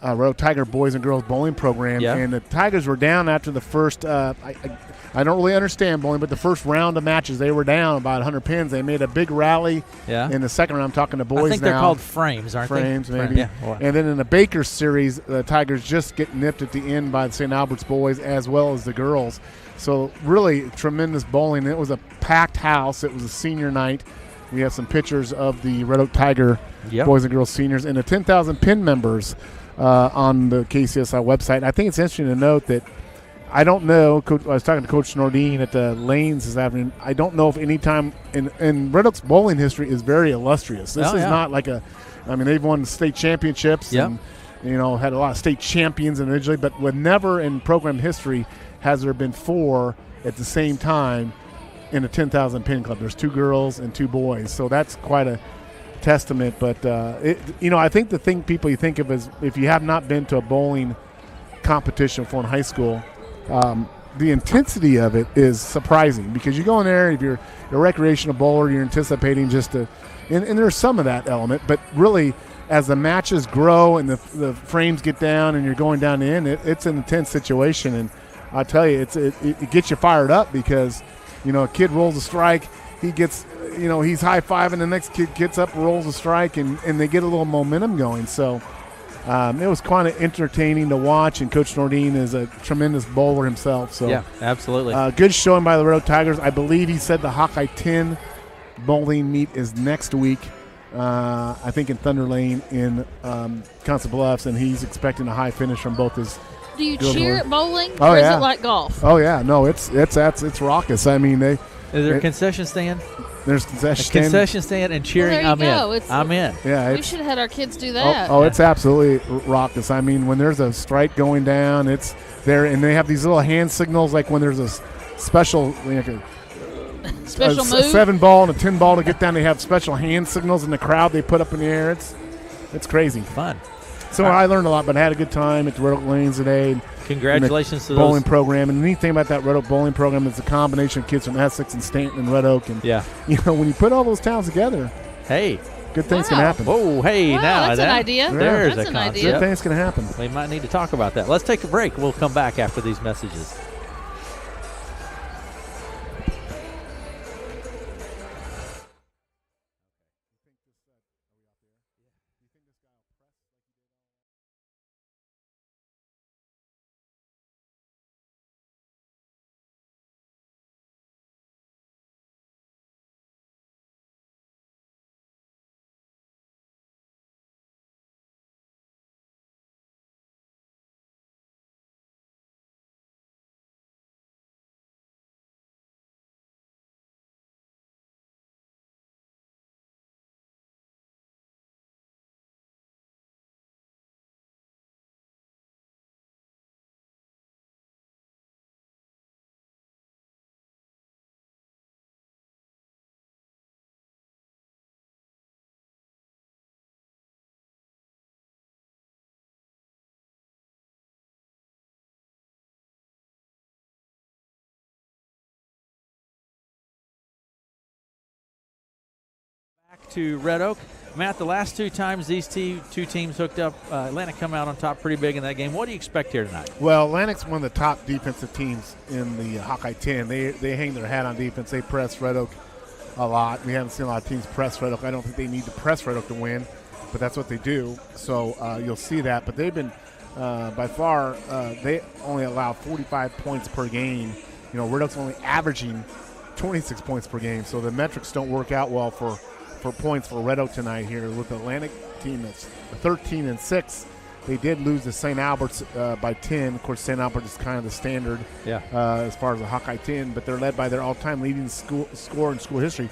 Red Oak Tiger boys and girls bowling program, and the Tigers were down after the first. I don't really understand bowling, but the first round of matches they were down about 100 pins. They made a big rally. In the second round, I'm talking to boys. I think now. They're called frames, aren't frames, they? Maybe. Yeah. And then in the Baker series, the Tigers just get nipped at the end by the St. Albert's boys as well as the girls. So really tremendous bowling. It was a packed house. It was a senior night. We have some pictures of the Red Oak Tiger boys and girls seniors and the 10,000 pin members on the KCSI website. I think it's interesting to note that I don't know. I was talking to Coach Nordine at the Lanes this afternoon. I don't know if any time in Red Oak's bowling history is very illustrious. This is not like they've won state championships and, had a lot of state champions individually, but never in program history has there been 4 at the same time in a 10,000 pin club. There's 2 girls and 2 boys, so that's quite a testament. But I think the thing people you think of is if you have not been to a bowling competition before in high school, the intensity of it is surprising because you go in there, if you're a recreational bowler, you're anticipating and there's some of that element, but really as the matches grow and the frames get down and you're going down the end, it's an intense situation. And I'll tell you, it gets you fired up because, a kid rolls a strike, he gets, he's high-fiving, the next kid gets up, rolls a strike, and they get a little momentum going. So it was kind of entertaining to watch, and Coach Nordine is a tremendous bowler himself. So yeah, absolutely. Good showing by the Red Oak Tigers. I believe he said the Hawkeye 10 bowling meet is next week, I think in Thunder Lane in Council Bluffs, and he's expecting a high finish from both his. Do you cheer at bowling, or is it like golf? Oh yeah, no, it's raucous. I mean, is there a concession stand? There's concession stand and cheering. Well, there you go. I'm in. Yeah, we should have had our kids do that. It's absolutely raucous. I mean, when there's a strike going down, it's there, and they have these little hand signals like when there's a special. Special move? A 7 ball and a 10 ball to get down. They have special hand signals in the crowd they put up in the air. It's crazy. Fun. So I learned a lot, but I had a good time at the Red Oak Lanes today. Congratulations to bowling those. program. And the neat thing about that Red Oak bowling program is a combination of kids from Essex and Stanton and Red Oak. And when you put all those towns together, good things can happen. Whoa, hey, that's an idea. There's that's a an concept. idea. Good things can happen. We might need to talk about that. Let's take a break. We'll come back after these messages. Back to Red Oak. Matt, the last 2 times these two teams hooked up, Atlantic come out on top pretty big in that game. What do you expect here tonight? Well, Atlantic's one of the top defensive teams in the Hawkeye 10. They hang their hat on defense. They press Red Oak a lot. We haven't seen a lot of teams press Red Oak. I don't think they need to press Red Oak to win, but that's what they do. So you'll see that. But they've been, by far, they only allow 45 points per game. Red Oak's only averaging 26 points per game. So the metrics don't work out well for points for Red Oak tonight here with the Atlantic team that's 13-6. They did lose to St. Albert's by 10. Of course, St. Albert is kind of the standard as far as the Hawkeye 10, but they're led by their all-time leading scorer in school history,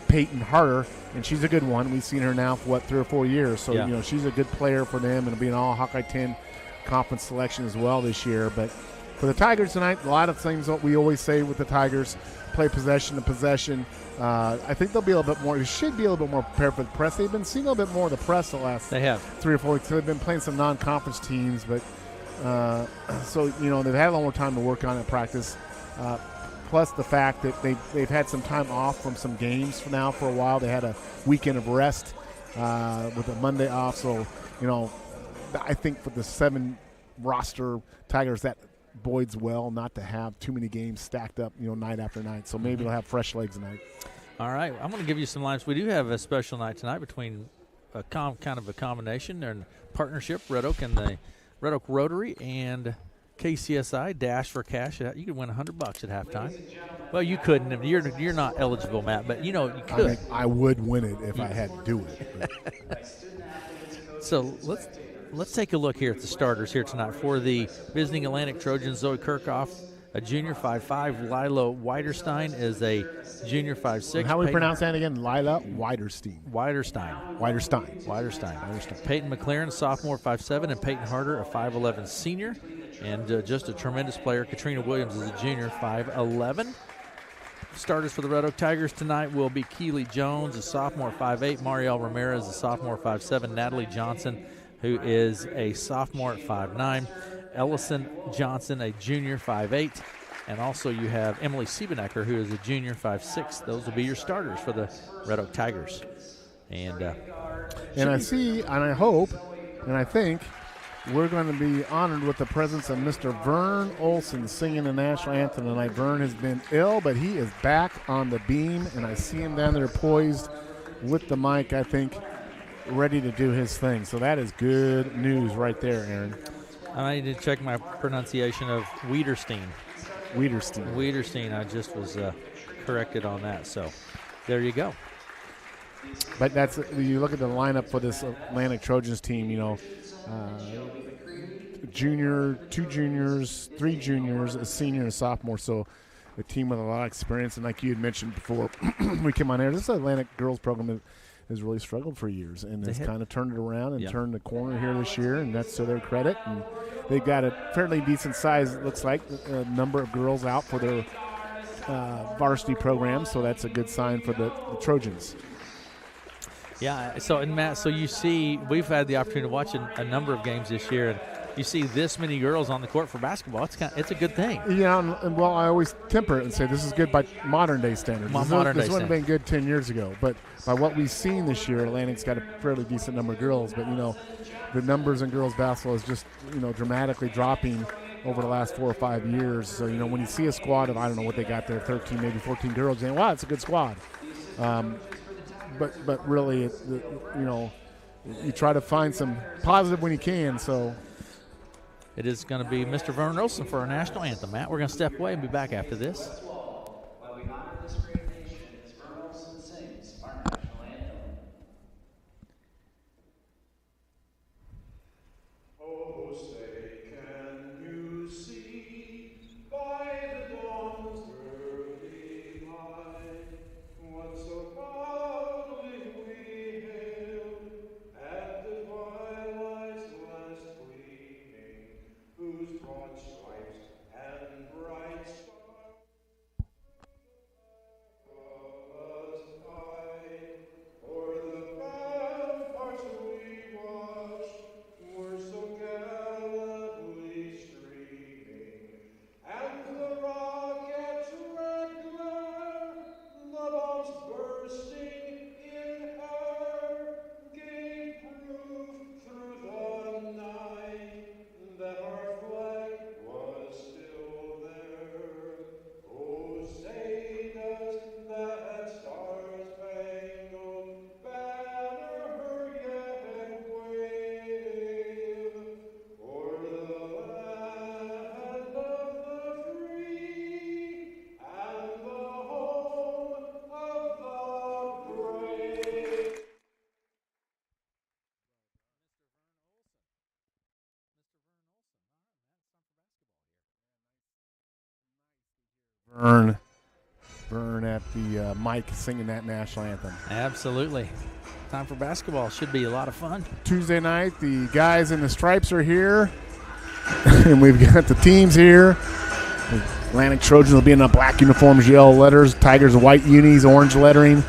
Peyton Harder, and she's a good one. We've seen her now for, 3 or 4 years. So, she's a good player for them and will be an all-Hawkeye 10 conference selection as well this year. But for the Tigers tonight, a lot of things that we always say with the Tigers, play possession to possession. I think they'll be a little bit more. They should be a little bit more prepared for the press. They've been seeing a little bit more of the press the last 3 or 4 weeks. They've been playing some non-conference teams, but so they've had a little more time to work on it, practice. Plus the fact that they've had some time off from some games for a while. They had a weekend of rest with a Monday off, so I think for the 7 roster Tigers, that bodes well not to have too many games stacked up, night after night. So maybe they'll have fresh legs tonight. All right, I'm going to give you some lines. We do have a special night tonight between kind of a combination and partnership, Red Oak and the Red Oak Rotary and KCSI Dash for Cash. You could win $100 at halftime. Well, you couldn't. You're not eligible, Matt, but you could. I would win it if I had to do it. So let's take a look here at the starters here tonight for the visiting Atlantic Trojans. Zoe Kirchhoff, a junior 5'5". Lila Weiderstein is a junior 5'6". How we pronounce that again? Lila Weiderstein. Peyton McLaren, sophomore 5'7", and Peyton Harder, a 5'11" senior. And just a tremendous player. Katrina Williams is a junior, 5'11". Starters for the Red Oak Tigers tonight will be Keely Jones, a sophomore 5'8". Marielle Ramirez, a sophomore 5'7". Natalie Johnson, who is a sophomore at 5'9". Ellison Johnson, a junior 5'8". And also you have Emily Siebenecker, who is a junior 5'6". Those will be your starters for the Red Oak Tigers. And I see, and I hope, and I think we're going to be honored with the presence of Mr. Vern Olson singing the national anthem tonight. Vern has been ill, but he is back on the beam, and I see him down there poised with the mic, I think, ready to do his thing. So that is good news right there, Aaron. I need to check my pronunciation of Weiderstein. I just was corrected on that. So there you go. But that's, you look at the lineup for this Atlantic Trojans team, junior, 2 juniors, 3 juniors, a senior and a sophomore. So a team with a lot of experience. And like you had mentioned before we came on air, this Atlantic girls program that has really struggled for years and has kind of turned it around and turned the corner here this year, and that's to their credit. And they've got a fairly decent size, it looks like, number of girls out for their varsity program, so that's a good sign for the Trojans. Yeah, and Matt, so you see, we've had the opportunity to watch a number of games this year, and you see this many girls on the court for basketball. It's a good thing. Yeah, and well, I always temper it and say this is good by modern-day standards. This wouldn't have been good 10 years ago. But by what we've seen this year, Atlantic's got a fairly decent number of girls. But, the numbers in girls basketball is just, dramatically dropping over the last 4 or 5 years. So, when you see a squad of, I don't know what they got there, 13, maybe 14 girls, you're saying, wow, it's a good squad. But really, you try to find some positive when you can, so. It is going to be Mr. Vern Olson for our national anthem. Matt, we're going to step away and be back after this. While we honor this great nation as Vern Olson sings our national anthem. Oh, say, can you see by the dawn's early light what so proudly we hailed at the twilight's last gleaming, whose broad stripes and bright stars above us high, o'er the ramparts we watched were so gallantly streaming, and the rocket's red glare, the bombs bursting in air, gave proof through the night that our flag was still there. Oh, say does that star-spangled banner yet wave o'er the land of the free and the home of the brave? Vern at the mic singing that national anthem. Absolutely. Time for basketball. Should be a lot of fun. Tuesday night, the guys in the stripes are here, and we've got the teams here. The Atlantic Trojans will be in the black uniforms, yellow letters. Tigers, white unis, orange lettering.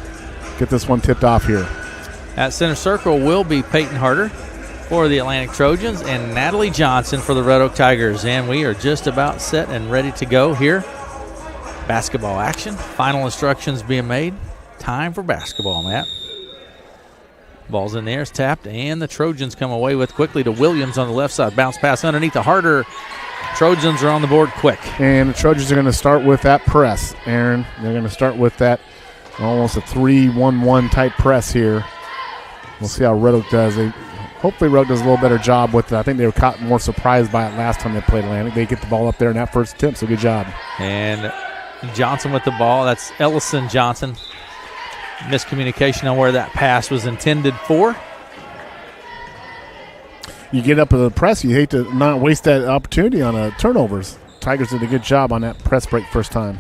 Get this one tipped off here. At center circle will be Peyton Harder for the Atlantic Trojans and Natalie Johnson for the Red Oak Tigers. And we are just about set and ready to go here. Basketball action. Final instructions being made. Time for basketball, Matt. Ball's in the air, it's tapped, and the Trojans come away with quickly to Williams on the left side. Bounce pass underneath the Harder. Trojans are on the board quick. And the Trojans are going to start with that press, Aaron. They're going to start with that almost a 3-1-1 type press here. We'll see how Red Oak does. Hopefully Red Oak does a little better job with it. I think they were caught more surprised by it last time they played Atlantic. They get the ball up there in that first attempt, so good job. And Johnson with the ball. That's Ellison Johnson. Miscommunication on where that pass was intended for. You get up to the press, you hate to not waste that opportunity on turnovers. Tigers did a good job on that press break first time.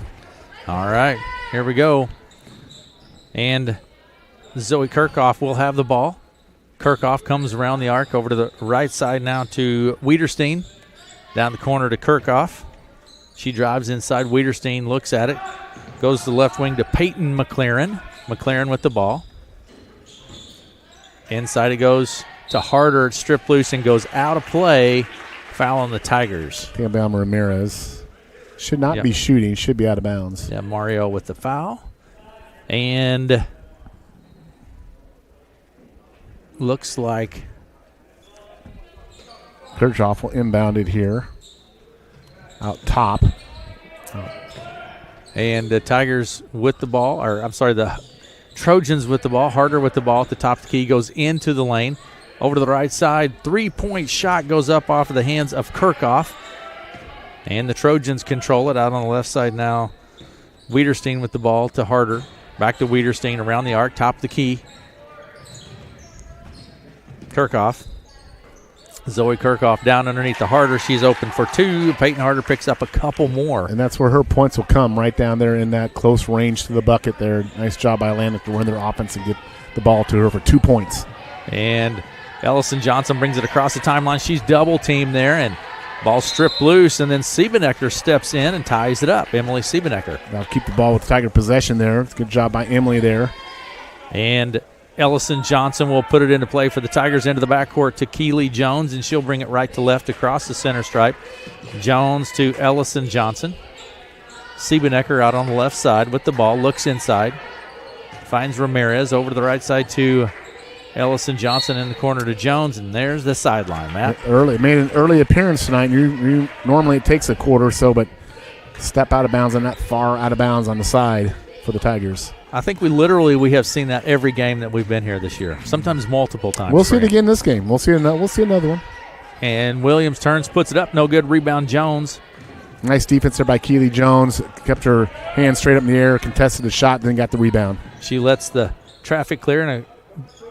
All right, here we go. And Zoe Kirchhoff will have the ball. Kirchhoff comes around the arc over to the right side now to Wiederstein. Down the corner to Kirchhoff. She drives inside. Wiederstein looks at it. Goes to the left wing to Peyton McLaren. McLaren with the ball. Inside it goes to Harder. It's stripped loose and goes out of play. Foul on the Tigers. Alabama Ramirez should not be shooting. Should be out of bounds. Yeah, Mario with the foul. And looks like Kirchhoff will inbound it here. Out top. And the Tigers with the ball, the Trojans with the ball. Harder with the ball at the top of the key. Goes into the lane. Over to the right side. 3-point shot goes up off of the hands of Kirchhoff. And the Trojans control it out on the left side now. Wiederstein with the ball to Harder. Back to Wiederstein around the arc. Top of the key. Kirchhoff. Zoe Kirchhoff down underneath the Harder. She's open for two. Peyton Harder picks up a couple more. And that's where her points will come, right down there in that close range to the bucket there. Nice job by Atlantic to run their offense and get the ball to her for 2 points. And Ellison Johnson brings it across the timeline. She's double teamed there, and ball stripped loose, and then Siebenecker steps in and ties it up. Emily Siebenecker. They'll keep the ball with Tiger possession there. It's a good job by Emily there. And Ellison Johnson will put it into play for the Tigers into the backcourt to Keely Jones, and she'll bring it right to left across the center stripe. Jones to Ellison Johnson. Siebenecker out on the left side with the ball, looks inside. Finds Ramirez over to the right side to Ellison Johnson in the corner to Jones, and there's the sideline, Matt. Made an early appearance tonight. You normally it takes a quarter or so, but step out of bounds and not far out of bounds on the side for the Tigers. I think we have seen that every game that we've been here this year, sometimes multiple times. We'll see it again this game. We'll see another one. And Williams turns, puts it up, no good. Rebound Jones. Nice defense there by Keely Jones. Kept her hands straight up in the air, contested the shot, then got the rebound. She lets the traffic clear, and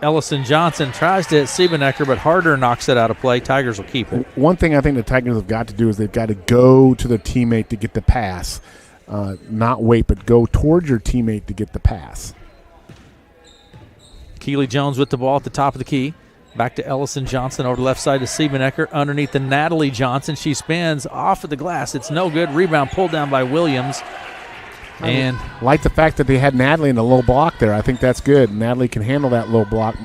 Ellison Johnson tries to hit Siebenecker, but Harder knocks it out of play. Tigers will keep it. One thing I think the Tigers have got to do is they've got to go to their teammate to get the pass. Not wait, but go towards your teammate to get the pass. Keely Jones with the ball at the top of the key. Back to Ellison Johnson over the left side to Siebenecker. Underneath to Natalie Johnson. She spins off of the glass. It's no good. Rebound pulled down by Williams. And like the fact that they had Natalie in the low block there. I think that's good. Natalie can handle that low block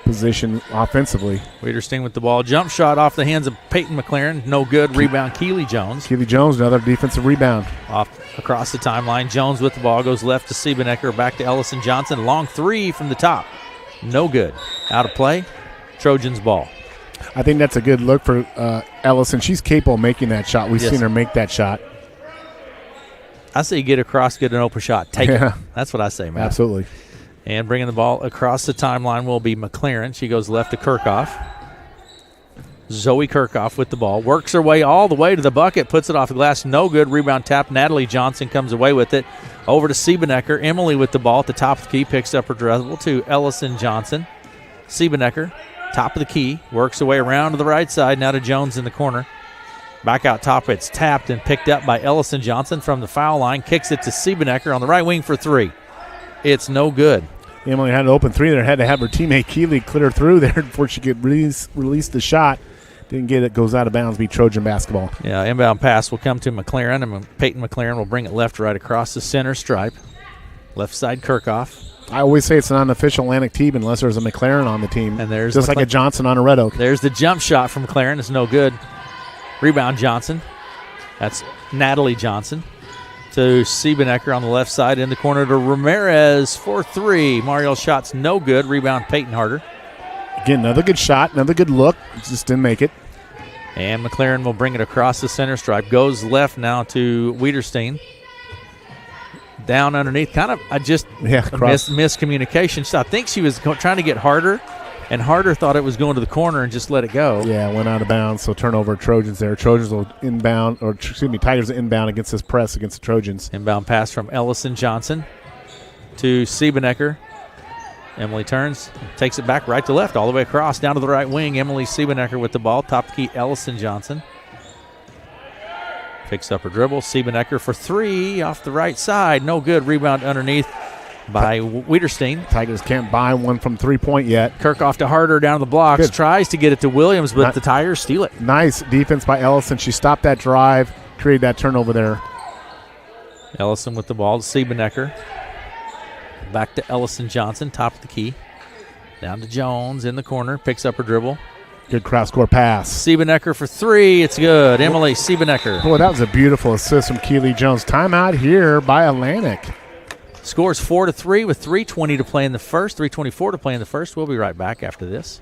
position offensively. Wiederstein with the ball. Jump shot off the hands of Peyton McLaren. No good. Rebound Keely Jones. Keely Jones, another defensive rebound. Off across the timeline. Jones with the ball. Goes left to Siebenecker. Back to Ellison Johnson. Long three from the top. No good. Out of play. Trojans ball. I think that's a good look for Ellison. She's capable of making that shot. We've seen her make that shot. I say get across, get an open shot. Take it. That's what I say, man. Absolutely. And bringing the ball across the timeline will be McLaren. She goes left to Kirchhoff. Zoe Kirchhoff with the ball. Works her way all the way to the bucket. Puts it off the glass. No good. Rebound tap. Natalie Johnson comes away with it. Over to Siebenecker. Emily with the ball at the top of the key. Picks up her dribble to Ellison Johnson. Siebenecker, top of the key. Works her way around to the right side. Now to Jones in the corner. Back out top. It's tapped and picked up by Ellison Johnson from the foul line. Kicks it to Siebenecker on the right wing for three. It's no good. Emily had an open three there. Had to have her teammate Keely clear through there before she could release the shot. Didn't get it. Goes out of bounds. Be Trojan basketball. Yeah, inbound pass will come to McLaren, and Peyton McLaren will bring it left right across the center stripe. Left side Kirchhoff. I always say it's an unofficial Atlantic team unless there's a McLaren on the team. And there's just like a Johnson on a Red Oak. There's the jump shot from McLaren. It's no good. Rebound Johnson. That's Natalie Johnson. To Siebenecker on the left side in the corner to Ramirez for three. Mario shot's no good. Rebound Peyton Harder. Again, another good shot, another good look. Just didn't make it. And McLaren will bring it across the center stripe. Goes left now to Wiederstein. Down underneath. Kind of miscommunication. So I think she was trying to get Harder, and Harder thought it was going to the corner and just let it go. Yeah, went out of bounds. So turnover Trojans there. Trojans will inbound, or excuse me, Tigers will inbound against this press against the Trojans. Inbound pass from Ellison Johnson to Siebenecker. Emily turns, takes it back right to left, all the way across, down to the right wing. Emily Siebenecker with the ball. Top key, Ellison Johnson. Picks up her dribble. Siebenecker for three off the right side. No good. Rebound underneath by Wiederstein. Tigers can't buy one from 3-point yet. Kirkhoff to Harder down the blocks. Good. Tries to get it to Williams, but the Tigers steal it. Nice defense by Ellison. She stopped that drive, created that turnover there. Ellison with the ball to Siebenecker. Back to Ellison Johnson, top of the key. Down to Jones in the corner, picks up her dribble. Good cross-court pass. Siebenecker for three, it's good. Emily Siebenecker. Boy, that was a beautiful assist from Keely Jones. Timeout here by Atlantic. Scores 4-3 with 3:20 to play in the first, 3:24 to play in the first. We'll be right back after this.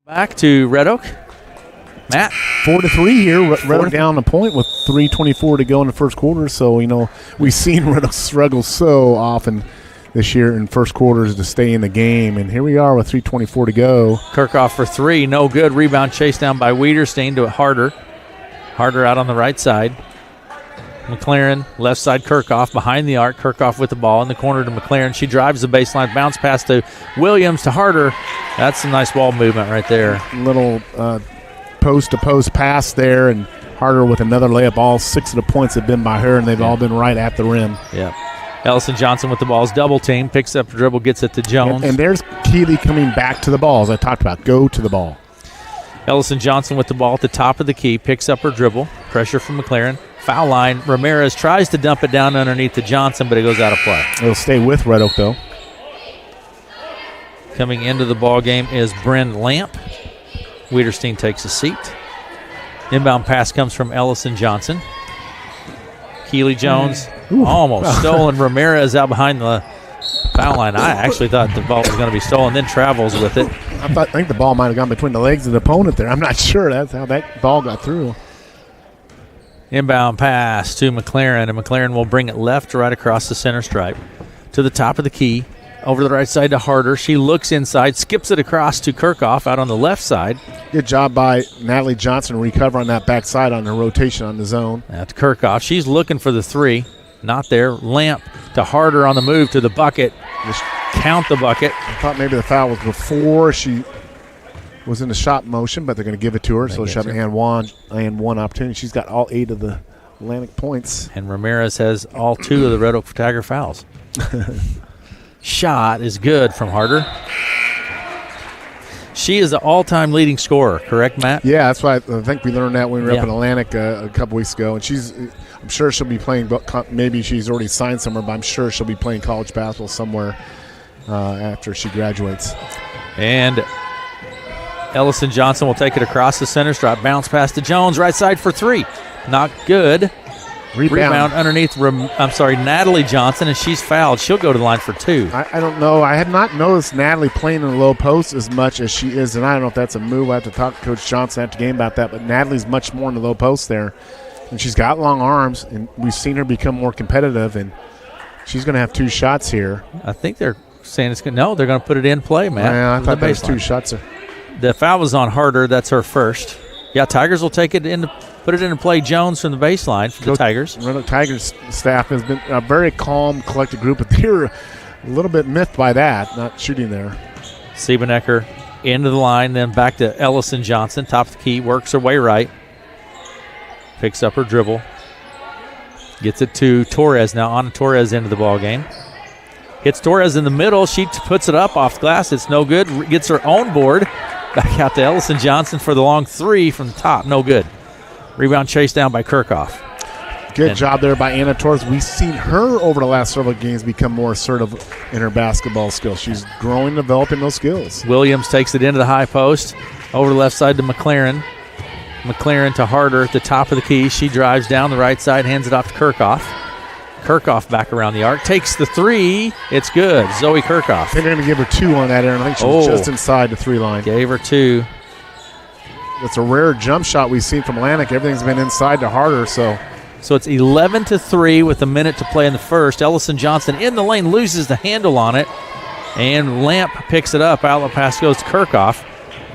Back to Red Oak. Matt. 4-3 here. Red Oak down a point with 3:24 to go in the first quarter. So, we've seen Red Oak struggle so often this year in first quarters to stay in the game. And here we are with 3:24 to go. Kirkhoff for three. No good. Rebound chased down by Wiederstein to Harder. Harder out on the right side. McLaren, left side Kirkhoff, behind the arc. Kirkhoff with the ball in the corner to McLaren. She drives the baseline, bounce pass to Williams to Harder. That's some nice ball movement right there. Little post-to-post pass there, and Harder with another layup. All 6 of the points have been by her, and they've all been right at the rim. Yeah. Ellison Johnson with the ball's double team, picks up the dribble, gets it to Jones. And there's Keeley coming back to the ball, as I talked about. Go to the ball. Ellison Johnson with the ball at the top of the key, picks up her dribble. Pressure from McLaren. Foul line. Ramirez tries to dump it down underneath to Johnson, but it goes out of play. It'll stay with Red Oak, though. Coming into the ball game is Bryn Lamp. Wiederstein takes a seat. Inbound pass comes from Ellison Johnson. Keely Jones almost stolen. Ramirez out behind the foul line. I actually thought the ball was going to be stolen, then travels with it. I think the ball might have gone between the legs of the opponent there. I'm not sure. That's how that ball got through. Inbound pass to McLaren, and McLaren will bring it left right across the center stripe to the top of the key. Over the right side to Harder. She looks inside, skips it across to Kirkhoff out on the left side. Good job by Natalie Johnson to recover on that backside on the rotation on the zone. That's Kirkhoff. She's looking for the three. Not there. Lamp to Harder on the move to the bucket. Just count the bucket. I thought maybe the foul was before she was in the shot motion, but they're going to give it to her, so she'll have an and one opportunity. She's got all 8 of the Atlantic points. And Ramirez has all 2 of the Red Oak Tiger fouls. Shot is good from Harder. She is the all-time leading scorer, correct, Matt? Yeah, that's why I think we learned that when we were up in Atlantic a couple weeks ago. And I'm sure she'll be playing, maybe she's already signed somewhere, but I'm sure she'll be playing college basketball somewhere after she graduates. And Ellison Johnson will take it across the center stripe. Bounce pass to Jones, right side for 3. Not good. Rebound underneath, Natalie Johnson, and she's fouled. She'll go to the line for 2. I don't know. I had not noticed Natalie playing in the low post as much as she is, and I don't know if that's a move. I have to talk to Coach Johnson after the game about that, but Natalie's much more in the low post there, and she's got long arms, and we've seen her become more competitive, and she's going to have 2 shots here. I think they're saying they're going to put it in play, Matt. Yeah, I thought there was 2 shots there. The foul was on Harder. That's her first. Yeah, Tigers will take it put it into play. Jones from the baseline for the Tigers. The Tigers staff has been a very calm, collected group, but they're a little bit miffed by that, not shooting there. Siebenecker into the line, then back to Ellison Johnson, top of the key, works her way right. Picks up her dribble. Gets it to Torres now, on Torres into the ball game. Hits Torres in the middle. She puts it up off the glass. It's no good. Gets her own board. Back out to Ellison Johnson for the long three from the top. No good. Rebound chased down by Kirchhoff. Good job there by Anna Torres. We've seen her over the last several games become more assertive in her basketball skills. She's growing, developing those skills. Williams takes it into the high post. Over the left side to McLaren. McLaren to Harder at the top of the key. She drives down the right side, hands it off to Kirchhoff. Kirchhoff back around the arc. Takes the three. It's good. Zoe Kirchhoff. I think they're going to give her 2 on that, Aaron. I think she was just inside the 3 line. Gave her 2. It's a rare jump shot we've seen from Atlantic. Everything's been inside to Harder, so it's 11-3 with a minute to play in the first. Ellison Johnson in the lane, loses the handle on it, and Lamp picks it up. Outlet pass goes to Kirchhoff.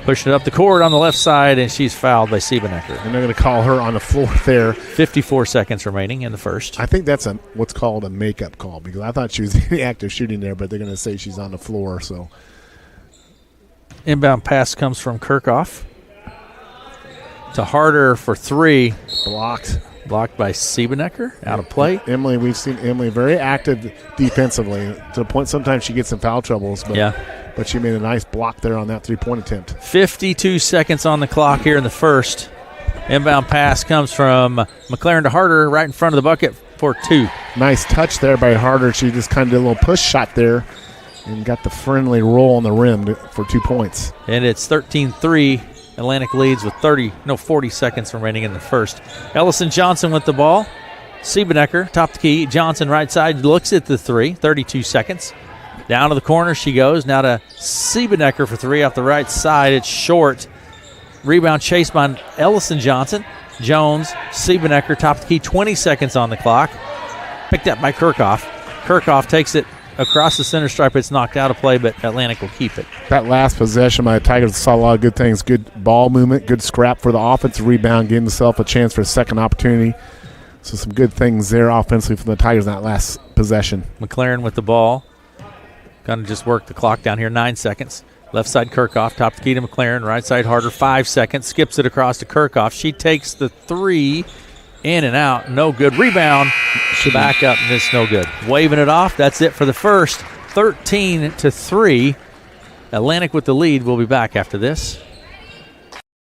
Pushing it up the court on the left side, and she's fouled by Siebenecker. And they're going to call her on the floor there. 54 seconds remaining in the first. I think that's what's called a makeup call, because I thought she was in the act of shooting there, but they're going to say she's on the floor. So inbound pass comes from Kirchhoff to Harder for 3. Blocked by Siebenecker. Out of play. Emily, we've seen Emily very active defensively to the point sometimes she gets in foul troubles. But she made a nice block there on that 3-point attempt. 52 seconds on the clock here in the first. Inbound pass comes from McLaren to Harder right in front of the bucket for 2. Nice touch there by Harder. She just kind of did a little push shot there and got the friendly roll on the rim for 2 points. And it's 13-3. Atlantic leads with 40 seconds remaining in the first. Ellison Johnson with the ball. Siebenecker, top the key. Johnson right side looks at the 3. 32 seconds. Down to the corner she goes. Now to Siebenecker for 3 off the right side. It's short. Rebound chased by Ellison Johnson. Jones, Siebenecker, top of the key. 20 seconds on the clock. Picked up by Kirchhoff. Kirchhoff takes it across the center stripe. It's knocked out of play, but Atlantic will keep it. That last possession by the Tigers saw a lot of good things. Good ball movement, good scrap for the offensive rebound, giving themselves a chance for a second opportunity. So some good things there offensively from the Tigers in that last possession. McLaren with the ball. Going to just work the clock down here. 9 seconds. Left side Kirchhoff, top the key to McLaren. Right side Harder, 5 seconds. Skips it across to Kirchhoff. She takes the 3 in and out. No good. Rebound. Back up, and it's no good. Waving it off. That's it for the first. 13-3. Atlantic with the lead. We'll be back after this.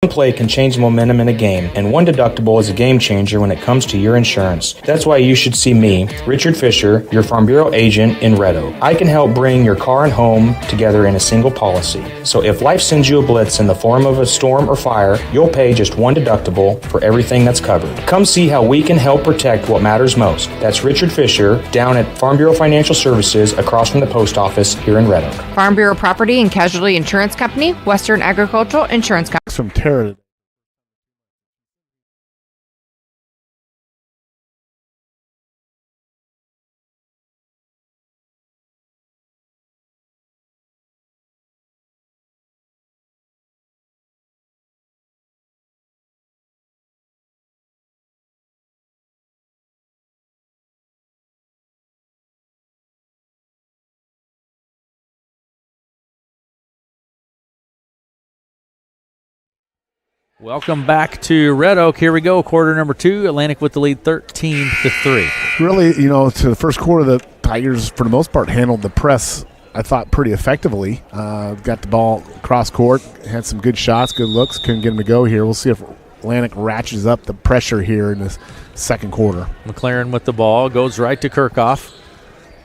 One play can change the momentum in a game, and One Deductible is a game changer when it comes to your insurance. That's why you should see me, Richard Fisher, your Farm Bureau agent in Red Oak. I can help bring your car and home together in a single policy. So if life sends you a blitz in the form of a storm or fire, you'll pay just one deductible for everything that's covered. Come see how we can help protect what matters most. That's Richard Fisher down at Farm Bureau Financial Services across from the post office here in Red Oak. Farm Bureau Property and Casualty Insurance Company, Western Agricultural Insurance Company. From Terra. Welcome back to Red Oak. Here we go, quarter number 2. Atlantic with the lead 13-3. Really, to the first quarter, the Tigers, for the most part, handled the press, I thought, pretty effectively. Got the ball cross court, had some good shots, good looks. Couldn't get them to go here. We'll see if Atlantic ratchets up the pressure here in this second quarter. McLaren with the ball, goes right to Kirchhoff.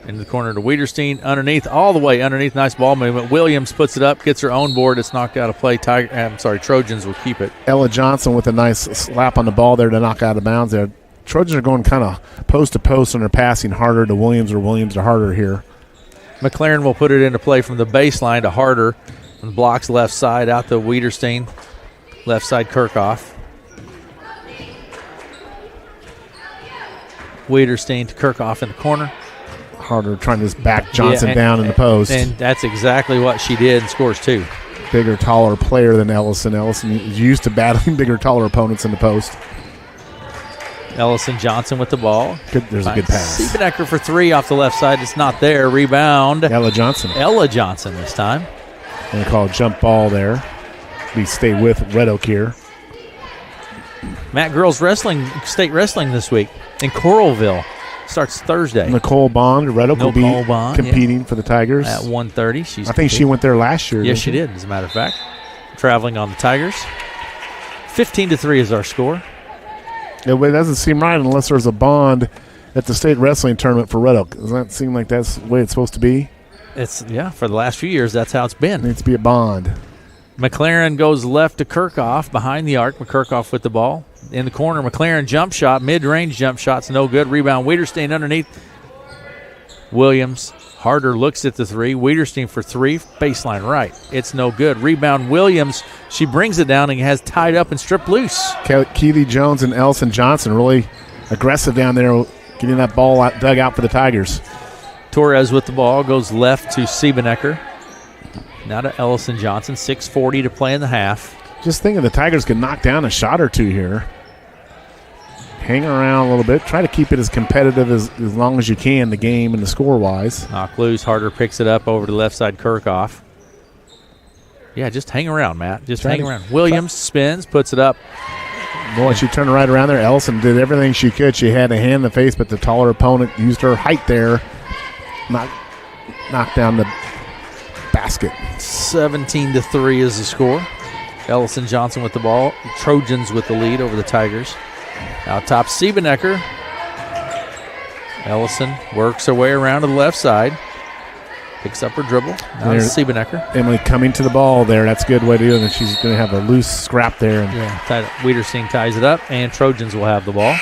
In the corner to Wiederstein, underneath, all the way underneath. Nice ball movement. Williams puts it up, gets her own board. It's knocked out of play. Trojans will keep it. Ella Johnson with a nice slap on the ball there to knock out of bounds there. Trojans are going kind of post to post, and they're passing Harder to Williams or Williams to Harder here. McLaren will put it into play from the baseline to Harder. And blocks left side out to Wiederstein. Left side Kirchhoff. Wiederstein to Kirchhoff in the corner. Harder trying to just back Johnson down in the post. And that's exactly what she did and scores 2. Bigger, taller player than Ellison. Ellison is used to battling bigger, taller opponents in the post. Ellison Johnson with the ball. There's a good pass. Siebenecker for 3 off the left side. It's not there. Rebound. Ella Johnson this time. Going to call a jump ball there. We stay with Red Oak here. Matt Girls Wrestling, state wrestling this week in Coralville. starts Thursday. Nicole Bond, Red Oak will be Nicole Bond, competing for the Tigers. At 1:30. I think she went there last year. Yes, she did, as a matter of fact. Traveling on the Tigers. 15-3 is our score. It doesn't seem right unless there's a bond at the state wrestling tournament for Red Oak. Doesn't that seem like that's the way it's supposed to be? For the last few years, that's how it's been. It needs to be a bond. McLaren goes left to Kirchhoff behind the arc. Kirchhoff with the ball. In the corner, McLaren jump shot, mid-range jump shot's no good. Rebound, Wiederstein underneath. Williams. Harder looks at the three. Wiederstein for three. Baseline right. It's no good. Rebound, Williams. She brings it down and has tied up and stripped loose. Keely Jones and Ellison Johnson really aggressive down there, getting that ball dug out for the Tigers. Torres with the ball goes left to Siebenecker. Now to Ellison Johnson. 6:40 to play in the half. Just thinking the Tigers could knock down a shot or two here. Hang around a little bit. Try to keep it as competitive as long as you can, the game and the score-wise. Knock loose. Harder picks it up over to the left side, Kirchhoff. Yeah, just hang around, Matt. Just hang around. Williams spins, puts it up. Boy, she turned right around there. Ellison did everything she could. She had a hand in the face, but the taller opponent used her height there. Knocked down the basket. 17-3 is the score. Ellison Johnson with the ball. Trojans with the lead over the Tigers. Out top, Siebenecker. Ellison works her way around to the left side. Picks up her dribble. Now to Siebenecker. Emily coming to the ball there. That's a good way to do it. And she's going to have a loose scrap there. Wiederstein ties it up, and Trojans will have the ball.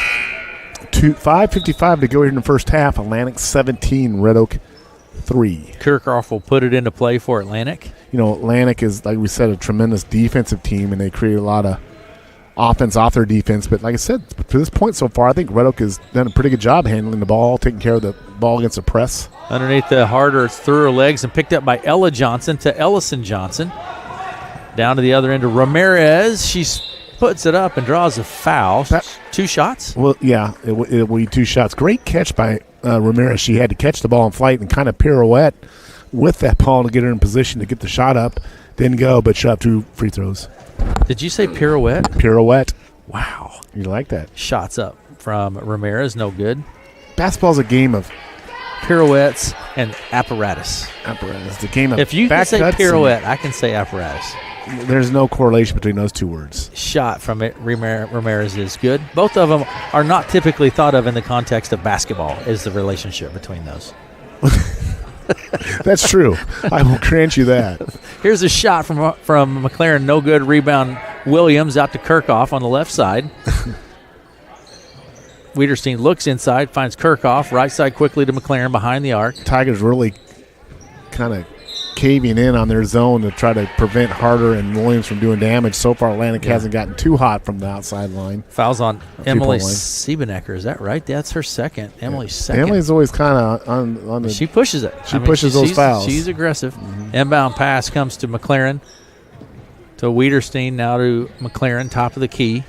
5:55 to go here in the first half. Atlantic 17, Red Oak 3. Kirchhoff will put it into play for Atlantic. You know, Atlantic is, like we said, a tremendous defensive team, and they create a lot of offense off their defense. But like I said, to this point so far, I think Red Oak has done a pretty good job handling the ball, taking care of the ball against the press. Underneath the Harder, it's through her legs and picked up by Ella Johnson to Ellison Johnson. Down to the other end of Ramirez. She puts it up and draws a foul. 2 shots? Well, yeah, it will be 2 shots. Great catch by Ramirez. She had to catch the ball in flight and kind of pirouette with that ball to get her in position to get the shot up. Didn't go, but shot 2 free throws. Did you say pirouette? Pirouette. Wow. You like that. Shots up from Ramirez, no good. Basketball's a game of pirouettes and apparatus. Apparatus. The game of if you can say pirouette, I can say apparatus. There's no correlation between those 2 words. Shot from it, Ramirez is good. Both of them are not typically thought of in the context of basketball, is the relationship between those. That's true. I will grant you that. Here's a shot from McLaren, no good. Rebound, Williams out to Kirchhoff on the left side. Wiederstein looks inside, finds Kirchhoff, right side quickly to McLaren behind the arc. Tigers really kind of caving in on their zone to try to prevent Harder and Williams from doing damage. So far, Atlantic hasn't gotten too hot from the outside line. Fouls on Emily Siebenecker. Is that right? That's her second. Emily's second. Emily's always kind of on the... She pushes it. She pushes those fouls. She's aggressive. Inbound pass comes to McLaren. To Wiederstein, now to McLaren, top of the key.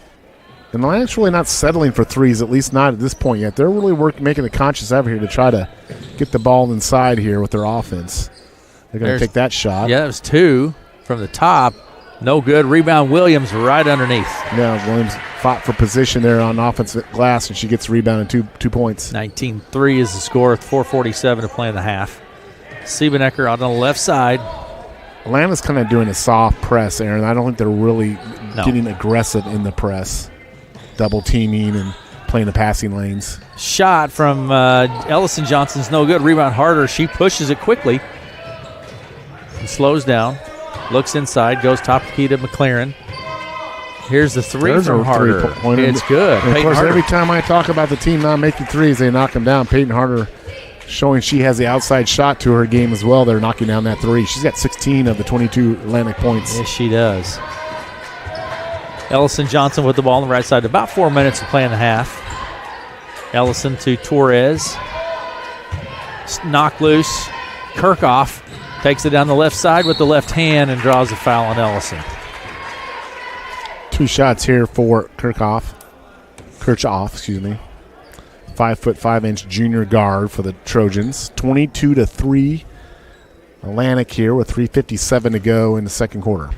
And Atlantic's really not settling for threes, at least not at this point yet. They're really making a conscious effort here to try to get the ball inside here with their offense. They're going to take that shot. Yeah, it was 2 from the top. No good. Rebound, Williams right underneath. Yeah, Williams fought for position there on offensive glass, and she gets the rebound and 2 points. 19-3 is the score, 4:47 to play in the half. Siebenecker out on the left side. Atlanta's kind of doing a soft press, Aaron. I don't think they're really getting aggressive in the press, double teaming and playing the passing lanes. Shot from Ellison Johnson's no good. Rebound Harder. She pushes it quickly and slows down. Looks inside, goes top key to McLaren. Here's the three from Harder. It's good. And of course, every time I talk about the team not making threes, they knock them down. Peyton Harder showing she has the outside shot to her game as well. They're knocking down that three. She's got 16 of the 22 Atlantic points. Yes, she does. Ellison Johnson with the ball on the right side. About 4 minutes to play in the half. Ellison to Torres. Knock loose. Kirchhoff takes it down the left side with the left hand and draws a foul on Ellison. 2 shots here for Kirchhoff, 5'5" junior guard for the Trojans. 22-3 Atlantic here with 3:57 to go in the second quarter.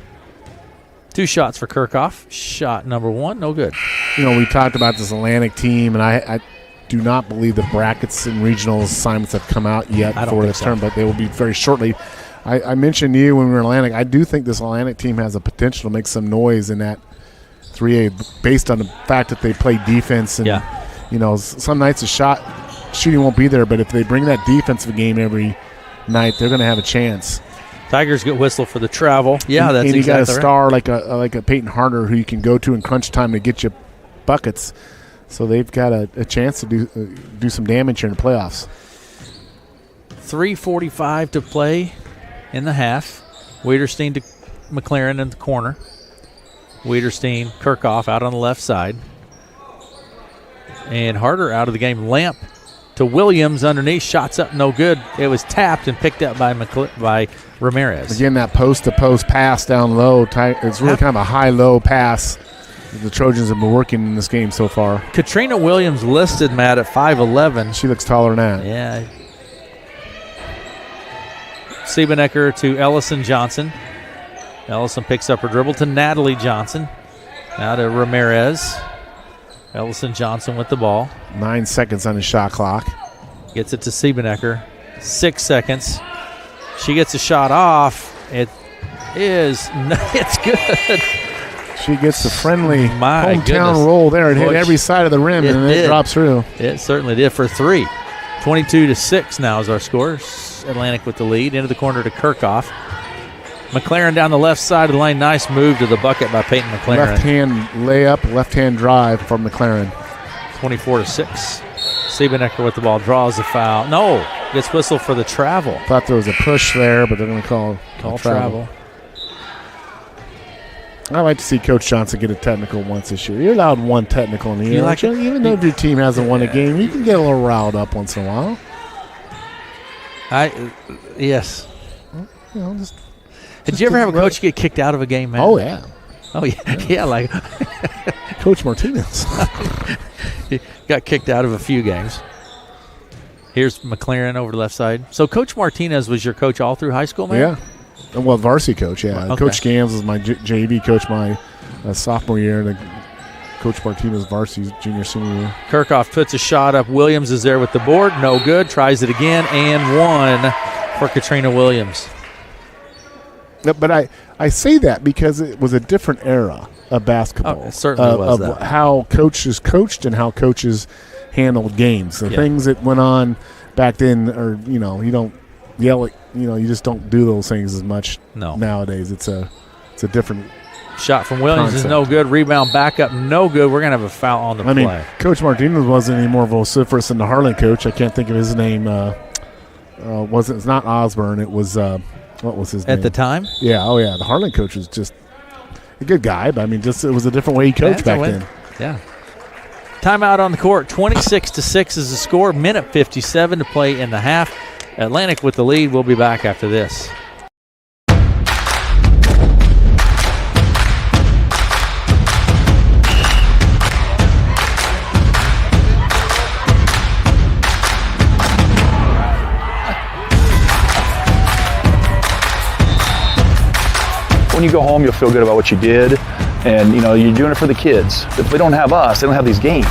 2 shots for Kirchhoff. Shot number 1, no good. You know, we talked about this Atlantic team, and do not believe the brackets and regional assignments have come out yet for this term, but they will be very shortly. I mentioned you when we were in Atlantic. I do think this Atlantic team has a potential to make some noise in that 3A based on the fact that they play defense. And, you know, some nights shooting won't be there, but if they bring that defensive game every night, they're going to have a chance. Tigers get whistle for the travel. Yeah, that's and exactly you got a star right. like a Peyton Harder who you can go to in crunch time to get you buckets. So they've got a chance to do some damage here in the playoffs. 3:45 to play in the half. Wiederstein to McLaren in the corner. Wiederstein, Kirchhoff out on the left side. And Harder out of the game. Lamp to Williams underneath. Shots up, no good. It was tapped and picked up by Ramirez. Again, that post-to-post pass down low. It's really kind of a high-low pass the Trojans have been working in this game so far. Katrina Williams listed, Matt, at 5'11". She looks taller than that. Yeah. Siebenecker to Ellison Johnson. Ellison picks up her dribble to Natalie Johnson. Now to Ramirez. Ellison Johnson with the ball. 9 seconds on the shot clock. Gets it to Siebenecker. 6 seconds. She gets a shot off. It's good. She gets the friendly hometown goodness. roll there. It hit every side of the rim, and it drops through. It certainly did for 3. 22-6 now is our score. Atlantic with the lead. Into the corner to Kirchhoff. McLaren down the left side of the lane. Nice move to the bucket by Peyton McLaren. Left-hand layup, left-hand drive from McLaren. 24-6. Siebenecker with the ball. Draws the foul. No. Gets whistled for the travel. Thought there was a push there, but they're going to call travel. I like to see Coach Johnson get a technical once this year. You're allowed one technical in the year. Like even though your team hasn't won a game, you can get a little riled up once in a while. Yes. You know, Did you ever have a coach get kicked out of a game, man? Oh, yeah. Oh, yeah. Yeah, like Coach Martinez. He got kicked out of a few games. Here's McLaren over the left side. So Coach Martinez was your coach all through high school, man? Yeah. Well, varsity coach, yeah. Okay. Coach Gams was my JV coach my sophomore year, and Coach Martinez varsity junior, senior year. Kirchhoff puts a shot up. Williams is there with the board. No good. Tries it again, and one for Katrina Williams. But I say that because it was a different era of basketball. It certainly was of that. How coaches coached and how coaches handled games. The things that went on back then are, you don't yell at, you just don't do those things as much nowadays. It's a different shot from Williams concept. Is no good. Rebound back up, no good. We're going to have a foul on the play. I mean, Coach Martinez wasn't any more vociferous than the Harlan coach. I can't think of his name. It's not Osborne. It was what was his name? At the time? Yeah, the Harlan coach was just a good guy, but I mean, it was a different way he coached back then. Yeah. Timeout on the court. 26-6 is the score. Minute 57 to play in the half. Atlantic with the lead. We'll be back after this. When you go home, you'll feel good about what you did, and you're doing it for the kids. If they don't have us, they don't have these games.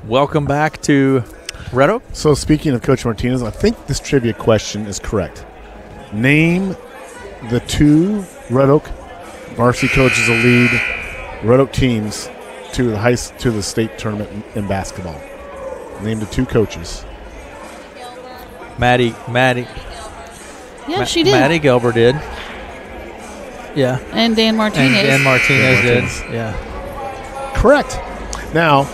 Welcome back to Red Oak. So speaking of Coach Martinez, I think this trivia question is correct. Name the 2 Red Oak varsity coaches of lead Red Oak teams to the state tournament in basketball. Name the 2 coaches. Maddie. Yeah, she did. Maddie Gelber did. Yeah. And Dan Martinez. And Martinez did. Yeah. Correct. Now,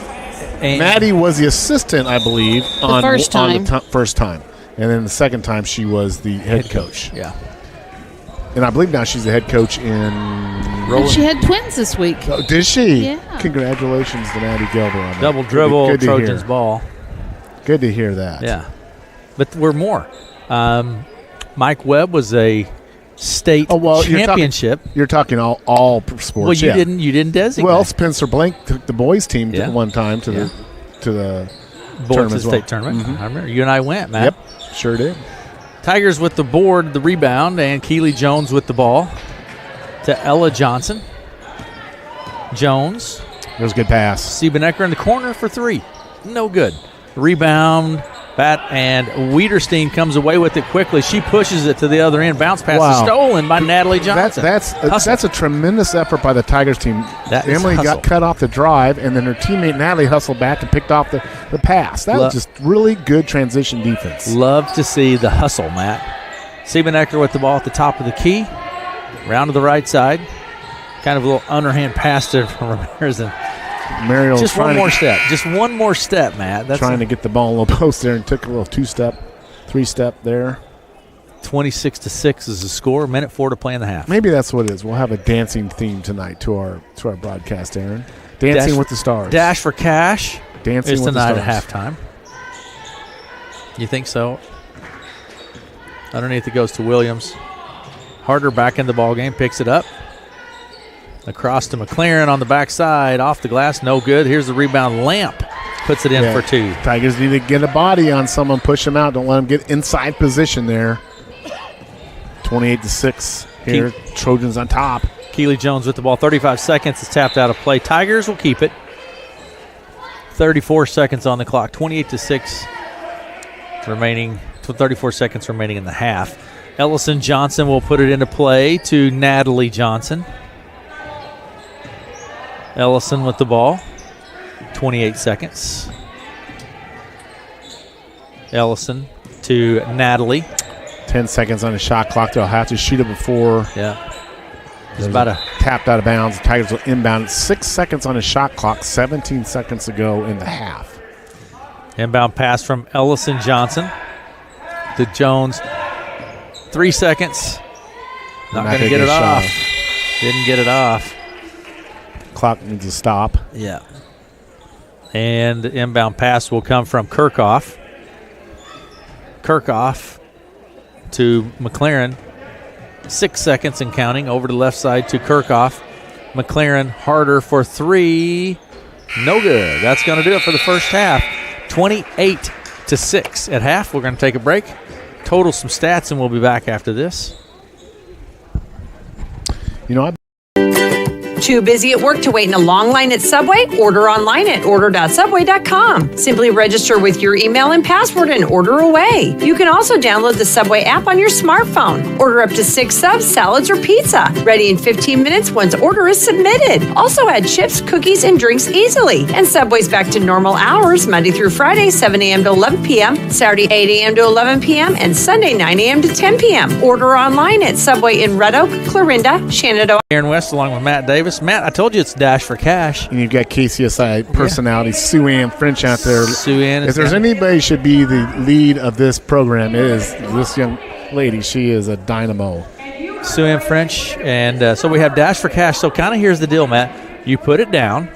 Maddie was the assistant, I believe, on the first time. And then the second time she was the head coach. Yeah. And I believe now she's the head coach in And she had twins this week. Oh, did she? Yeah. Congratulations to Maddie Gelber on that. Double dribble, good Trojans ball. Good to hear that. Yeah. But we're more. Mike Webb was a state championship. You're talking all sports. Well, you didn't designate. Well, Spencer Blank took the boys team at one time to the boys tournament state tournament. Mm-hmm. I remember you and I went, Matt. Yep, sure did. Tigers with the board, the rebound, and Keely Jones with the ball to Ella Johnson. Jones. It was a good pass. Siebenecker in the corner for 3. No good. Rebound, bat, and Wiederstein comes away with it quickly. She pushes it to the other end. Bounce pass is stolen by Natalie Johnson. That's a tremendous effort by the Tigers team. Emily got cut off the drive, and then her teammate Natalie hustled back and picked off the pass. That was just really good transition defense. Love to see the hustle, Matt. Siebenecker with the ball at the top of the key. Round to the right side. Kind of a little underhand pass to Ramirez. And Mariel just one more step. Just one more step, Matt. That's trying to get the ball in a little post there and took a little 2-step, 3-step there. 26-6 is the score. 1:04 to play in the half. Maybe that's what it is. We'll have a dancing theme tonight to our broadcast, Aaron. Dancing with the Stars. Dash for Cash. Dancing is with the tonight Stars. at halftime. You think so? Underneath it goes to Williams. Harder back in the ball game. Picks it up. Across to McLaren on the backside. Off the glass. No good. Here's the rebound. Lamp puts it in for 2. Tigers need to get a body on someone. Push them out. Don't let them get inside position there. 28-6 here. Trojans on top. Keely Jones with the ball. 35 seconds. It's tapped out of play. Tigers will keep it. 34 seconds on the clock. 28-6 remaining. 34 seconds remaining in the half. Ellison Johnson will put it into play to Natalie Johnson. Ellison with the ball. 28 seconds. Ellison to Natalie. 10 seconds on the shot clock. They'll have to shoot it before. Yeah. It's about tapped out of bounds. The Tigers will inbound. 6 seconds on the shot clock. 17 seconds to go in the half. Inbound pass from Ellison Johnson to Jones. 3 seconds. Not going to get it off. Didn't get it off. Clock needs to stop. Yeah. And the inbound pass will come from Kirchhoff. Kirchhoff to McLaren. 6 seconds and counting. Over to the left side to Kirchhoff. McLaren harder for 3. No good. That's going to do it for the first half. 28-6 at half. We're going to take a break. Total some stats, and we'll be back after this. You know, Too busy at work to wait in a long line at Subway? Order online at order.subway.com. Simply register with your email and password and order away. You can also download the Subway app on your smartphone. Order up to 6 subs, salads, or pizza. Ready in 15 minutes once order is submitted. Also add chips, cookies, and drinks easily. And Subway's back to normal hours Monday through Friday, 7 a.m. to 11 p.m., Saturday, 8 a.m. to 11 p.m., and Sunday, 9 a.m. to 10 p.m. Order online at Subway in Red Oak, Clarinda, Shenandoah. Aaron West along with Matt Davis. Matt, I told you it's Dash for Cash. And you've got KCSI personality Sue Ann French out there. Sue Ann. If there's anybody should be the lead of this program, it is this young lady. She is a dynamo. Sue Ann French. And so we have Dash for Cash. So kind of here's the deal, Matt. You put it down,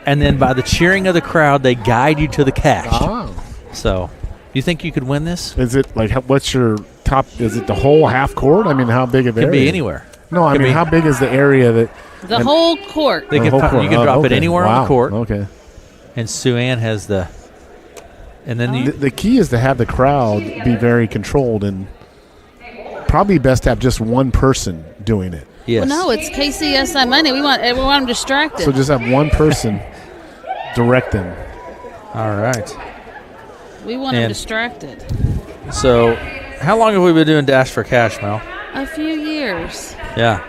and then by the cheering of the crowd, they guide you to the cash. Oh. So you think you could win this? Is it like, what's your top? Is it the whole half court? I mean, how big of it? Could be anywhere. No, I mean, how big is the area that? The whole court. They can whole court. You can drop it anywhere on the court. Okay. And Sue Ann has the. And then the key is to have the crowd be very controlled, and probably best to have just one person doing it. Yes. Well, no, it's KCSI Monday. We want them distracted. So just have one person direct them. All right. We want them distracted. So, how long have we been doing Dash for Cash, Mel? A few years. Yeah.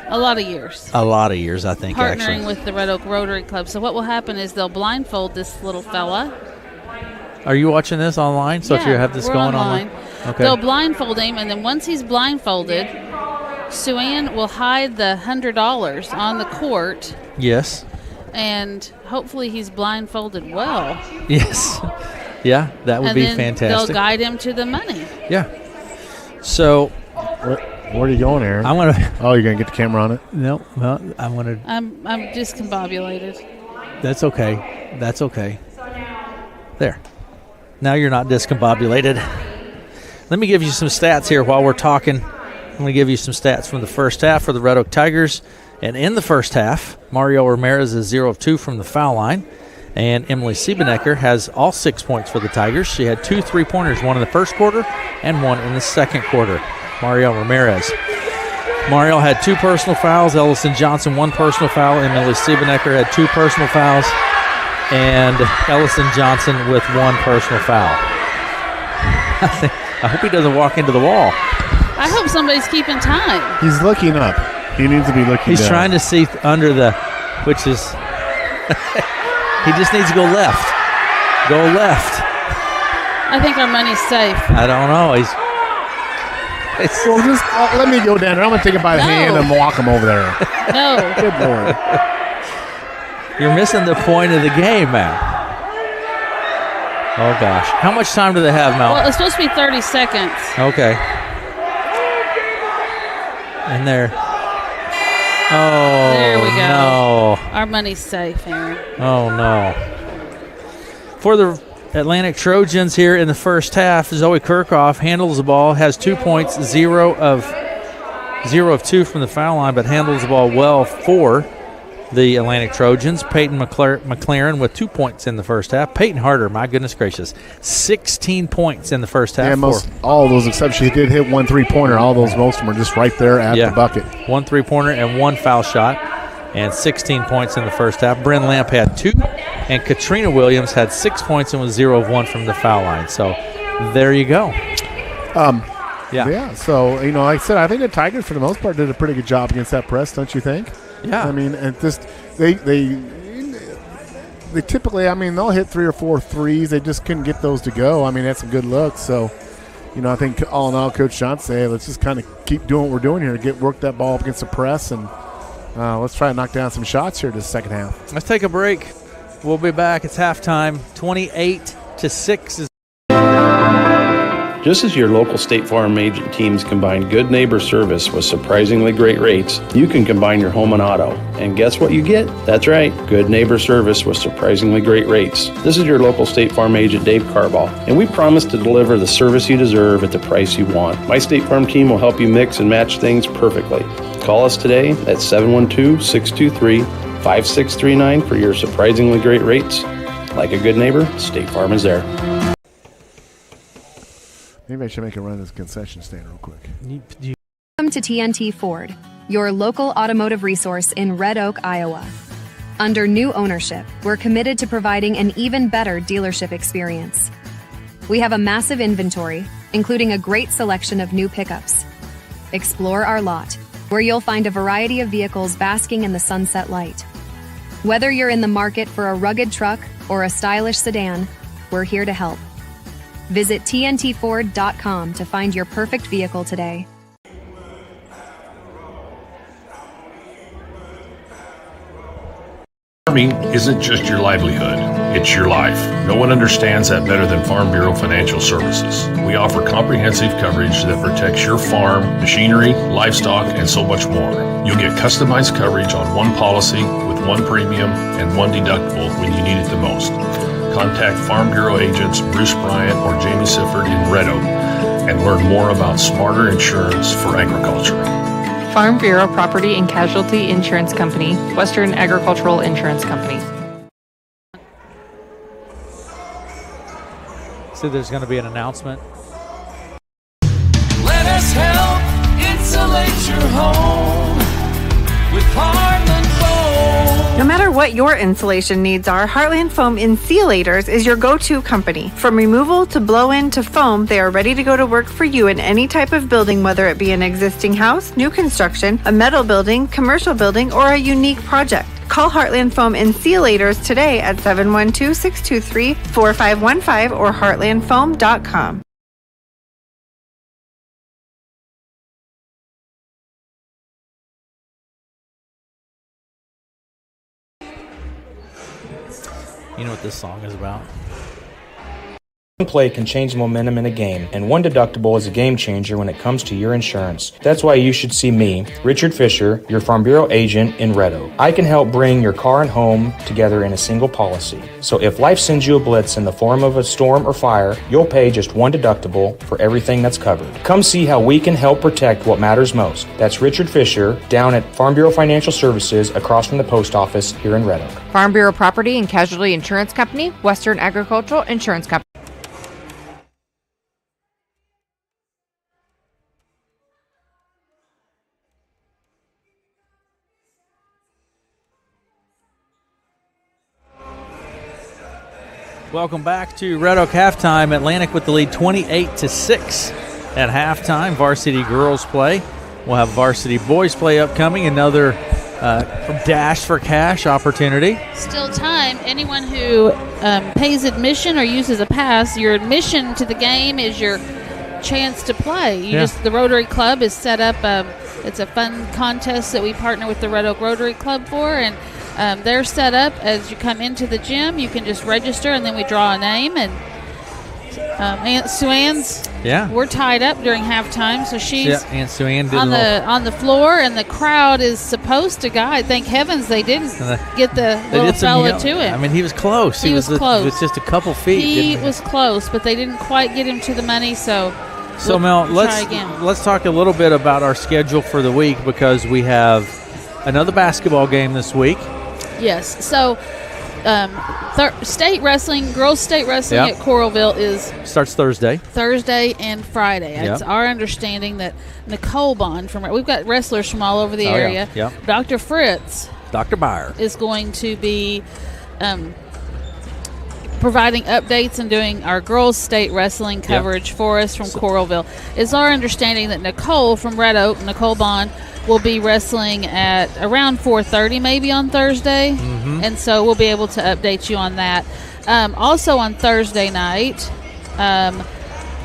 A lot of years. A lot of years, I think, Partnering actually. with the Red Oak Rotary Club. So what will happen is they'll blindfold this little fella. Are you watching this online? So if you have this we're going online. Okay. They'll blindfold him, and then once he's blindfolded, Sue Ann will hide the $100 on the court. Yes. And hopefully he's blindfolded well. Yes. Yeah, that would be fantastic. They'll guide him to the money. Yeah. So, where are you going, Aaron? I'm gonna. Oh, you're gonna get the camera on it? No, well, I'm gonna. I'm discombobulated. That's okay. That's okay. There. Now you're not discombobulated. Let me give you some stats here while we're talking. I'm going to give you some stats from the first half for the Red Oak Tigers. And in the first half, Mario Ramirez is 0 of 2 from the foul line. And Emily Siebenecker has all 6 points for the Tigers. She had 2 3-pointers, one in the first quarter, and 1 in the second quarter. Mario Ramirez. Mario had 2 personal fouls. Ellison Johnson 1 personal foul. Emily Siebenecker had 2 personal fouls. And Ellison Johnson with 1 personal foul. I hope he doesn't walk into the wall. I hope somebody's keeping time. He's looking up. He needs to be looking He's down. trying to see under the, which is, he just needs to go left. Go left. I think our money's safe. I don't know. Well, just let me go down there. I'm going to take it by the hand and walk him over there. No. Good Lord. You're missing the point of the game, man. Oh, gosh. How much time do they have, Mel? Well, it's supposed to be 30 seconds. Okay. And there. Oh, There we go. no. Our money's safe, Aaron. Oh, no. For the Atlantic Trojans here in the first half, Zoe Kirchhoff handles the ball, has 2 points, 0 of 2 from the foul line, but handles the ball well for the Atlantic Trojans. Peyton McLaren with 2 points in the first half. Peyton Harder, my goodness gracious, 16 points in the first half. Yeah, all those except she did hit 1 3-pointer. All those, most of them are just right there at the bucket. 1 3-pointer and 1 foul shot, and 16 points in the first half. Bryn Lamp had 2, and Katrina Williams had 6 points and was 0 of 1 from the foul line. So there you go. Yeah, so, like I said, I think the Tigers, for the most part, did a pretty good job against that press, don't you think? Yeah. I mean, and they typically, they'll hit 3 or 4 threes. They just couldn't get those to go. I mean, that's some good looks. So, I think all in all, Coach Johnson said, hey, let's just kind of keep doing what we're doing here, work that ball up against the press, and let's try to knock down some shots here this second half. Let's take a break. We'll be back. It's halftime. 28-6 is. Just as your local State Farm agent teams combine good neighbor service with surprisingly great rates, you can combine your home and auto. And guess what you get? That's right, good neighbor service with surprisingly great rates. This is your local State Farm agent, Dave Carball, and we promise to deliver the service you deserve at the price you want. My State Farm team will help you mix and match things perfectly. Call us today at 712-623-5639 for your surprisingly great rates. Like a good neighbor, State Farm is there. Maybe I should make a run this concession stand real quick. Welcome to TNT Ford, your local automotive resource in Red Oak, Iowa. Under new ownership, we're committed to providing an even better dealership experience. We have a massive inventory, including a great selection of new pickups. Explore our lot, where you'll find a variety of vehicles basking in the sunset light. Whether you're in the market for a rugged truck or a stylish sedan, we're here to help. Visit TNTFord.com to find your perfect vehicle today. Farming isn't just your livelihood, it's your life. No one understands that better than Farm Bureau Financial Services. We offer comprehensive coverage that protects your farm, machinery, livestock, and so much more. You'll get customized coverage on one policy with one premium and one deductible when you need it the most. Contact Farm Bureau agents Bruce Bryant or Jamie Sifford in Red Oak and learn more about smarter insurance for agriculture. Farm Bureau Property and Casualty Insurance Company, Western Agricultural Insurance Company. So there's going to be an announcement. Let us help insulate your home with Heartland Foam. No matter what your insulation needs are, Heartland Foam Insulators is your go-to company. From removal to blow-in to foam, they are ready to go to work for you in any type of building, whether it be an existing house, new construction, a metal building, commercial building, or a unique project. Call Heartland Foam Insulators today at 712-623-4515 or heartlandfoam.com. You know what this song is about? One play can change the momentum in a game, and one deductible is a game changer when it comes to your insurance. That's why you should see me, Richard Fisher, your Farm Bureau agent in Red Oak. I can help bring your car and home together in a single policy. So if life sends you a blitz in the form of a storm or fire, you'll pay just one deductible for everything that's covered. Come see how we can help protect what matters most. That's Richard Fisher down at Farm Bureau Financial Services across from the post office here in Red Oak. Farm Bureau Property and Casualty Insurance Company, Western Agricultural Insurance Company. Welcome back to Red Oak halftime. Atlantic with the lead 28-6 at halftime. Varsity girls play. We'll have varsity boys play upcoming. Another dash for cash opportunity. Still time. Anyone who pays admission or uses a pass, your admission to the game is your chance to play. The Rotary Club is set up. It's a fun contest that we partner with the Red Oak Rotary Club for, and they're set up as you come into the gym. You can just register, and then we draw a name. And Aunt Sue-Ann's, we're tied up during halftime, so she's Aunt Sue-Ann did on the floor, and the crowd is supposed to guide. Thank heavens they didn't get the little fella to him. I mean, he was close. He was close. It was just a couple feet. He was close, but they didn't quite get him to the money, so Mel, try again. let's talk a little bit about our schedule for the week, because we have another basketball game this week. Yes. So, state wrestling, girls state wrestling at Coralville starts Thursday and Friday. Yep. It's our understanding that Nicole Bond we've got wrestlers from all over the area. Yeah. Dr. Fritz, Dr. Byer, is going to be providing updates and doing our girls state wrestling coverage for us from Coralville. It's our understanding that Nicole from Red Oak, Nicole Bond, will be wrestling at around 4:30 maybe on Thursday, and so we'll be able to update you on that. Also on Thursday night,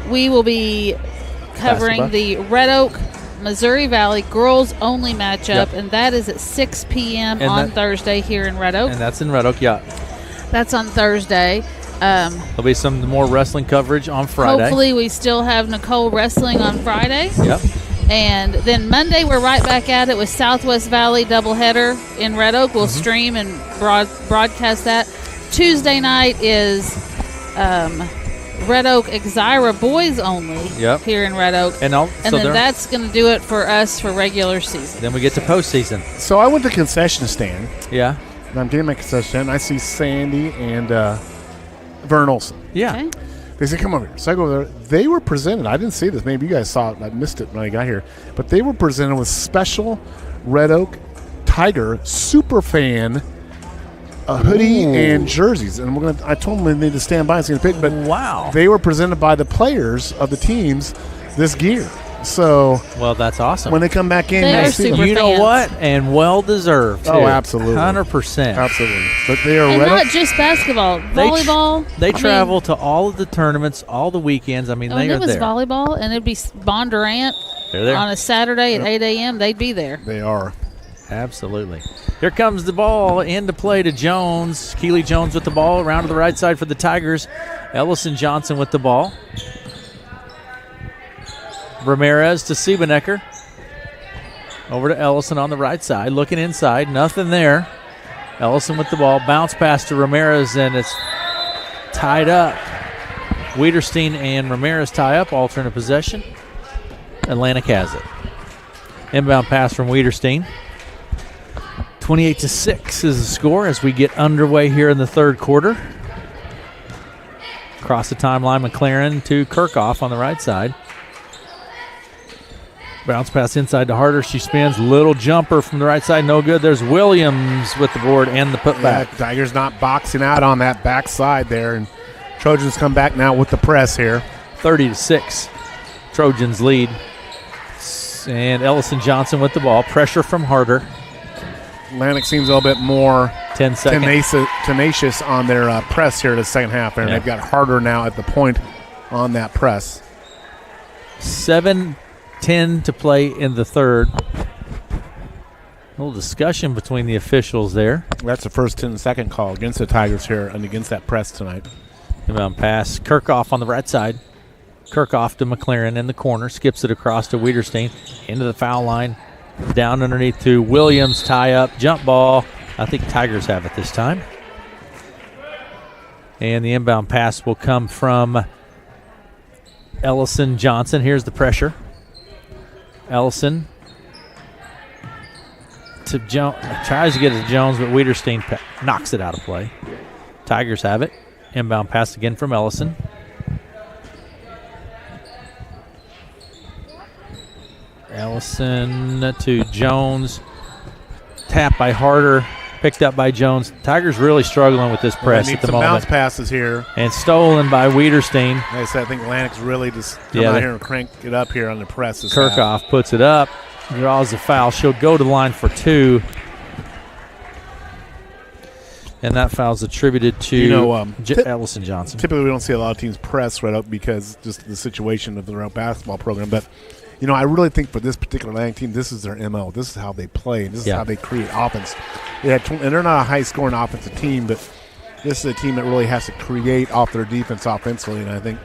we will be covering the Red Oak Missouri Valley girls only matchup, and that is at 6 p.m. on Thursday here in Red Oak. And that's in Red Oak, That's on Thursday. There'll be some more wrestling coverage on Friday. Hopefully we still have Nicole wrestling on Friday. Yep. And then Monday we're right back at it with Southwest Valley doubleheader in Red Oak. We'll stream and broadcast that. Tuesday night is Red Oak Exira boys only here in Red Oak. And then that's going to do it for us for regular season. Then we get to postseason. So I went to concession stand. Yeah. And I'm getting my concession stand. I see Sandy and Vern Olson. Yeah. Okay. They said, come over here. So I go over there. They were presented. I didn't see this. Maybe you guys saw it. I missed it when I got here. But they were presented with special Red Oak Tiger super fan hoodie and jerseys. And I told them they need to stand by and see the pic. But wow, they were presented by the players of the teams this gear. So that's awesome. When they come back in, they are super you know what? And well deserved. Too. Oh, absolutely. 100%. Absolutely. But they are and Red not Oak. just basketball, volleyball. They travel to all of the tournaments, all the weekends. I mean, they are it was there. volleyball, and it'd be Bondurant They're there. on a Saturday at 8 a.m. They'd be there. They are. Absolutely. Here comes the ball into play to Jones. Keely Jones with the ball around to the right side for the Tigers. Ellison Johnson with the ball. Ramirez to Siebenecker. Over to Ellison on the right side. Looking inside. Nothing there. Ellison with the ball. Bounce pass to Ramirez, and it's tied up. Wiederstein and Ramirez tie up. Alternate possession. Atlantic has it. Inbound pass from Wiederstein. 28-6 is the score as we get underway here in the third quarter. Across the timeline, McLaren to Kirchhoff on the right side. Bounce pass inside to Harder. She spins. Little jumper from the right side. No good. There's Williams with the board and the putback. Yeah, Tigers not boxing out on that back side there. And Trojans come back now with the press here. 30-6. Trojans lead. And Ellison Johnson with the ball. Pressure from Harder. Atlantic seems a little bit more 10 seconds. tenacious on their press here in the second half. And they've got Harder now at the point on that press. 7:10 to play in the third. A little discussion between the officials there. That's the first 10-second call against the Tigers here and against that press tonight. Inbound pass. Kirchhoff on the right side. Kirchhoff to McLaren in the corner. Skips it across to Wiederstein. Into the foul line. Down underneath to Williams. Tie up. Jump ball. I think Tigers have it this time. And the inbound pass will come from Ellison Johnson. Here's the pressure. Ellison to Jones. Tries to get it to Jones, but Wiederstein knocks it out of play. Tigers have it. Inbound pass again from Ellison. Ellison to Jones. Tap by Harder. picked up by Jones. Tigers really struggling with this press at the moment. Bounce passes here. And stolen by Wiederstein. Like I said, I think Atlantic's really just come out here and crank it up here on the press. Kirchhoff puts it up, draws the foul. She'll go to the line for 2. And that foul's attributed to Ellison Johnson. Typically, we don't see a lot of teams press right up because just the situation of their basketball program. But, I really think for this particular Atlantic team, this is their MO. This is how they play. This is how they create offense. And they're not a high-scoring offensive team, but this is a team that really has to create off their defense offensively. And I think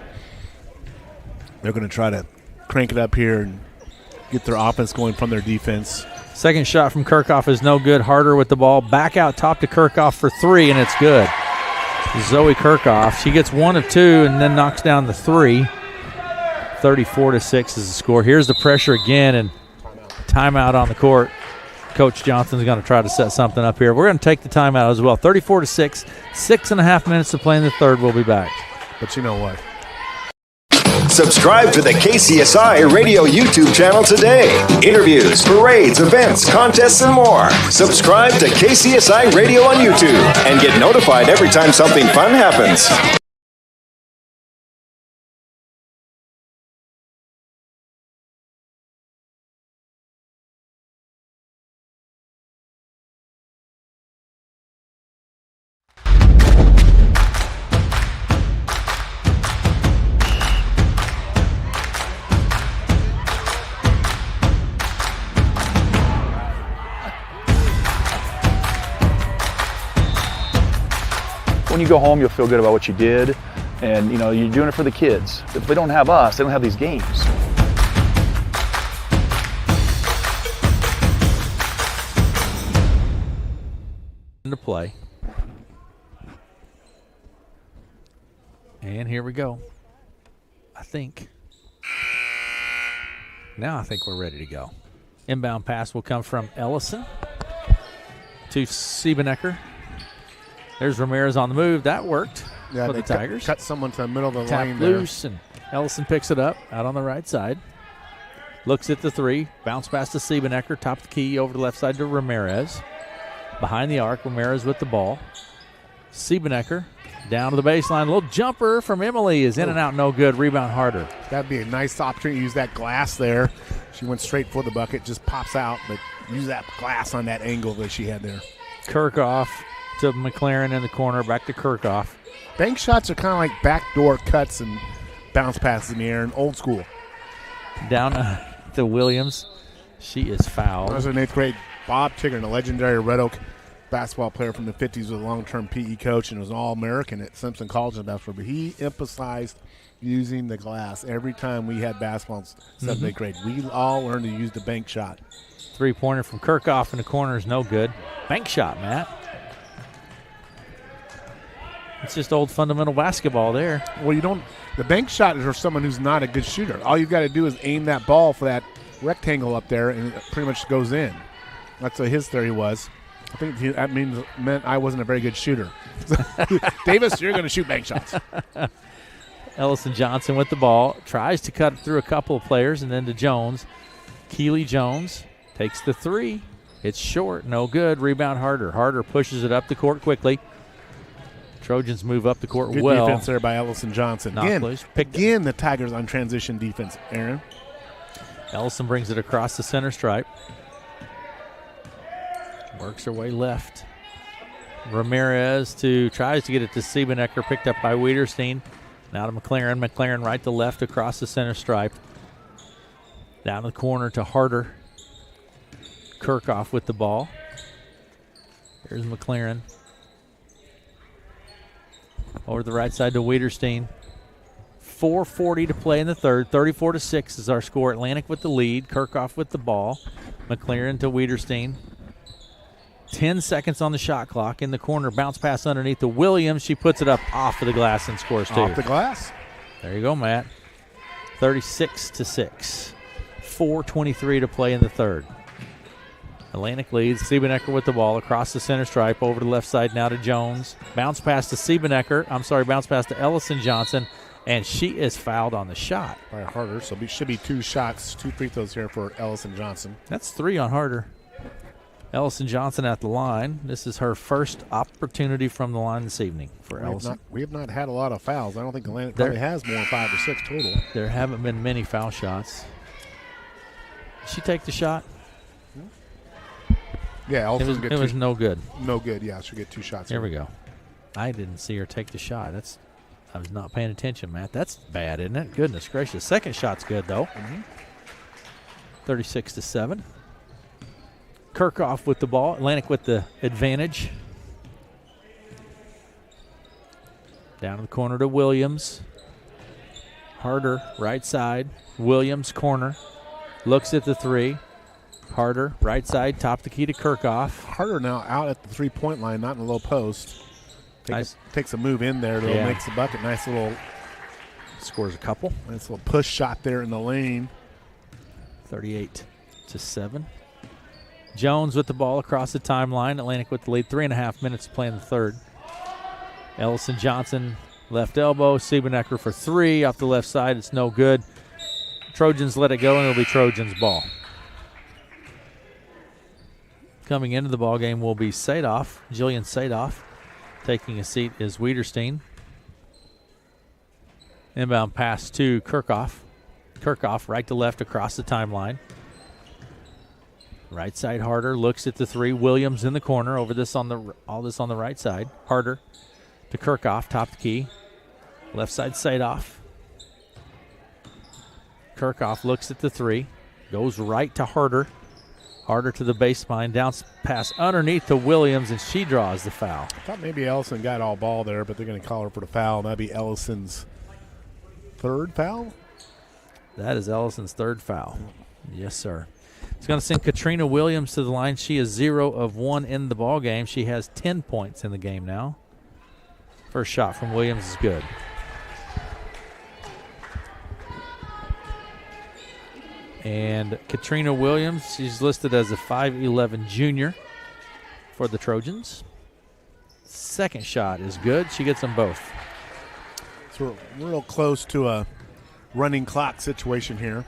they're going to try to crank it up here and get their offense going from their defense. Second shot from Kirchhoff is no good. Harder with the ball. Back out top to Kirchhoff for 3, and it's good. Zoe Kirchhoff. She gets 1 of 2 and then knocks down the 3. 34-6 is the score. Here's the pressure again, and timeout on the court. Coach Johnson's going to try to set something up here. We're going to take the timeout as well. 34-6. 6.5 minutes to play in the third. We'll be back. But you know what? Subscribe to the KCSI Radio YouTube channel today. Interviews, parades, events, contests, and more. Subscribe to KCSI Radio on YouTube and get notified every time something fun happens. When you go home, you'll feel good about what you did, and you're doing it for the kids. If they don't have us, they don't have these games. To play. And here we go. I think we're ready to go. Inbound pass will come from Ellison to Siebenecker. There's Ramirez on the move. That worked for the Tigers. Cut someone to the middle of the Tap lane there. loose, and Ellison picks it up out on the right side. Looks at the 3. Bounce pass to Siebenecker. Top of the key over the left side to Ramirez. Behind the arc, Ramirez with the ball. Siebenecker down to the baseline. Little jumper from Emily is in and out, no good. Rebound Harder. That'd be a nice opportunity to use that glass there. She went straight for the bucket, just pops out, but use that glass on that angle that she had there. Kirchhoff to McLaren in the corner, back to Kirchhoff. Bank shots are kind of like backdoor cuts and bounce passes in the air, and old school. Down to Williams. She is fouled. That was in 8th grade. Bob Tigran, a legendary Red Oak basketball player from the 50s, was a long-term PE coach and was an All-American at Simpson College and basketball. But he emphasized using the glass every time we had basketball in 7th, 8th grade. We all learned to use the bank shot. 3-pointer from Kirchhoff in the corner is no good. Bank shot, Matt. It's just old fundamental basketball there. Well, the bank shot is for someone who's not a good shooter. All you've got to do is aim that ball for that rectangle up there, and it pretty much goes in. That's what his theory was. I think that meant I wasn't a very good shooter. Davis, you're going to shoot bank shots. Ellison Johnson with the ball. Tries to cut through a couple of players, and then to Jones. Keely Jones takes the 3. It's short, no good. Rebound Harder. Harder pushes it up the court quickly. Trojans move up the court Good well. defense there by Ellison Johnson. Again, the Tigers on transition defense, Aaron. Ellison brings it across the center stripe. Works her way left. Ramirez tries to get it to Siebenecker, picked up by Wiederstein. Now to McLaren. McLaren right to left across the center stripe. Down the corner to Harder. Kirchhoff with the ball. Here's McLaren. Over the right side to Wiederstein. 4:40 to play in the third. 34-6 is our score. Atlantic with the lead. Kirchhoff with the ball. McLaren to Wiederstein. 10 seconds on the shot clock. In the corner, bounce pass underneath to Williams. She puts it up off of the glass and scores 2. Off the glass. There you go, Matt. 36-6. 4:23 to play in the third. Atlantic leads. Siebenecker with the ball across the center stripe over the left side now to Jones. Bounce pass to bounce pass to Ellison Johnson, and she is fouled on the shot. By Harder, so it should be 2 shots, 2 free throws here for Ellison Johnson. That's 3 on Harder. Ellison Johnson at the line. This is her first opportunity from the line this evening for Ellison. We have not had a lot of fouls. I don't think Atlantic probably has more than 5 or 6 total. There haven't been many foul shots. Did she take the shot? Yeah, Ellison it was no good. No good, yeah. She'll get 2 shots. There we go. I didn't see her take the shot. I was not paying attention, Matt. That's bad, isn't it? Goodness gracious. Second shot's good, though. 36-7. Kirchhoff with the ball. Atlantic with the advantage. Down in the corner to Williams. Harder, right side. Williams, corner. Looks at the 3. Harder, right side, top the key to Kirchhoff. Harder now out at the 3-point line, not in the low post. Takes a move in there, though, makes the bucket. Nice little. Scores a couple. Nice little push shot there in the lane. 38-7. Jones with the ball across the timeline. Atlantic with the lead. 3.5 minutes to play in the third. Ellison Johnson, left elbow. Siebenecker for 3 off the left side. It's no good. Trojans let it go, and it'll be Trojans' ball. Coming into the ball game will be Sadoff, Jillian Sadoff. Taking a seat is Wiederstein. Inbound pass to Kirchhoff. Kirchhoff right to left across the timeline. Right side Harder looks at the 3. Williams in the corner. All this on the right side. Harder to Kirchhoff, top the key. Left side Sadoff. Kirchhoff looks at the 3. Goes right to Harder. Harder to the baseline. Down pass underneath to Williams, and she draws the foul. I thought maybe Ellison got all ball there, but they're going to call her for the foul. That'd be Ellison's 3rd foul? That is Ellison's 3rd foul. Yes, sir. It's going to send Katrina Williams to the line. She is 0 of 1 in the ball game. She has 10 points in the game now. First shot from Williams is good. And Katrina Williams, she's listed as a 5'11 junior for the Trojans. Second shot is good. She gets them both. So we're real close to a running clock situation here.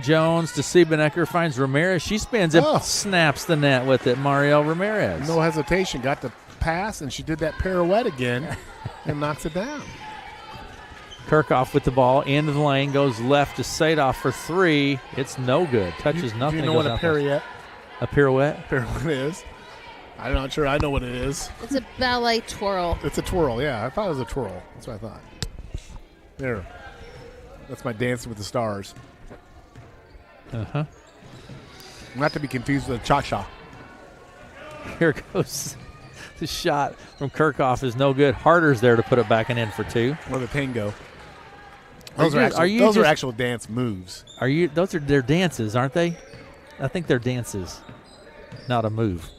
Jones to Siebenecker, finds Ramirez. She spins it, snaps the net with it. Mariel Ramirez. No hesitation. Got the pass, and she did that pirouette again and knocks it down. Kirchhoff with the ball into the lane, goes left to Sadoff for 3. It's no good. Touches nothing. Do you know what a pirouette? A pirouette? Pirouette is. I'm not sure I know what it is. It's a ballet twirl. It's a twirl, yeah. I thought it was a twirl. That's what I thought. There. That's my Dancing with the Stars. Not to be confused with a cha-cha. Here goes. The shot from Kirchhoff is no good. Harder's there to put it back and in for 2. Or the tango. Those are actual dance moves. Those are their dances, aren't they? I think they're dances, not a move.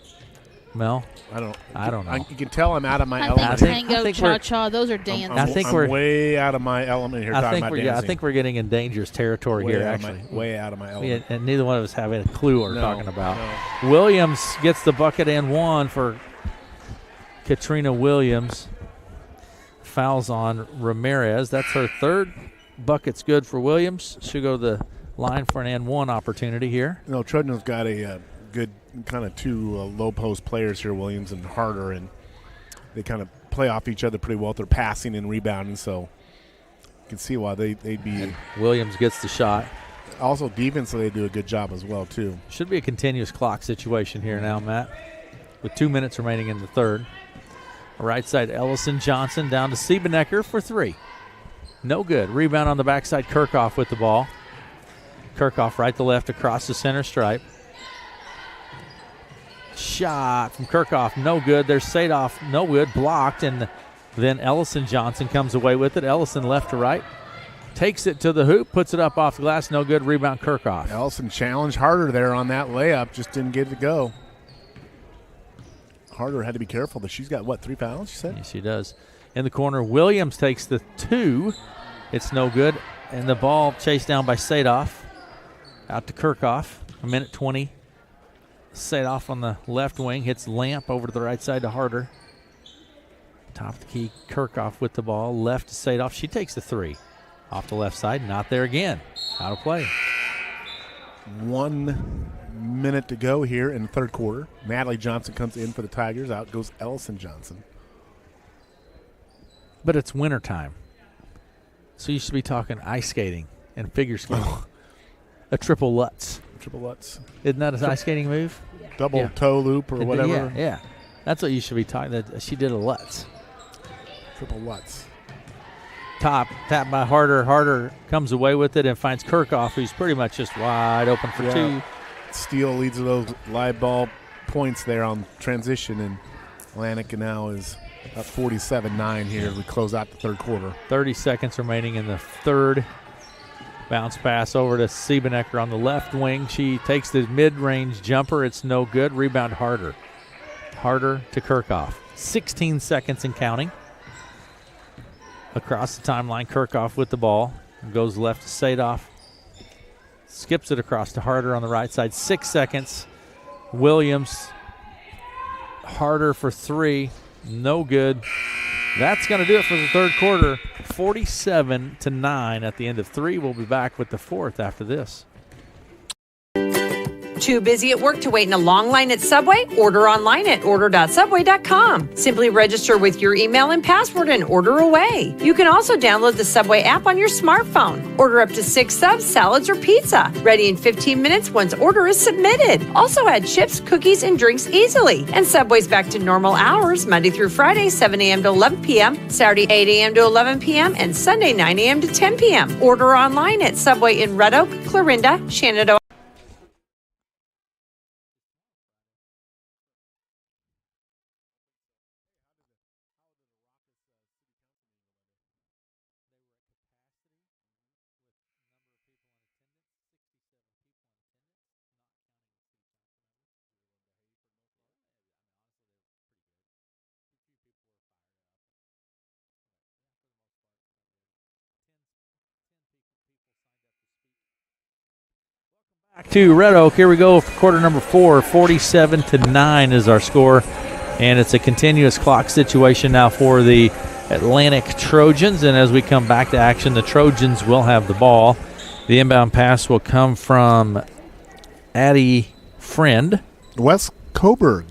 Mel? I don't know. You can tell I'm out of my I element. think tango, cha-cha, those are dances. I'm way out of my element here talking about dancing. I think we're getting in dangerous territory here, actually. Way out of my element. And neither one of us have a clue what we're talking about. No. Williams gets the bucket and 1 for Katrina Williams. Fouls on Ramirez. That's her 3rd. Bucket's good for Williams. She'll go to the line for an and 1 opportunity here. Trudnell's got a good kind of 2 low post players here, Williams and Harder, and they kind of play off each other pretty well. They're passing and rebounding, so you can see why they'd be. And Williams gets the shot. Also, defensively, they do a good job as well, too. Should be a continuous clock situation here now, Matt, with 2 minutes remaining in the third. Right side, Ellison Johnson down to Siebenecker for 3. No good. Rebound on the backside. Kirchhoff with the ball. Kirchhoff right to left across the center stripe. Shot from Kirchhoff. No good. There's Sadoff. No good. Blocked. And then Ellison Johnson comes away with it. Ellison left to right. Takes it to the hoop. Puts it up off the glass. No good. Rebound Kirchhoff. Ellison challenged Harder there on that layup. Just didn't get it to go. Harder had to be careful, but she's got, 3 fouls, you said? Yes, she does. In the corner, Williams takes the 2. It's no good. And the ball chased down by Sadoff. Out to Kirchhoff. 1:20. Sadoff on the left wing. Hits Lamp over to the right side to Harder. Top of the key, Kirchhoff with the ball. Left to Sadoff. She takes the 3. Off the left side. Not there again. Out of play. 1 minute to go here in the third quarter. Natalie Johnson comes in for the Tigers. Out goes Ellison Johnson. But it's wintertime. So you should be talking ice skating and figure skating. A triple Lutz. Triple Lutz. Isn't that an ice skating move? Double toe loop or whatever. Yeah. That's what you should be talking. That she did a Lutz. Triple Lutz. Tap by Harder. Harder comes away with it and finds Kirkhoff, who's pretty much just wide open for two. Steele leads to those live ball points there on transition, and Atlantic now is up 47-9 here as we close out the third quarter. 30 seconds remaining in the third. Bounce pass over to Siebenecker on the left wing. She takes the mid-range jumper. It's no good. Rebound Harder. Harder to Kirkhoff. 16 seconds and counting. Across the timeline, Kirkhoff with the ball. Goes left to Sadoff. Skips it across to Harder on the right side. 6 seconds. Williams. Harder for three. No good. That's going to do it for the third quarter. 47-9 at the end of three. We'll be back with the fourth after this. Too busy at work to wait in a long line at Subway? Order online at order.subway.com. Simply register with your email and password and order away. You can also download the Subway app on your smartphone. Order up to 6 subs, salads, or pizza. Ready in 15 minutes once order is submitted. Also add chips, cookies, and drinks easily. And Subway's back to normal hours Monday through Friday, 7 a.m. to 11 p.m., Saturday, 8 a.m. to 11 p.m., and Sunday, 9 a.m. to 10 p.m. Order online at Subway in Red Oak, Clarinda, Shenandoah. Back to Red Oak. Here we go for quarter number 4. 47-9 is our score. And it's a continuous clock situation now for the Atlantic Trojans. And as we come back to action, the Trojans will have the ball. The inbound pass will come from Addie Friend. West Coburg.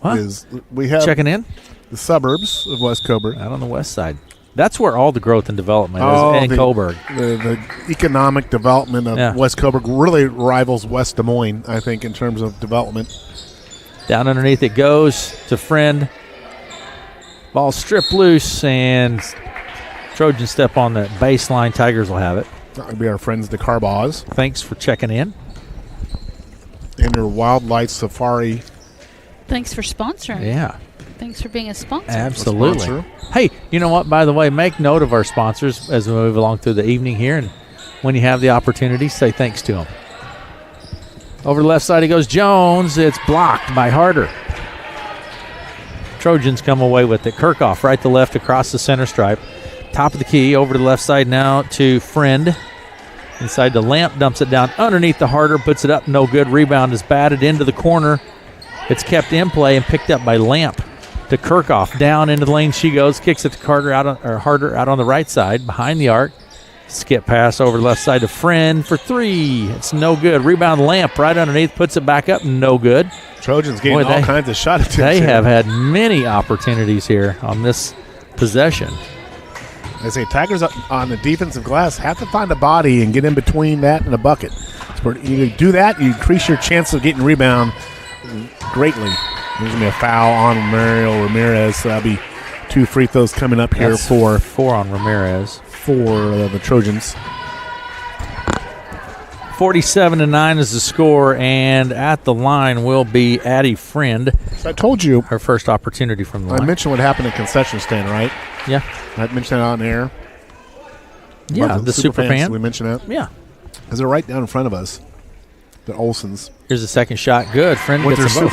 What? We have checking in? The suburbs of West Coburg. Out on the west side. That's where all the growth and development is in Coburg. The economic development of West Coburg really rivals West Des Moines, I think, in terms of development. Down underneath it goes to Friend. Ball stripped loose, and Trojans step on the baseline. Tigers will have it. That would be our friends, the Carbaugh. Thanks for checking in. And their Wildlife Safari. Thanks for sponsoring. Yeah. Thanks for being a sponsor. Absolutely. Sponsor. Hey, you know what? By the way, make note of our sponsors as we move along through the evening here. And when you have the opportunity, say thanks to them. Over the left side, it goes Jones. It's blocked by Harder. Trojans come away with it. Kirkhoff right to left across the center stripe. Top of the key. Over to the left side now to Friend. Inside the Lamp. Dumps it down underneath the Harder. Puts it up. No good. Rebound is batted into the corner. It's kept in play and picked up by Lamp. To Kirkhoff, down into the lane she goes, kicks it to Harder out on the right side, behind the arc. Skip pass over the left side to Friend for three. It's no good. Rebound Lamp right underneath, puts it back up, no good. Trojans getting all kinds of shot attempts. They have had many opportunities here on this possession. I say Tigers on the defensive glass have to find a body and get in between that and a bucket. So you do that, you increase your chance of getting rebound greatly. There's going to be a foul on Mario Ramirez. So that'll be 2 free throws coming up here. That's for 4 on Ramirez. For the Trojans. 47-9 is the score, and at the line will be Addie Friend. So I told you. Her first opportunity from the line. I mentioned what happened at concession stand, right? Yeah. I mentioned that on air. Yeah, the super fan. We mentioned that. Yeah. Because they're right down in front of us. The Olsons. Here's the second shot. Good. Friend with gets their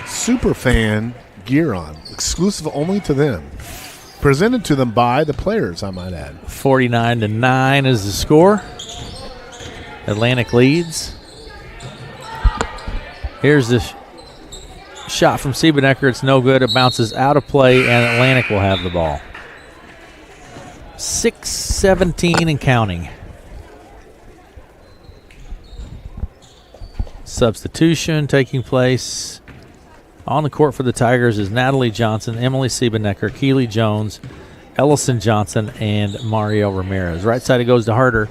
super fan gear on, exclusive only to them, presented to them by the players, I might add. 49-9 is the score. Atlantic leads. Here's the shot from Siebenecker. It's no good. It bounces out of play, and Atlantic will have the ball. 6:17 and counting. Substitution taking place on the court for the Tigers is Natalie Johnson, Emily Siebenecker, Keely Jones, Ellison Johnson, and Mario Ramirez. Right side it goes to Harder.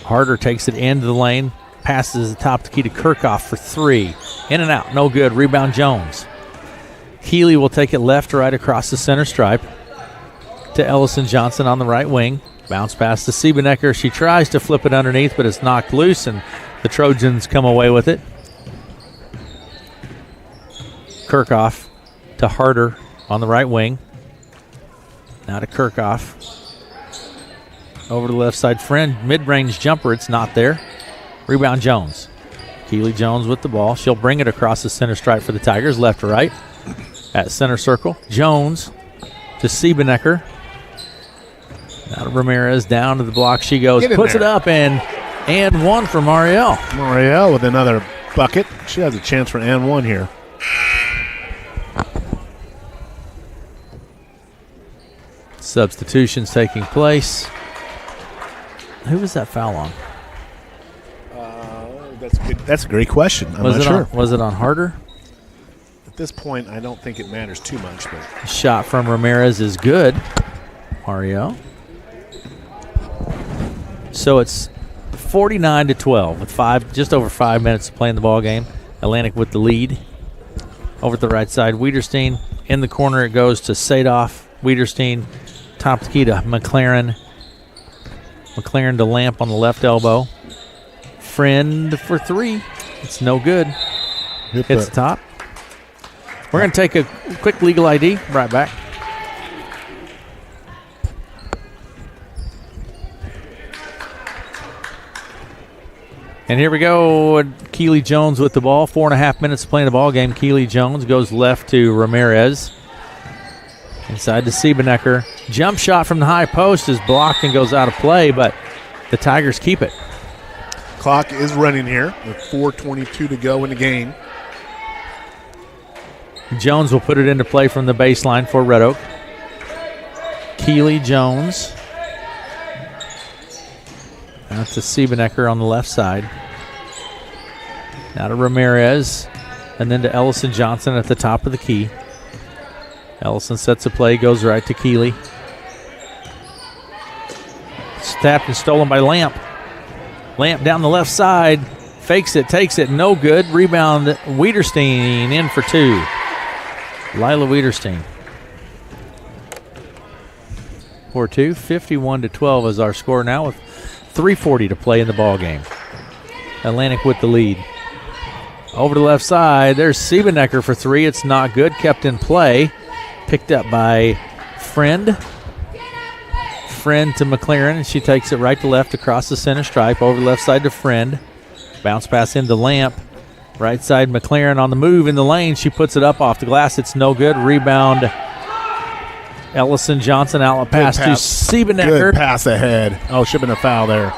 Harder takes it into the lane, passes the top to key to Kirchhoff for 3. In and out, no good. Rebound Jones. Keely will take it left to right across the center stripe to Ellison Johnson on the right wing. Bounce pass to Siebenecker. She tries to flip it underneath, but it's knocked loose, and the Trojans come away with it. Kirchhoff to Harder on the right wing. Now to Kirchhoff. Over to the left side. Friend, mid-range jumper. It's not there. Rebound Jones. Keely Jones with the ball. She'll bring it across the center stripe for the Tigers, left to right. At center circle. Jones to Siebenecker. Now to Ramirez. Down to the block she goes. Puts it up and one for Marielle. Marielle with another bucket. She has a chance for and one here. Substitutions taking place. Who was that foul on? That's a great question. I'm not sure. Was it on Harder? At this point, I don't think it matters too much. But Shot from Ramirez is good. Mario. So it's 49-12 with just over 5 minutes to play in the ball game. Atlantic with the lead. Over to the right side, Wiederstein. In the corner it goes to Sadoff. Wiederstein, top key to McLaren. McLaren to Lamp on the left elbow. Friend for 3. It's no good. Hits the top. We're going to take a quick legal ID. Right back. And here we go. Keely Jones with the ball. 4.5 minutes to play in the ball game. Keely Jones goes left to Ramirez. Inside to Siebenecker. Jump shot from the high post is blocked and goes out of play, but the Tigers keep it. Clock is running here with 4:22 to go in the game. Jones will put it into play from the baseline for Red Oak. Keely Jones. Out to Siebenecker on the left side. Now to Ramirez. And then to Ellison Johnson at the top of the key. Ellison sets a play, goes right to Keely. Tapped and stolen by Lamp. Lamp down the left side. Fakes it, takes it, no good. Rebound, Wiederstein in for 2. Lila Wiederstein. For 2, 51-12 is our score now with 3:40 to play in the ball game. Atlantic with the lead. Over to the left side, there's Siebenecker for 3. It's not good, kept in play. Picked up by Friend. Friend to McLaren, and she takes it right to left across the center stripe. Over the left side to Friend. Bounce pass into Lamp. Right side McLaren on the move in the lane. She puts it up off the glass. It's no good. Rebound. Ellison Johnson outlet pass to Siebenecker. Good pass ahead. Oh, should have been a foul there.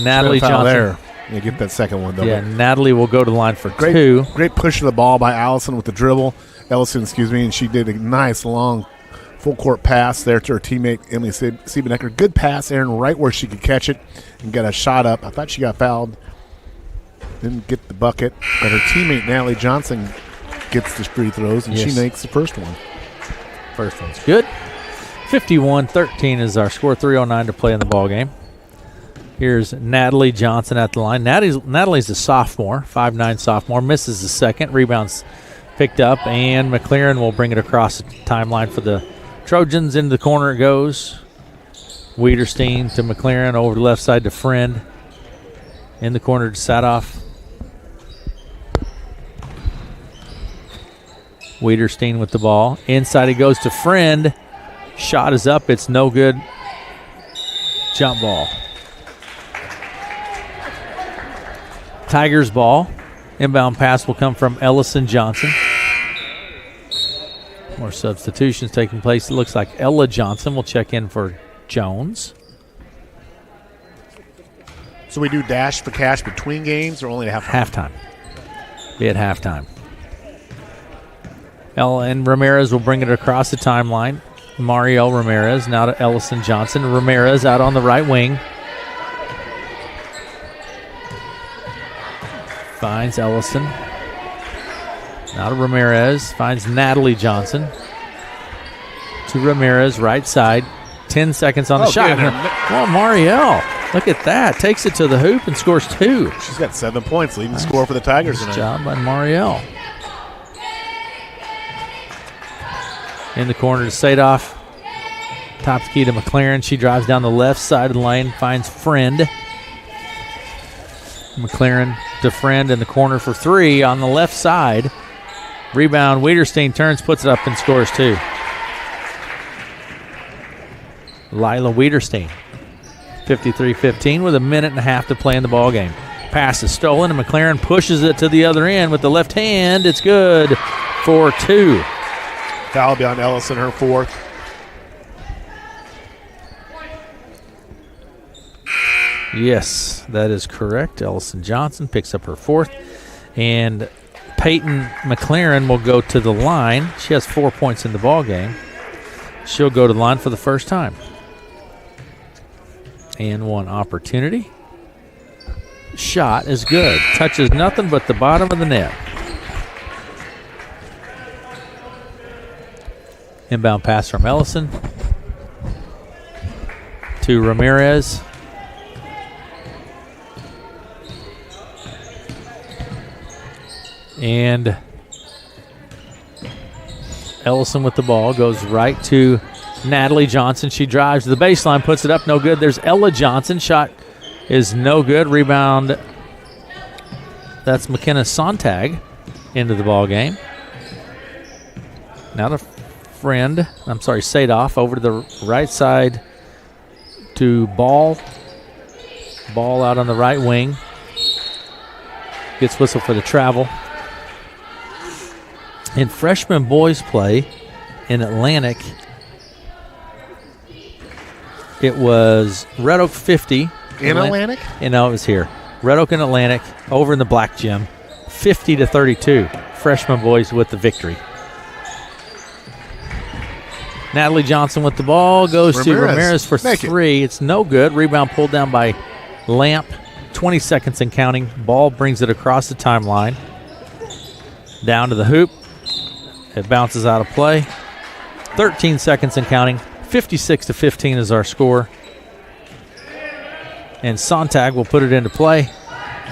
Natalie Johnson. There. Yeah, get that second one, though. Yeah, Natalie will go to the line for 2. Great push of the ball by Ellison with the dribble. And she did a nice long full court pass there to her teammate Emily Siebenecker. Good pass, Aaron, right where she could catch it and get a shot up. I thought she got fouled. Didn't get the bucket, but her teammate Natalie Johnson gets the free throws, and she makes the first one. First one's good. 51-13 is our score. 3:09 to play in the ball game. Here's Natalie Johnson at the line. Natalie's a sophomore, 5'9" sophomore. Misses the second. Rebounds picked up, and McLaren will bring it across the timeline for the Trojans. Into the corner it goes. Wiederstein to McLaren. Over the left side to Friend. In the corner to Sadoff. Wiederstein with the ball. Inside it goes to Friend. Shot is up. It's no good. Jump ball. Tigers ball. Inbound pass will come from Ellison Johnson. More substitutions taking place. It looks like Ella Johnson will check in for Jones. So we do dash for cash between games or only at halftime? Halftime. Be at halftime. Ella and Ramirez will bring it across the timeline. Mario Ramirez now to Ellison Johnson. Ramirez out on the right wing. finds Ellison. Now to Ramirez. Finds Natalie Johnson. To Ramirez, right side. 10 seconds on the shot. Well, Marielle, look at that. Takes it to the hoop and scores 2. She's got 7 points, leading score for the Tigers tonight. Nice job by Marielle. In the corner to Sadoff. Top key to McLaren. She drives down the left side of the lane, finds Friend. McLaren to Friend in the corner for 3 on the left side. Rebound, Wiederstein turns, puts it up, and scores 2. Lila Wiederstein, 53-15 with a minute and a half to play in the ball game. Pass is stolen, and McLaren pushes it to the other end with the left hand. It's good for 2. Foul be on Ellison, her 4th. Yes, that is correct. Ellison Johnson picks up her 4th. And Peyton McLaren will go to the line. She has 4 points in the ball game. She'll go to the line for the first time. And 1 opportunity. Shot is good. Touches nothing but the bottom of the net. Inbound pass from Ellison to Ramirez. And Ellison with the ball goes right to Natalie Johnson. She drives to the baseline, puts it up, no good. There's Ella Johnson. Shot is no good. Rebound. That's McKenna Sontag into the ball game. Now to Sadoff over to the right side to Ball. Ball out on the right wing. Gets whistle for the travel. In freshman boys play in Atlantic, it was Red Oak 50. In Atlantic? You know, it was here. Red Oak and Atlantic over in the black gym, 50-32. Freshman boys with the victory. Natalie Johnson with the ball goes to Ramirez for 3. It's no good. Rebound pulled down by Lamp. 20 seconds and counting. Ball brings it across the timeline. Down to the hoop. It bounces out of play. 13 seconds and counting. 56-15 is our score. And Sontag will put it into play.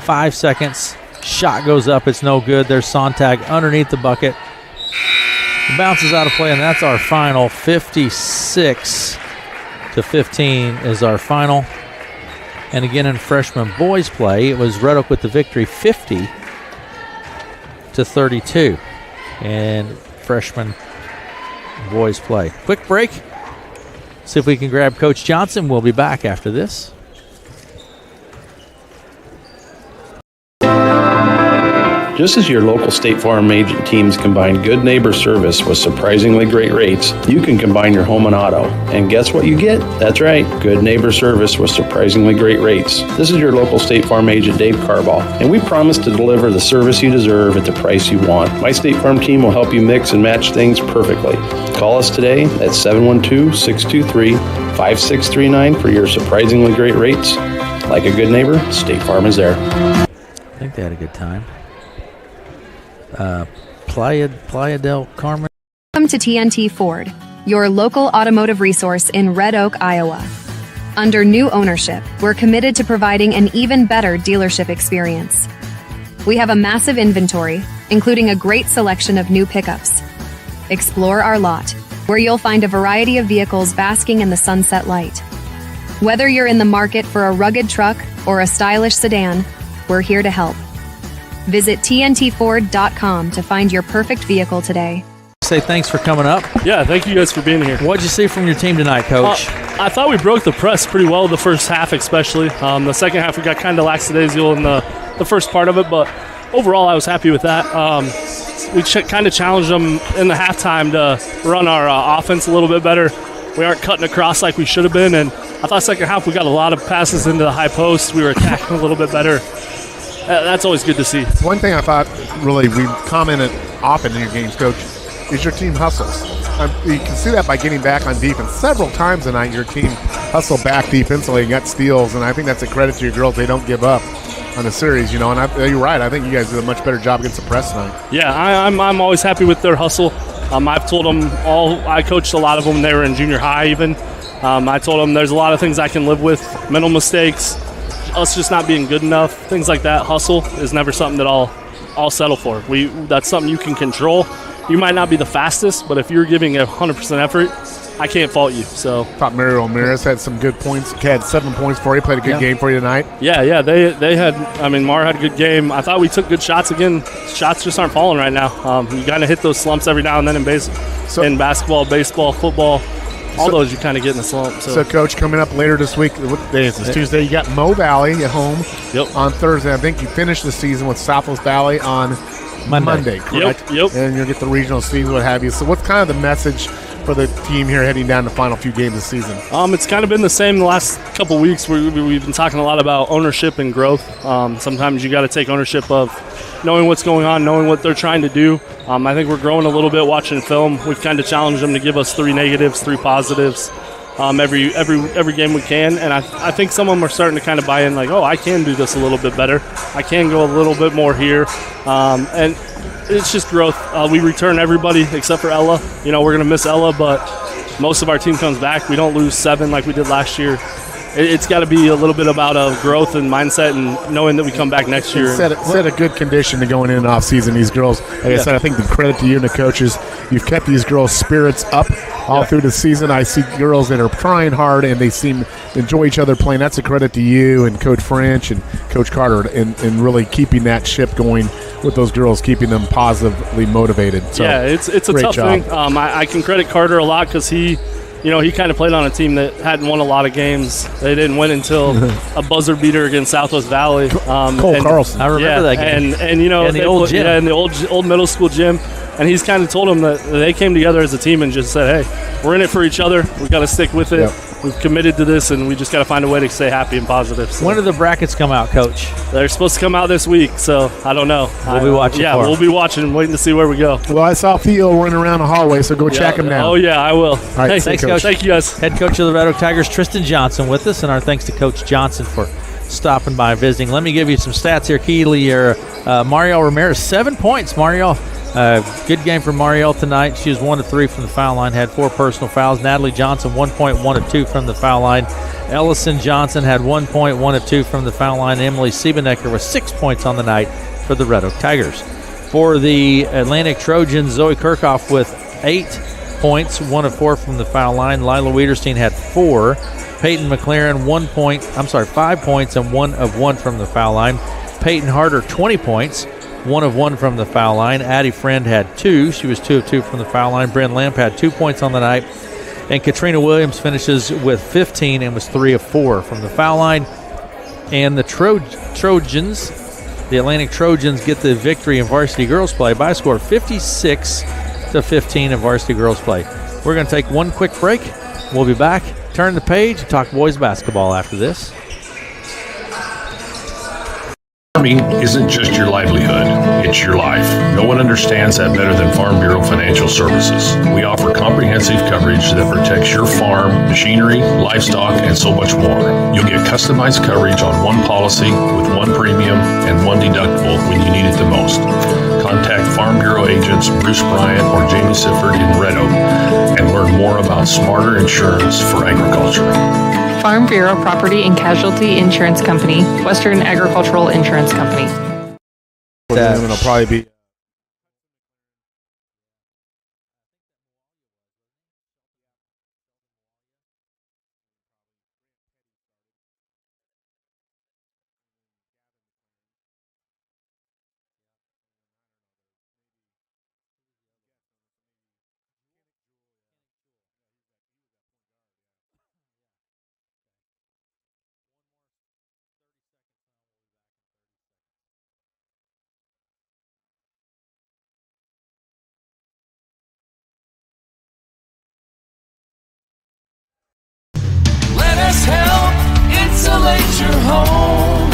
5 seconds. Shot goes up. It's no good. There's Sontag underneath the bucket. It bounces out of play, and that's our final. 56-15 is our final. And again, in freshman boys play, it was Red Oak with the victory, 50-32. And freshman boys play. Quick break. See if we can grab Coach Johnson. We'll be back after this. Just as your local State Farm agent teams combine good neighbor service with surprisingly great rates, you can combine your home and auto. And guess what you get? That's right, good neighbor service with surprisingly great rates. This is your local State Farm agent, Dave Carball, and we promise to deliver the service you deserve at the price you want. My State Farm team will help you mix and match things perfectly. Call us today at 712-623-5639 for your surprisingly great rates. Like a good neighbor, State Farm is there. I think they had a good time. Playa del Carmen. Welcome to TNT Ford, your local automotive resource in Red Oak, Iowa. Under new ownership, we're committed to providing an even better dealership experience. We have a massive inventory, including a great selection of new pickups. Explore our lot, where you'll find a variety of vehicles basking in the sunset light. Whether you're in the market for a rugged truck or a stylish sedan, we're here to help. Visit TNTFord.com to find your perfect vehicle today. Say thanks for coming up. Yeah, thank you guys for being here. What'd you see from your team tonight, Coach? I thought we broke the press pretty well the first half, especially. The second half, we got kind of lackadaisical in the first part of it, but overall, I was happy with that. We kind of challenged them in the halftime to run our offense a little bit better. We aren't cutting across like we should have been, and I thought second half we got a lot of passes into the high post. We were attacking a little bit better. That's always good to see. One thing I thought really we commented often in your games, Coach, is your team hustles. You can see that by getting back on defense. Several times tonight your team hustled back defensively and got steals, and I think that's a credit to your girls. They don't give up. on the series, you know. And you're right. I think you guys did a much better job against the press tonight. Yeah, I'm always happy with their hustle. I've told them I coached a lot of them when they were in junior high even. I told them there's a lot of things I can live with, mental mistakes, us just not being good enough, things like that. Hustle is never something that I'll settle for. That's something you can control. You might not be the fastest, but if you're giving 100% effort, I can't fault you. So thought Mario Ramirez had some good points. He had 7 points for you. Played a good game for you tonight. Yeah. They had. I mean, Mar had a good game. I thought we took good shots again. Shots just aren't falling right now. You kind of hit those slumps every now and then in basketball, baseball, football. All those you kind of get in a slump. So, Coach, coming up later this week, what day is this? Tuesday. You got Mo Valley at home on Thursday. I think you finished the season with Southwest Valley on Monday, correct? Yep. And you'll get the regional season, what have you. So what's kind of the message for the team here heading down the final few games this season? It's kind of been the same the last couple weeks. We've been talking a lot about ownership and growth. Sometimes you got to take ownership of knowing what's going on, knowing what they're trying to do. I think we're growing a little bit watching film. We've kind of challenged them to give us 3 negatives, 3 positives every game we can. And I think some of them are starting to kind of buy in, like, I can do this a little bit better. I can go a little bit more here. And it's just growth. We return everybody except for Ella. We're going to miss Ella, but most of our team comes back. We don't lose 7 like we did last year. It's got to be a little bit about growth and mindset and knowing that we come back next year. Set a good condition to going in and off season. These girls, like I said, I think the credit to you and the coaches, you've kept these girls' spirits up all through the season. I see girls that are trying hard and they seem to enjoy each other playing. That's a credit to you and Coach French and Coach Carter in really keeping that ship going with those girls, keeping them positively motivated. So, it's a tough thing. I can credit Carter a lot because he kind of played on a team that hadn't won a lot of games. They didn't win until a buzzer beater against Southwest Valley. Cole Carlson. I remember that game. And in the old gym. Yeah, in the old middle school gym. And he's kind of told them that they came together as a team and just said, hey, we're in it for each other. We've got to stick with it. Yep. We've committed to this, and we just got to find a way to stay happy and positive. So. When do the brackets come out, Coach? They're supposed to come out this week, so I don't know. We'll be watching. Yeah, we'll be watching, waiting to see where we go. Well, I saw Theo running around the hallway, so go check him down. Oh, yeah, I will. All right, thanks, Coach. Thank you, guys. Head coach of the Red Oak Tigers, Tristan Johnson, with us, and our thanks to Coach Johnson for stopping by and visiting. Let me give you some stats here. Keely Mariel Ramirez, 7 points. Mariel, good game for Mariel tonight. She was 1 of 3 from the foul line, had 4 personal fouls. Natalie Johnson, 1 point, 1 of 2 from the foul line. Ellison Johnson had 1 point, 1 of 2 from the foul line. Emily Siebenecker with 6 points on the night for the Red Oak Tigers. For the Atlantic Trojans, Zoe Kirchhoff with 8 points, 1 of 4 from the foul line. Lila Wiederstein had 4. Peyton McLaren, 5 points and 1 of 1 from the foul line. Peyton Harder, 20 points, 1 of 1 from the foul line. Addie Friend had 2. She was 2 of 2 from the foul line. Bryn Lamp had 2 points on the night. And Katrina Williams finishes with 15 and was 3 of 4 from the foul line. And the Trojans, the Atlantic Trojans, get the victory in varsity girls play by a score of 56-15 in varsity girls play. We're going to take one quick break. We'll be back. Turn the page and talk boys basketball after this. Farming isn't just your livelihood, it's your life. No one understands that better than Farm Bureau Financial Services. We offer comprehensive coverage that protects your farm, machinery, livestock, and so much more. You'll get customized coverage on one policy with one premium and one deductible when you need it the most. Contact Farm Bureau agents Bruce Bryant or Jamie Sifford in Red Oak and learn more about smarter insurance for agriculture. Farm Bureau Property and Casualty Insurance Company, Western Agricultural Insurance Company. It'll probably be Let us help insulate your home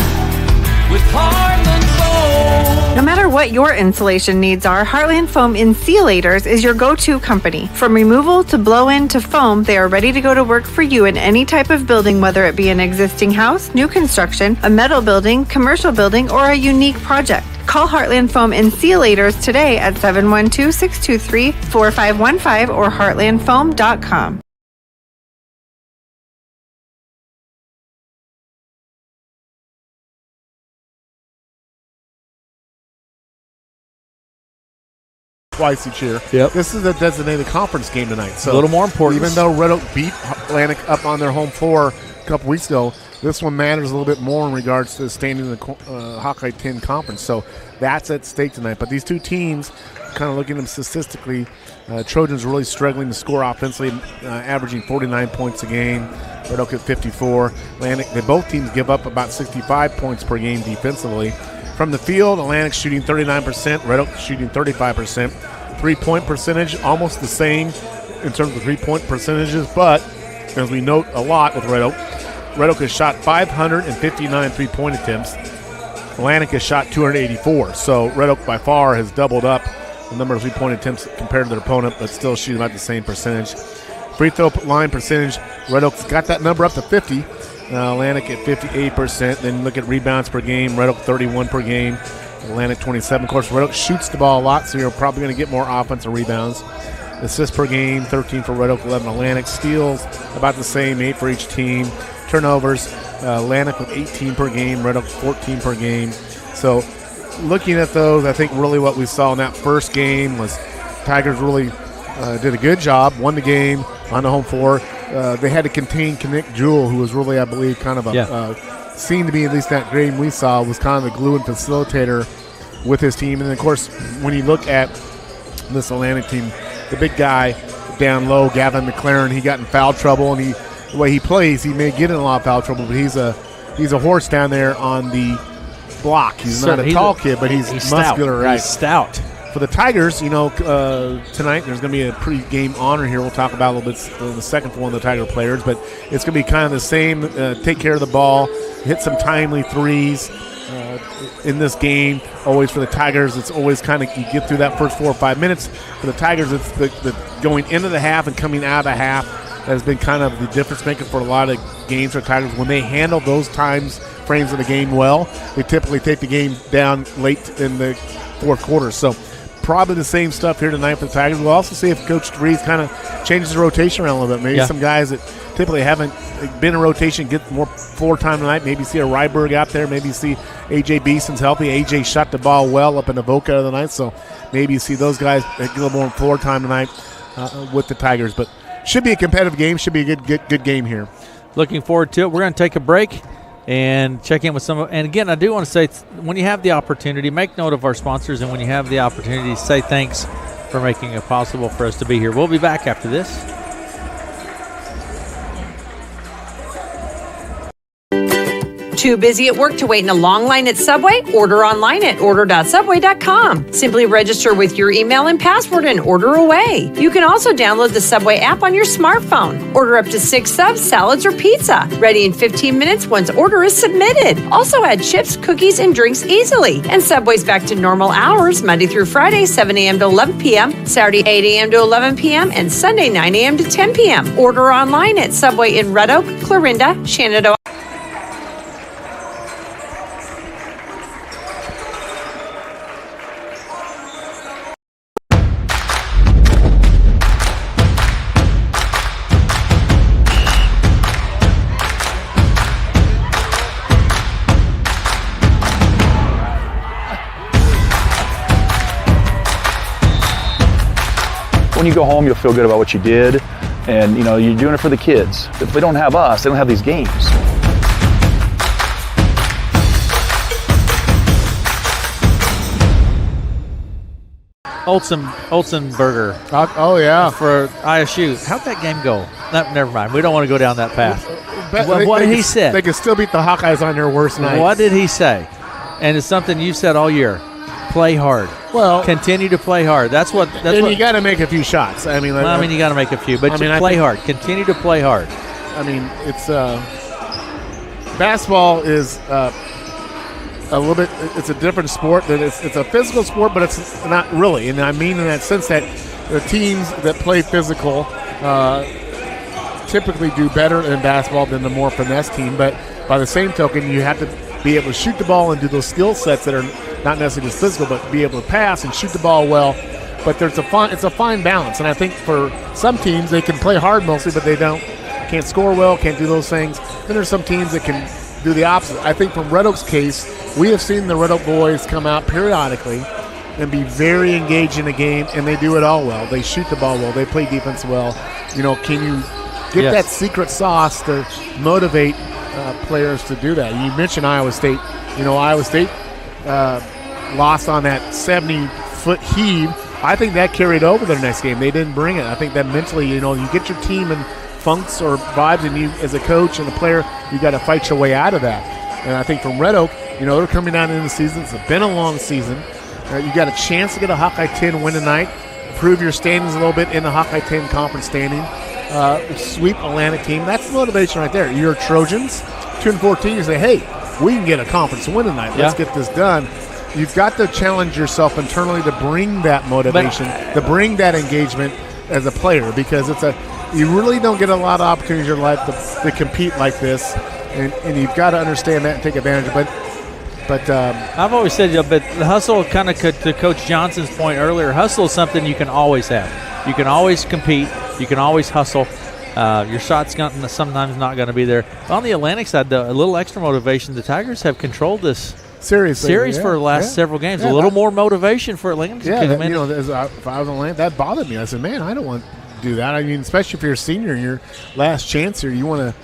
with Heartland Foam. No matter what your insulation needs are, Heartland Foam Insulators is your go-to company. From removal to blow-in to foam, they are ready to go to work for you in any type of building, whether it be an existing house, new construction, a metal building, commercial building, or a unique project. Call Heartland Foam Insulators today at 712-623-4515 or heartlandfoam.com. Twice each year. Yep. This is a designated conference game tonight. So a little more important. Even though Red Oak beat Atlantic up on their home floor a couple weeks ago, this one matters a little bit more in regards to standing in the Hawkeye 10 conference. So that's at stake tonight. But these two teams, kind of looking at them statistically, Trojans really struggling to score offensively, averaging 49 points a game. Red Oak at 54. Atlantic, both teams give up about 65 points per game defensively. From the field, Atlantic shooting 39%, Red Oak shooting 35%. Three-point percentage, almost the same in terms of three-point percentages, but as we note a lot with Red Oak has shot 559 three-point attempts. Atlantic has shot 284. So Red Oak by far has doubled up the number of three-point attempts compared to their opponent, but still shooting about the same percentage. Free throw line percentage, Red Oak's got that number up to 50. Atlantic at 58%. Then look at rebounds per game. Red Oak 31 per game. Atlantic 27. Of course, Red Oak shoots the ball a lot, so you're probably going to get more offensive rebounds. Assists per game, 13 for Red Oak, 11 Atlantic. Steals, about the same, 8 for each team. Turnovers, Atlantic with 18 per game. Red Oak 14 per game. So looking at those, I think really what we saw in that first game was Tigers really did a good job, won the game on the home floor. They had to contain Knick Jewell, who was really, I believe, kind of seemed to be, at least that game we saw, was kind of the glue and facilitator with his team. And then, of course, when you look at this Atlantic team, the big guy down low, Gavin McLaren, he got in foul trouble, and the way he plays, he may get in a lot of foul trouble, but he's a horse down there on the block. He's not a tall kid, but he's muscular. Stout. Right? He's stout. For the Tigers, tonight there's going to be a pre-game honor here. We'll talk about a little bit the second for one of the Tiger players, but it's going to be kind of the same. Take care of the ball, hit some timely threes in this game. Always for the Tigers, it's always kind of you get through that first 4 or 5 minutes. For the Tigers, it's the going into the half and coming out of the half that has been kind of the difference maker for a lot of games for Tigers. When they handle those frames of the game well, they typically take the game down late in the fourth quarter. So probably the same stuff here tonight for the Tigers. We'll also see if Coach DeVries kind of changes the rotation around a little bit. Maybe some guys that typically haven't been in rotation get more floor time tonight. Maybe see a Ryberg out there. Maybe see A.J. Beeson's healthy. A.J. shot the ball well up in Avoca the other night, so maybe you see those guys get a little more floor time tonight with the Tigers. But should be a competitive game. Should be a good game here. Looking forward to it. We're going to take a break and check in with some of, and again, I do want to say, when you have the opportunity, make note of our sponsors, and when you have the opportunity, say thanks for making it possible for us to be here. We'll be back after this. Too busy at work to wait in a long line at Subway? Order online at order.subway.com. Simply register with your email and password and order away. You can also download the Subway app on your smartphone. Order up to 6 subs, salads, or pizza. Ready in 15 minutes once order is submitted. Also add chips, cookies, and drinks easily. And Subway's back to normal hours, Monday through Friday, 7 a.m. to 11 p.m., Saturday, 8 a.m. to 11 p.m., and Sunday, 9 a.m. to 10 p.m. Order online at Subway in Red Oak, Clarinda, Shenandoah. When you go home, you'll feel good about what you did, and you're doing it for the kids. If they don't have us, they don't have these games. Olsenberger. Oh yeah, for ISU. How'd that game go? No, never mind. We don't want to go down that path. What did he say? They can still beat the Hawkeyes on their worst night. What did he say? And it's something you said all year. Play hard. Well, continue to play hard. That's what. You got to make a few shots. I mean, you got to make a few, but play hard. Continue to play hard. I mean, it's basketball is a little bit. It's a different sport. That it's a physical sport, but it's not really. And I mean in that sense that the teams that play physical typically do better in basketball than the more finesse team. But by the same token, you have to be able to shoot the ball and do those skill sets that are not necessarily just physical, but be able to pass and shoot the ball well. But it's a fine balance. And I think for some teams, they can play hard mostly, but they can't score well, can't do those things. Then there's some teams that can do the opposite. I think from Red Oak's case, we have seen the Red Oak boys come out periodically and be very engaged in a game, and they do it all well. They shoot the ball well. They play defense well. Can you get that secret sauce to motivate players to do that? You mentioned Iowa State. Iowa State lost on that 70-foot heave. I think that carried over their next game. They didn't bring it. I think that mentally, you get your team in funks or vibes, and you, as a coach and a player, you got to fight your way out of that. And I think from Red Oak, they're coming down into the season. It's been a long season. You got a chance to get a Hawkeye 10 win tonight, improve your standings a little bit in the Hawkeye 10 conference standing, sweep Atlantic team. That's motivation right there. You're Trojans, 2-14. You say, hey, we can get a conference win tonight. Let's get this done. You've got to challenge yourself internally to bring that motivation, to bring that engagement as a player, because you really don't get a lot of opportunities in your life to compete like this, and you've got to understand that and take advantage of it. But I've always said, but the hustle, kind of to Coach Johnson's point earlier, hustle is something you can always have. You can always compete. You can always hustle. Your shot's sometimes not going to be there. On the Atlantic side, though, a little extra motivation. The Tigers have controlled this series for the last several games. A little more motivation for Atlantic. Yeah, if I was on Atlantic, that bothered me. I said, man, I don't want to do that. I mean, especially if you're a senior and your last chance here, you want to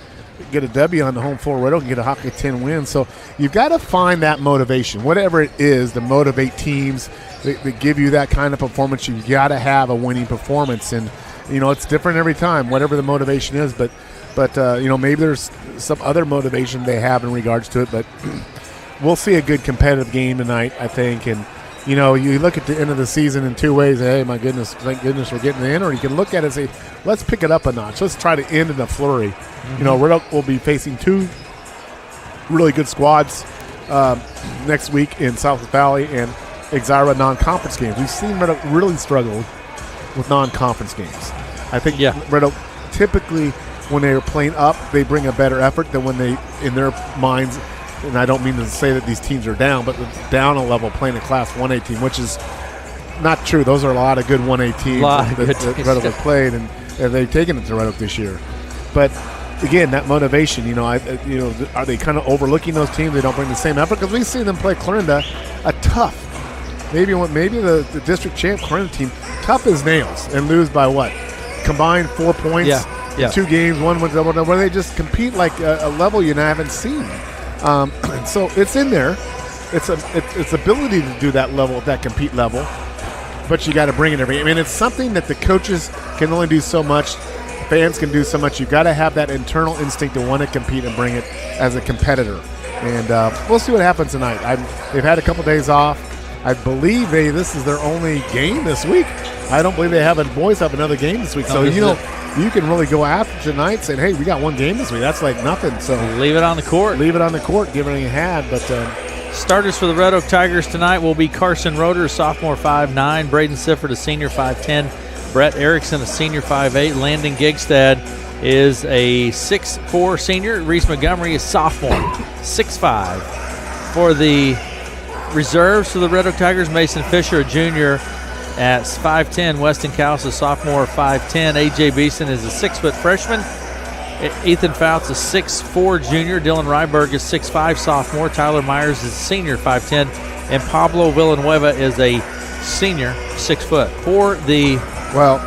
get a W on the home floor. Red Oak can get a Hawkeye 10 win. So you've got to find that motivation, whatever it is, to motivate teams that give you that kind of performance. You've got to have a winning performance, and it's different every time, whatever the motivation is. But maybe there's some other motivation they have in regards to it. But we'll see a good competitive game tonight, I think. And you look at the end of the season in two ways. Hey, my goodness, thank goodness we're getting in. Or you can look at it and say, let's pick it up a notch. Let's try to end in a flurry. Red Oak will be facing two really good squads next week in South Valley and Exira non-conference games. We've seen Red Oak really struggle with non-conference games. I think Red Oak typically, when they are playing up, they bring a better effort than when they, in their minds, and I don't mean to say that these teams are down, but down a level playing a Class 1A team, which is not true. Those are a lot of good 1A teams that Red Oak have played, and they've taken it to Red Oak this year. But again, that motivation, are they kind of overlooking those teams? They don't bring the same effort, because we've seen them play Clarinda, a tough, maybe the district champ Clarinda team, tough as nails, and lose by what? Combined 4 points in 2 games, one win, where they just compete like a level you haven't seen. So it's in there. It's ability to do that level, that compete level, but you got to bring it every. I mean, it's something that the coaches can only do so much. Fans can do so much. You've got to have that internal instinct to want to compete and bring it as a competitor. And we'll see what happens tonight. They've had a couple days off. I believe this is their only game this week. I don't believe boys have another game this week. So you can really go after tonight saying, hey, we got one game this week. That's like nothing. So leave it on the court. Leave it on the court, give everything you had. But starters for the Red Oak Tigers tonight will be Carson Roeder, sophomore, 5'9", Braden Sifford, a senior, 5'10", Brett Erickson, a senior, 5'8", Landon Gigstad is a 6'4" senior, Reese Montgomery is sophomore, 6'5". For the reserves for the Red Oak Tigers, Mason Fisher, a junior, at 5'10", Weston Cowles, a sophomore, 5'10". A.J. Beeson is a 6-foot freshman. Ethan Fouts, a 6'4" junior. Dylan Ryberg is 6'5", sophomore. Tyler Myers is a senior, 5'10". And Pablo Villanueva is a senior, 6 foot. Well,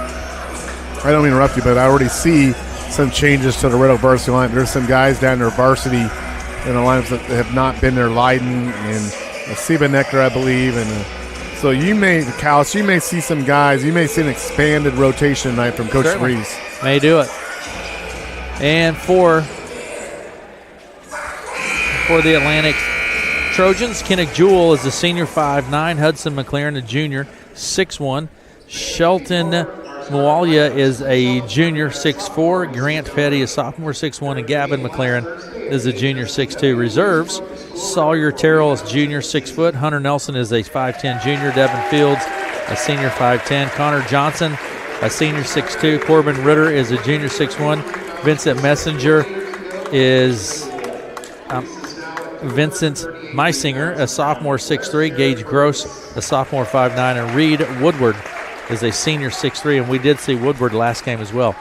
I don't mean to interrupt you, but I already see some changes to the Red Oak varsity line. There's some guys down there varsity in the lineups that have not been there. Leiden and Siba Nectar, I believe, and so you may see some guys. You may see an expanded rotation tonight from Coach Reese. May do it. And for the Atlantic Trojans, Kenneth Jewell is the senior, 5'9". Hudson McLaren, a junior, 6'1". Shelton Moalia is a junior, 6'4". Grant Petty is sophomore, 6'1", and Gavin McLaren is a junior, 6'2". Reserves, Sawyer Terrell is junior, 6 foot. Hunter Nelson is a 5'10" junior. Devin Fields, a senior, 5'10". Connor Johnson, a senior, 6'2". Corbin Ritter is a junior, 6'1". Vincent Messenger is Vincent Meisinger, a sophomore, 6'3". Gage Gross, a sophomore, 5'9". And Reed Woodward is a senior, 6'3", and we did see Woodward last game as well.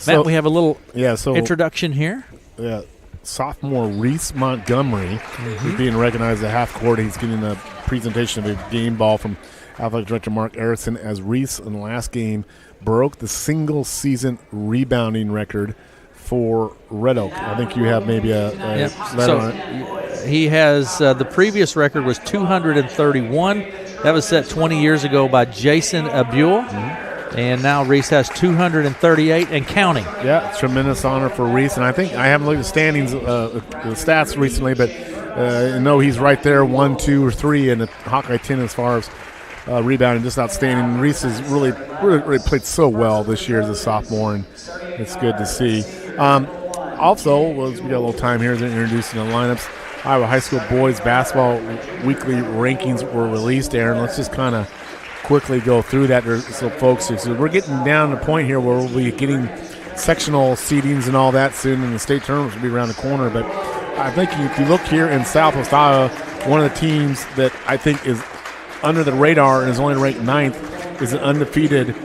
Matt, we have a little introduction here. Yeah, sophomore Reese Montgomery is being recognized at half court. He's getting a presentation of a game ball from Athletic Director Mark Erickson as Reese in the last game broke the single-season rebounding record for Red Oak. I think you have maybe a letter on it. He has the previous record was 231. That was set 20 years ago by Jason Abule. And now Reese has 238 and counting. Yeah, tremendous honor for Reese. And I think I haven't looked at the standings, the stats recently, but I know he's right there, 1, 2, or 3 in the Hawkeye 10 as far as rebounding. Just outstanding. Reese has really played so well this year as a sophomore, and it's good to see. Also, we got a little time here to introduce the lineups. Iowa High School boys basketball weekly rankings were released, Aaron. Let's just kind of quickly go through that so folks. We're getting down to the point here where we'll be getting sectional seedings and all that soon, and the state tournaments will be around the corner. But I think if you look here in Southwest Iowa, one of the teams that I think is under the radar and is only ranked 9th is an undefeated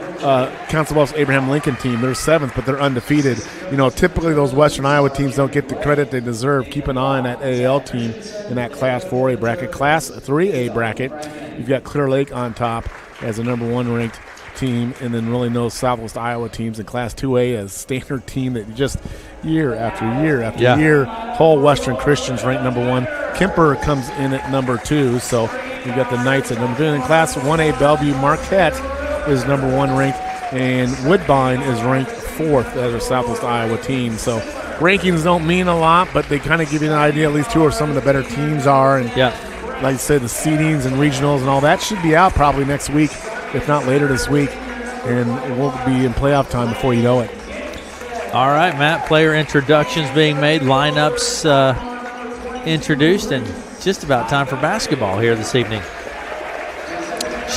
Council Bluffs Abraham Lincoln team. They're 7th, but they're undefeated. You know, typically those Western Iowa teams don't get the credit they deserve. Keep an eye on that AAL team in that Class 4A bracket. Class 3A bracket, you've got Clear Lake on top as a number 1 ranked team, and then really no Southwest Iowa teams in Class 2A as standard team that just year after year after year, whole Western Christians ranked number 1. Kemper comes in at number 2, so you've got the Knights at number 2. In Class 1A, Bellevue Marquette is number 1 ranked, and Woodbine is ranked 4th as a Southwest Iowa team. So rankings don't mean a lot, but they kind of give you an idea at least who are some of the better teams are. And like I said, the seedings and regionals and all that should be out probably next week, if not later this week, and we'll be in playoff time before you know it. All right, Matt, player introductions being made, lineups introduced, and just about time for basketball here this evening.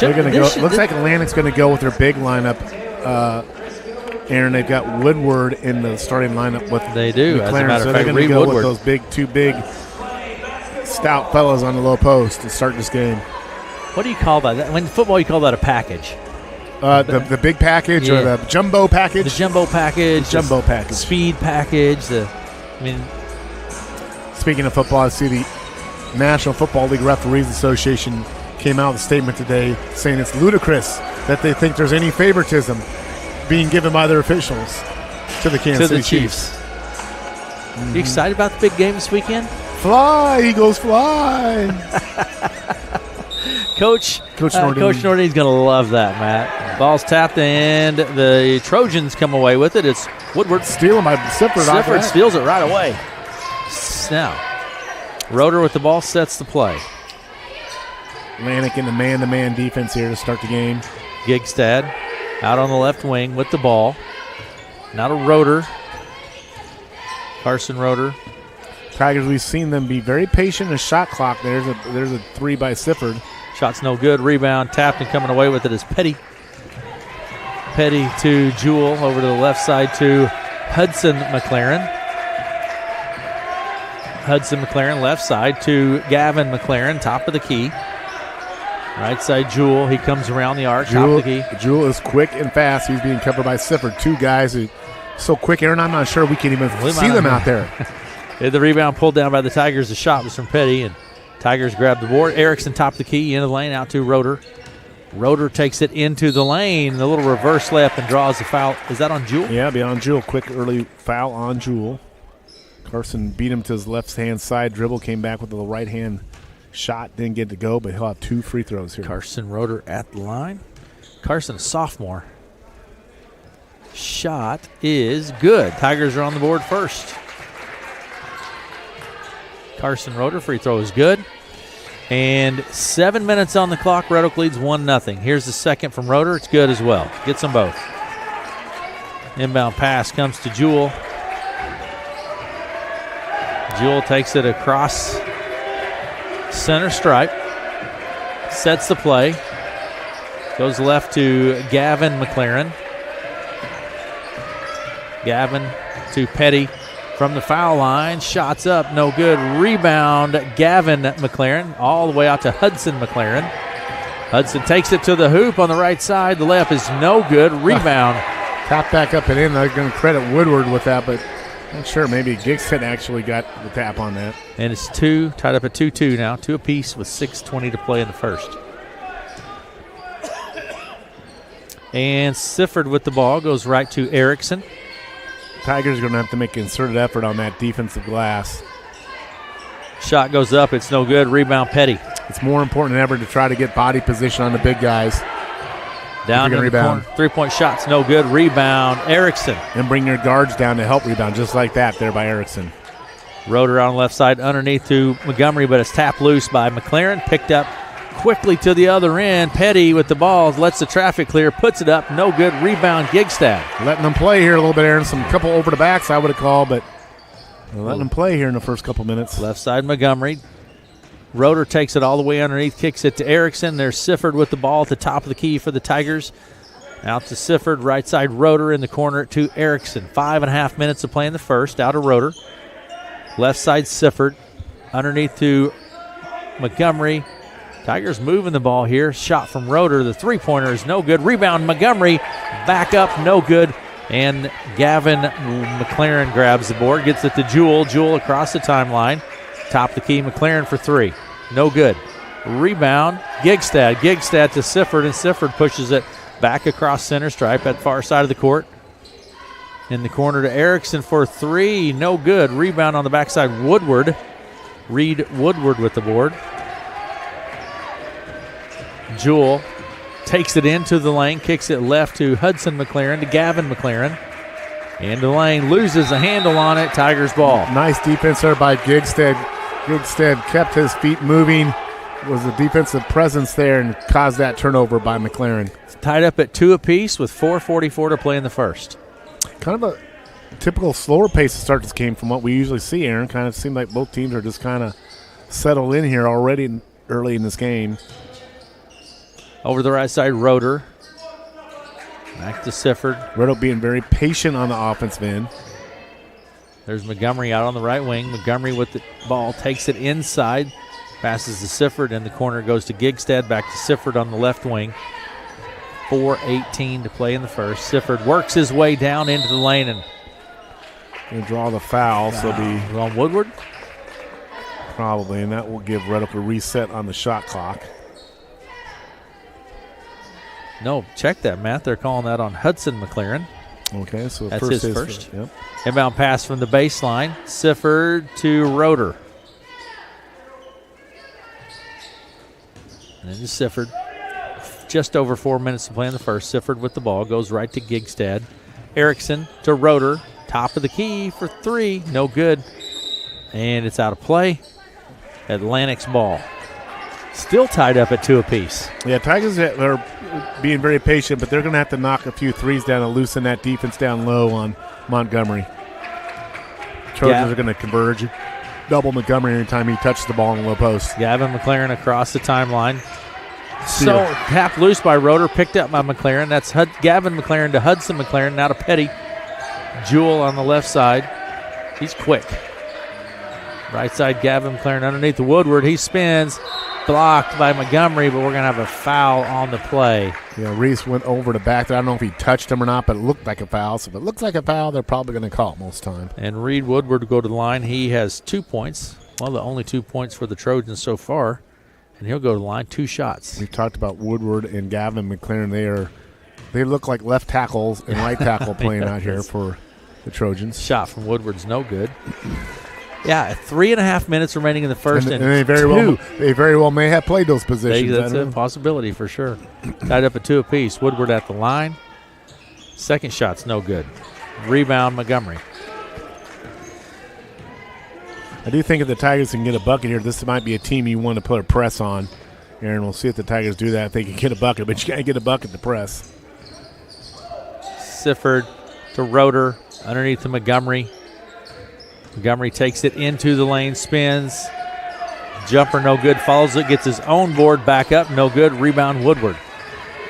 Looks like Atlantic's going to go with their big lineup. Aaron, they've got Woodward in the starting lineup with they do. McLaren, as a matter so of they're fact, going to go Woodward. with those two big stout fellas on the low post to start this game. What do you call that? When in football, you call that a package. The big package or the jumbo package? The jumbo package. The jumbo package. Speed package. Speaking of football, I see the National Football League Referees Association came out with a statement today saying it's ludicrous that they think there's any favoritism being given by their officials to the Kansas City Chiefs. You excited about the big game this weekend? Fly, Eagles, fly! Coach Nordine's going to love that, Matt. Ball's tapped, and the Trojans come away with it. It's Woodward. Stealing by Sifford. Sifford steals it right away. Now, Roeder with the ball sets the play. Atlantic in the man-to-man defense here to start the game. Gigstad out on the left wing with the ball. Now to Roeder. Carson Roeder. Tigers, we've seen them be very patient in the shot clock. There's a 3 by Sifford. Shot's no good. Rebound tapped, and coming away with it is Petty. Petty to Jewell, over to the left side to Hudson McLaren. Hudson McLaren left side to Gavin McLaren, top of the key. Right side Jewell, he comes around the arc, top of the key. Jewell is quick and fast. He's being covered by Sifford. 2 guys who so quick, Aaron, I'm not sure we can even see them out there. The rebound pulled down by the Tigers. The shot was from Petty, and Tigers grabbed the board. Erickson top of the key, into the lane, out to Roeder. Roeder takes it into the lane. The little reverse layup and draws the foul. Is that on Jewell? Yeah, beyond Jewell. Quick early foul on Jewell. Carson beat him to his left-hand side dribble, came back with the right-hand shot. Didn't get to go, but he'll have 2 free throws here. Carson Roeder at the line. Carson, a sophomore. Shot is good. Tigers are on the board first. Carson Roeder, free throw is good. And 7 minutes on the clock. Red Oak leads 1-0. Here's the second from Roeder. It's good as well. Gets them both. Inbound pass comes to Jewell. Jewell takes it across center stripe. Sets the play. Goes left to Gavin McLaren. Gavin to Petty from the foul line. Shots up, no good. Rebound, Gavin McLaren, all the way out to Hudson McLaren. Hudson takes it to the hoop on the right side. The layup is no good. Rebound. Tap back up and in. I'm going to credit Woodward with that, but not sure. Maybe Gigstead actually got the tap on that. And it's tied up at 2-2 now. 2 apiece with 6:20 to play in the first. And Sifford with the ball goes right to Erickson. Tigers are going to have to make an concerted effort on that defensive glass. Shot goes up. It's no good. Rebound, Petty. It's more important than ever to try to get body position on the big guys. Down to the corner. 3-point shot's no good. Rebound, Erickson. And bring your guards down to help rebound, just like that there by Erickson. Roeder on the left side underneath to Montgomery, but it's tapped loose by McLaren. Picked up quickly to the other end. Petty with the ball, lets the traffic clear, puts it up. No good. Rebound, Gigstad. Letting them play here a little bit, Aaron. Some couple over the backs I would have called, but letting them play here in the first couple minutes. Left side, Montgomery. Roeder takes it all the way underneath, kicks it to Erickson. There's Sifford with the ball at the top of the key for the Tigers. Out to Sifford, right side Roeder in the corner to Erickson. 5.5 minutes to play in the first, out of Roeder. Left side Sifford, underneath to Montgomery. Tigers moving the ball here. Shot from Roeder. The three-pointer is no good. Rebound, Montgomery. Back up, no good. And Gavin McLaren grabs the board, gets it to Jewell. Jewell across the timeline. Top of the key, McLaren for three. No good. Rebound, Gigstad. Gigstad to Sifford, and Sifford pushes it back across center stripe at far side of the court. In the corner to Erickson for three. No good. Rebound on the backside, Woodward. Reed Woodward with the board. Jewell takes it into the lane, kicks it left to Hudson McLaren, to Gavin McLaren. Into the lane, loses a handle on it. Tigers ball. Nice defense there by Gigstead. Gigstead kept his feet moving. Was a defensive presence there and caused that turnover by McLaren. It's tied up at 2 apiece with 4:44 to play in the first. Kind of a typical slower pace to start this game from what we usually see, Aaron. Kind of seemed like both teams are just kind of settled in here already early in this game. Over the right side, Roeder. Back to Sifford. Red Oak being very patient on the offensive end. There's Montgomery out on the right wing. Montgomery with the ball takes it inside. Passes to Sifford. In the corner goes to Gigstad. Back to Sifford on the left wing. 4:18 to play in the first. Sifford works his way down into the lane and going to draw the foul. So be on Woodward? Probably, and that will give Red Oak a reset on the shot clock. No, check that, Matt. They're calling that on Hudson McLaren. Okay, so that's his first. Yep. Inbound pass from the baseline. Sifford to Roeder. And then to Sifford. Just over 4 minutes to play in the first. Sifford with the ball. Goes right to Gigstad. Erickson to Roeder. Top of the key for three. No good. And it's out of play. Atlantic's ball. Still tied up at 2 apiece. Yeah, Tigers are being very patient, but they're going to have to knock a few threes down to loosen that defense down low on Montgomery. Trojans are going to converge. Double Montgomery anytime he touches the ball in the low post. Gavin McLaren across the timeline. So tapped loose by Roeder, picked up by McLaren. That's Gavin McLaren to Hudson McLaren, now to Petty. Jewell on the left side. He's quick. Right side, Gavin McLaren underneath the Woodward. He spins. Blocked by Montgomery, but we're going to have a foul on the play. Yeah, Reese went over the back there. I don't know if he touched him or not, but it looked like a foul. So if it looks like a foul, they're probably going to call it most time. And Reed Woodward to go to the line. He has 2 points. Well, the only 2 points for the Trojans so far. And he'll go to the line, 2 shots. We've talked about Woodward and Gavin McLaren. They look like left tackles and right tackle playing out here for the Trojans. Shot from Woodward's no good. Yeah, 3.5 minutes remaining in the first, and they very well may have played those positions. That's a possibility for sure. Tied up at 2 apiece. Woodward at the line. Second shot's no good. Rebound, Montgomery. I do think if the Tigers can get a bucket here, this might be a team you want to put a press on. Aaron, we'll see if the Tigers do that if they can get a bucket, but you got to get a bucket to press. Sifford to Roeder underneath to Montgomery. Montgomery takes it into the lane, spins. Jumper no good, follows it, gets his own board back up, no good. Rebound Woodward.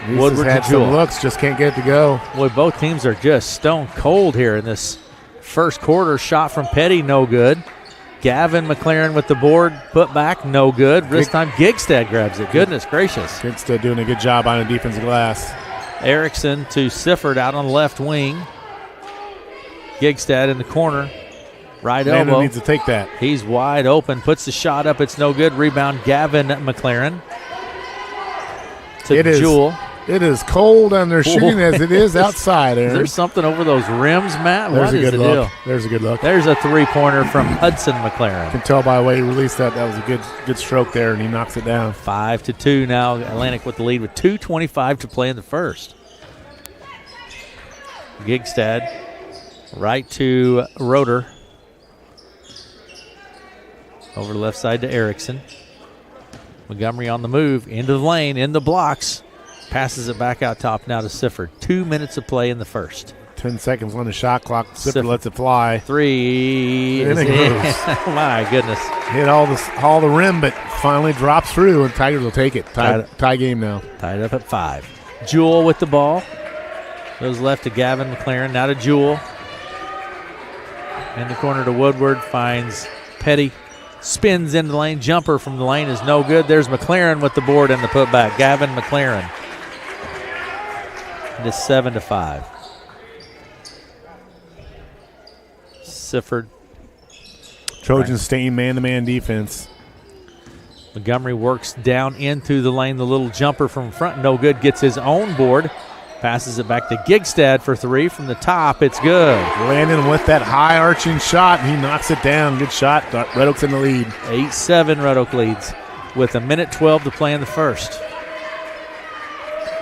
Woodward had some looks, just can't get it to go. Boy, both teams are just stone cold here in this first quarter. Shot from Petty, no good. Gavin McLaren with the board, put back, no good. This time Gigstad grabs it. Goodness gracious. Gigstad doing a good job on the defensive glass. Erickson to Sifford out on the left wing. Gigstad in the corner. Right Landon elbow. needs to take that. He's wide open, puts the shot up. It's no good. Rebound Gavin McLaren. To Jewell. It is cold on their shooting as it is outside, Aaron. Is there something over those rims, Matt? There's What a is good the look. deal? There's a good look. There's a three-pointer from Hudson McLaren. You can tell by the way he released that. That was a good stroke there, and he knocks it down. 5-2 now. Atlantic with the lead with 2:25 to play in the first. Gigstad right to Roeder. Over the left side to Erickson. Montgomery on the move, into the lane, in the blocks. Passes it back out top now to Sifford. 2 minutes of play in the first. 10 seconds on the shot clock. Sifford lets it fly. Three. And it goes. My goodness. Hit all the rim, but finally drops through, and Tigers will take it. Tie game now. Tied up at 5. Jewell with the ball. Goes left to Gavin McLaren. Now to Jewell. In the corner to Woodward. Finds Petty. Spins into the lane. Jumper from the lane is no good. There's McLaren with the board and the putback. Gavin McLaren. It is 7-5. Sifford. Trojans staying man-to-man defense. Montgomery works down into the lane. The little jumper from front, no good. Gets his own board. Passes it back to Gigstad for 3 from the top. It's good. Landon with that high arching shot, and he knocks it down. Good shot. Red Oak's in the lead. 8-7 Red Oak leads with 1:12 to play in the first.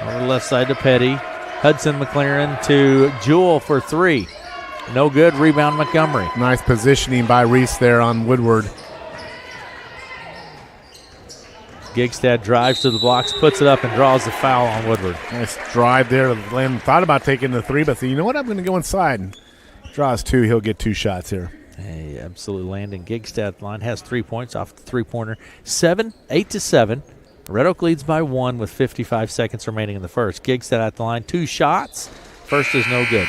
Over the left side to Petty. Hudson McLaren to Jewell for 3. No good. Rebound Montgomery. Nice positioning by Reese there on Woodward. Gigstad drives to the blocks, puts it up, and draws the foul on Woodward. Nice drive there. Landon thought about taking the 3, but said, you know what, I'm going to go inside. And draws 2. He'll get 2 shots here. Hey, absolutely. Landon Gigstad line has 3 points off the three-pointer. 8-7. Red Oak leads by 1 with 55 seconds remaining in the first. Gigstad at the line. 2 shots. First is no good.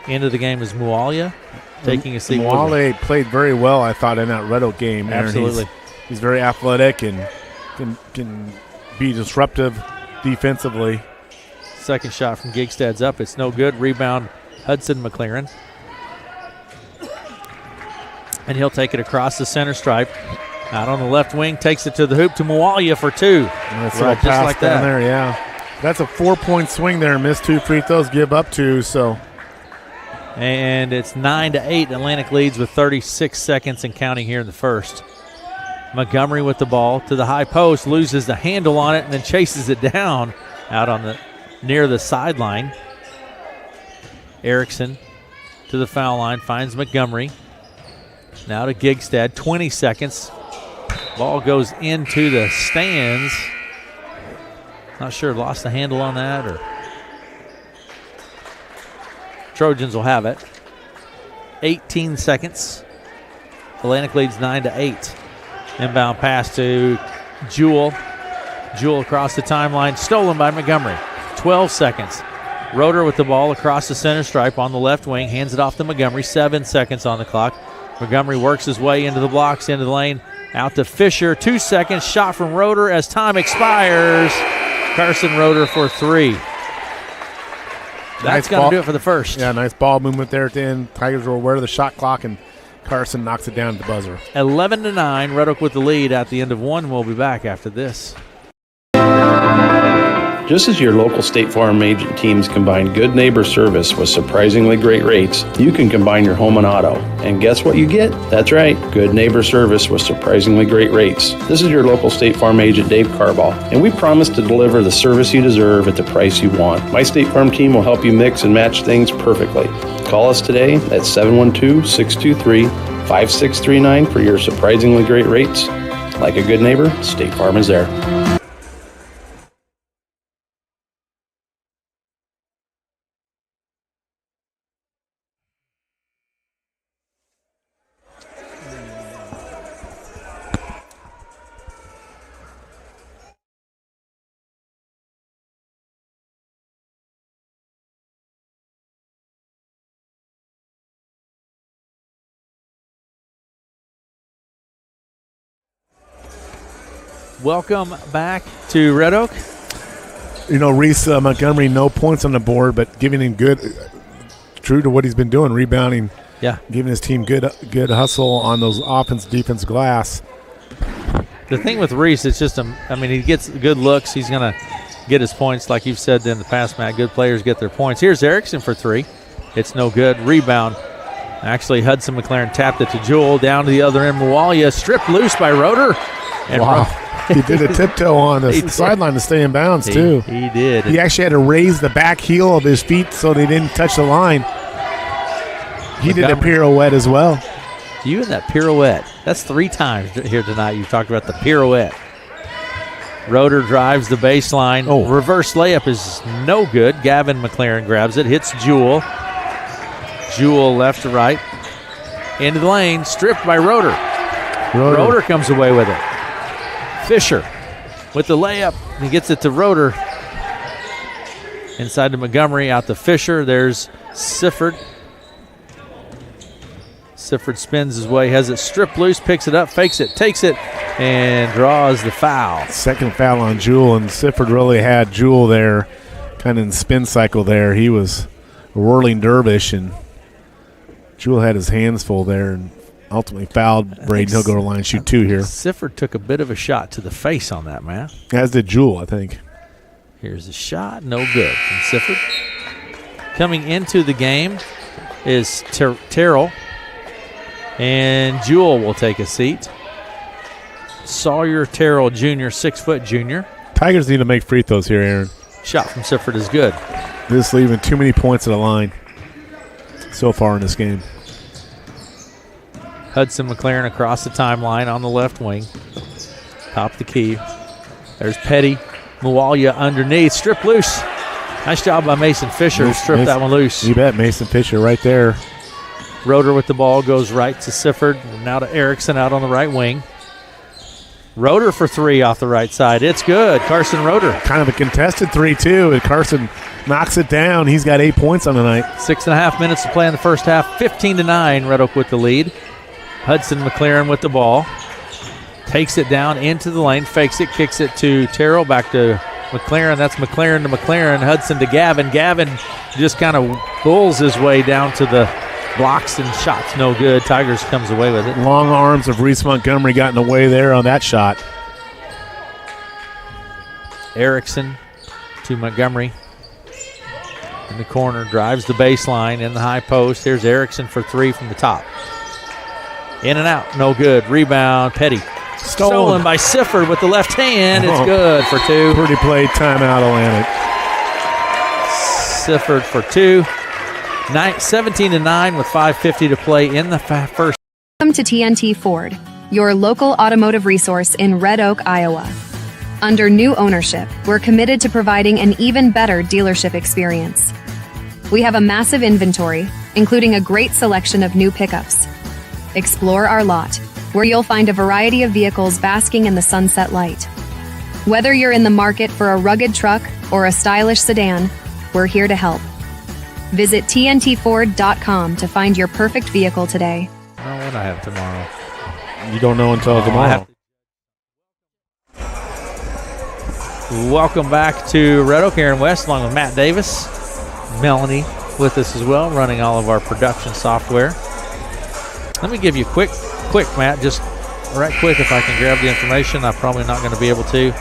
End of the game is Mualia taking a seat. Mualia played very well, I thought, in that Red Oak game. Aaron. Absolutely. He's very athletic and can be disruptive defensively. Second shot from Gigstad's up. It's no good. Rebound Hudson McLaren. And he'll take it across the center stripe. Out on the left wing, takes it to the hoop to Mualia for 2. Nice right, pass just like down that. there, yeah. That's a 4-point swing there. Missed 2 free throws, give up 2, so. And it's 9-8. Atlantic leads with 36 seconds and counting here in the first. Montgomery with the ball to the high post, loses the handle on it, and then chases it down out on the near the sideline. Erickson to the foul line, finds Montgomery. Now to Gigstad, 20 seconds. Ball goes into the stands. Not sure, lost the handle on that, or Trojans will have it. 18 seconds. Atlantic leads 9-8. Inbound pass to Jewell. Jewell across the timeline, stolen by Montgomery. 12 seconds. Roeder with the ball across the center stripe on the left wing, hands it off to Montgomery. 7 seconds on the clock. Montgomery works his way into the blocks, into the lane, out to Fisher. 2 seconds, shot from Roeder as time expires. Carson Roeder for 3. That's going to do it for the first. Yeah, nice ball movement there at the end. Tigers were aware of the shot clock, and Carson knocks it down at the buzzer. 11-9, Red Oak with the lead at the end of 1. We'll be back after this. Just as your local State Farm agent teams combine good neighbor service with surprisingly great rates, you can combine your home and auto. And guess what you get? That's right, good neighbor service with surprisingly great rates. This is your local State Farm agent, Dave Carball, and we promise to deliver the service you deserve at the price you want. My State Farm team will help you mix and match things perfectly. Call us today at 712-623-5639 for your surprisingly great rates. Like a good neighbor, State Farm is there. Welcome back to Red Oak. You know, Reese Montgomery, no points on the board, but giving him good, true to what he's been doing, rebounding. Yeah. Giving his team good hustle on those offense-defense glass. The thing with Reese, it's just, he gets good looks. He's going to get his points, like you've said in the past, Matt. Good players get their points. Here's Erickson for three. It's no good. Rebound. Actually, Hudson McLaren tapped it to Jewell. Down to the other end, Mualia stripped loose by Roeder. And wow. He did a tiptoe on the sideline to stay in bounds, too. He did. He actually had to raise the back heel of his feet so they didn't touch the line. He did a pirouette as well. You and that pirouette. That's 3 times here tonight you've talked about the pirouette. Roeder drives the baseline. Reverse layup is no good. Gavin McLaren grabs it, hits Jewell. Jewell left to right. Into the lane, stripped by Roeder. Roeder comes away with it. Fisher with the layup. He gets it to Roeder. Inside to Montgomery, out to Fisher. There's Sifford. Sifford spins his way, has it stripped loose, picks it up, fakes it, takes it, and draws the foul. Second foul on Jewell, and Sifford really had Jewell there, kind of in spin cycle there. He was a whirling dervish, and Jewell had his hands full there and ultimately fouled Braden. He'll go to the line, shoot 2 here. Sifford took a bit of a shot to the face on that, man. As did Jewell, I think. Here's the shot, no good from Sifford. Coming into the game is Terrell, and Jewell will take a seat. Sawyer Terrell Jr., 6-foot junior. Tigers need to make free throws here, Aaron. Shot from Sifford is good. This leaving too many points at the line so far in this game. Hudson McLaren across the timeline on the left wing. Top the key. There's Petty. Mualia underneath. Strip loose. Nice job by Mason Fisher. Strip that one loose. You bet. Mason Fisher right there. Roeder with the ball goes right to Sifford. Now to Erickson out on the right wing. Roeder for 3 off the right side. It's good. Carson Roeder. Kind of a contested 3, too. And Carson knocks it down. He's got 8 points on the night. 6.5 minutes to play in the first half. 15-9. Red Oak with the lead. Hudson McLaren with the ball. Takes it down into the lane. Fakes it. Kicks it to Terrell. Back to McLaren. That's McLaren to McLaren. Hudson to Gavin. Gavin just kind of bulls his way down to the blocks and shots. No good. Tigers comes away with it. Long arms of Reese Montgomery got in the way there on that shot. Erickson to Montgomery. In the corner. Drives the baseline in the high post. Here's Erickson for 3 from the top. In and out, no good. Rebound, Petty. Stolen by Sifford with the left hand. It's good for 2. Pretty play, timeout Atlantic. Sifford for 2. 17-9 with 5:50 to play in the first. Welcome to TNT Ford, your local automotive resource in Red Oak, Iowa. Under new ownership, we're committed to providing an even better dealership experience. We have a massive inventory, including a great selection of new pickups. Explore our lot, where you'll find a variety of vehicles basking in the sunset light. Whether you're in the market for a rugged truck or a stylish sedan, we're here to help. Visit TNTFord.com to find your perfect vehicle today. Oh, what I have tomorrow? You don't know until tomorrow. Welcome back to Red Oak. Aaron West along with Matt Davis. Melanie with us as well, running all of our production software. Let me give you quick, Matt, just right quick if I can grab the information. I'm probably not going to be able to.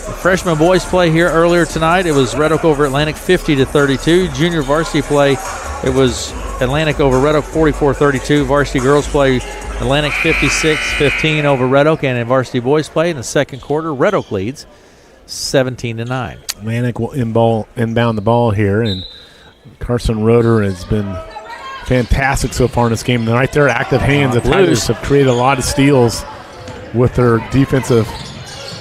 The freshman boys play here earlier tonight. It was Red Oak over Atlantic 50-32. Junior varsity play, it was Atlantic over Red Oak 44-32. Varsity girls play Atlantic 56-15 over Red Oak. And in varsity boys play in the second quarter, Red Oak leads 17-9. Atlantic will inbound the ball here, and Carson Roeder has been fantastic so far in this game. And right there, active hands. The Tigers have created a lot of steals with their defensive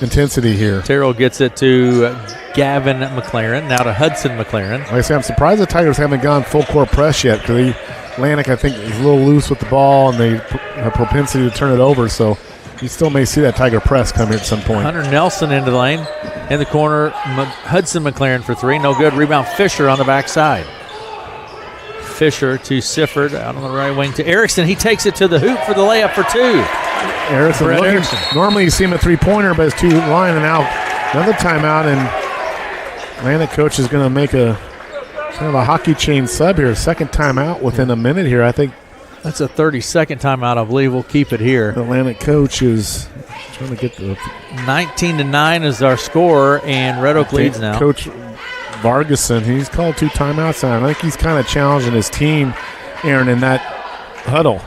intensity here. Terrell gets it to Gavin McLaren, now to Hudson McLaren. Like I say, I'm surprised the Tigers haven't gone full court press yet, because Atlantic, I think, is a little loose with the ball, and they have propensity to turn it over, so you still may see that Tiger press come here at some point. Hunter Nelson into the lane. In the corner, Hudson McLaren for three. No good. Rebound Fisher on the backside. Fisher to Sifford out on the right wing to Erickson. He takes it to the hoop for the layup for two. Erickson. Normally you see him a three-pointer, but it's too line and out. Another timeout, and Atlantic coach is going to make a kind of a hockey chain sub here. Second timeout within a minute here. I think that's a 30-second timeout. I believe we'll keep it here. The Atlantic coach is trying to get the 19-9 is our score, and Red Oak leads now. Coach Vargason, he's called 2 timeouts now. I think he's kind of challenging his team, Aaron, in that huddle.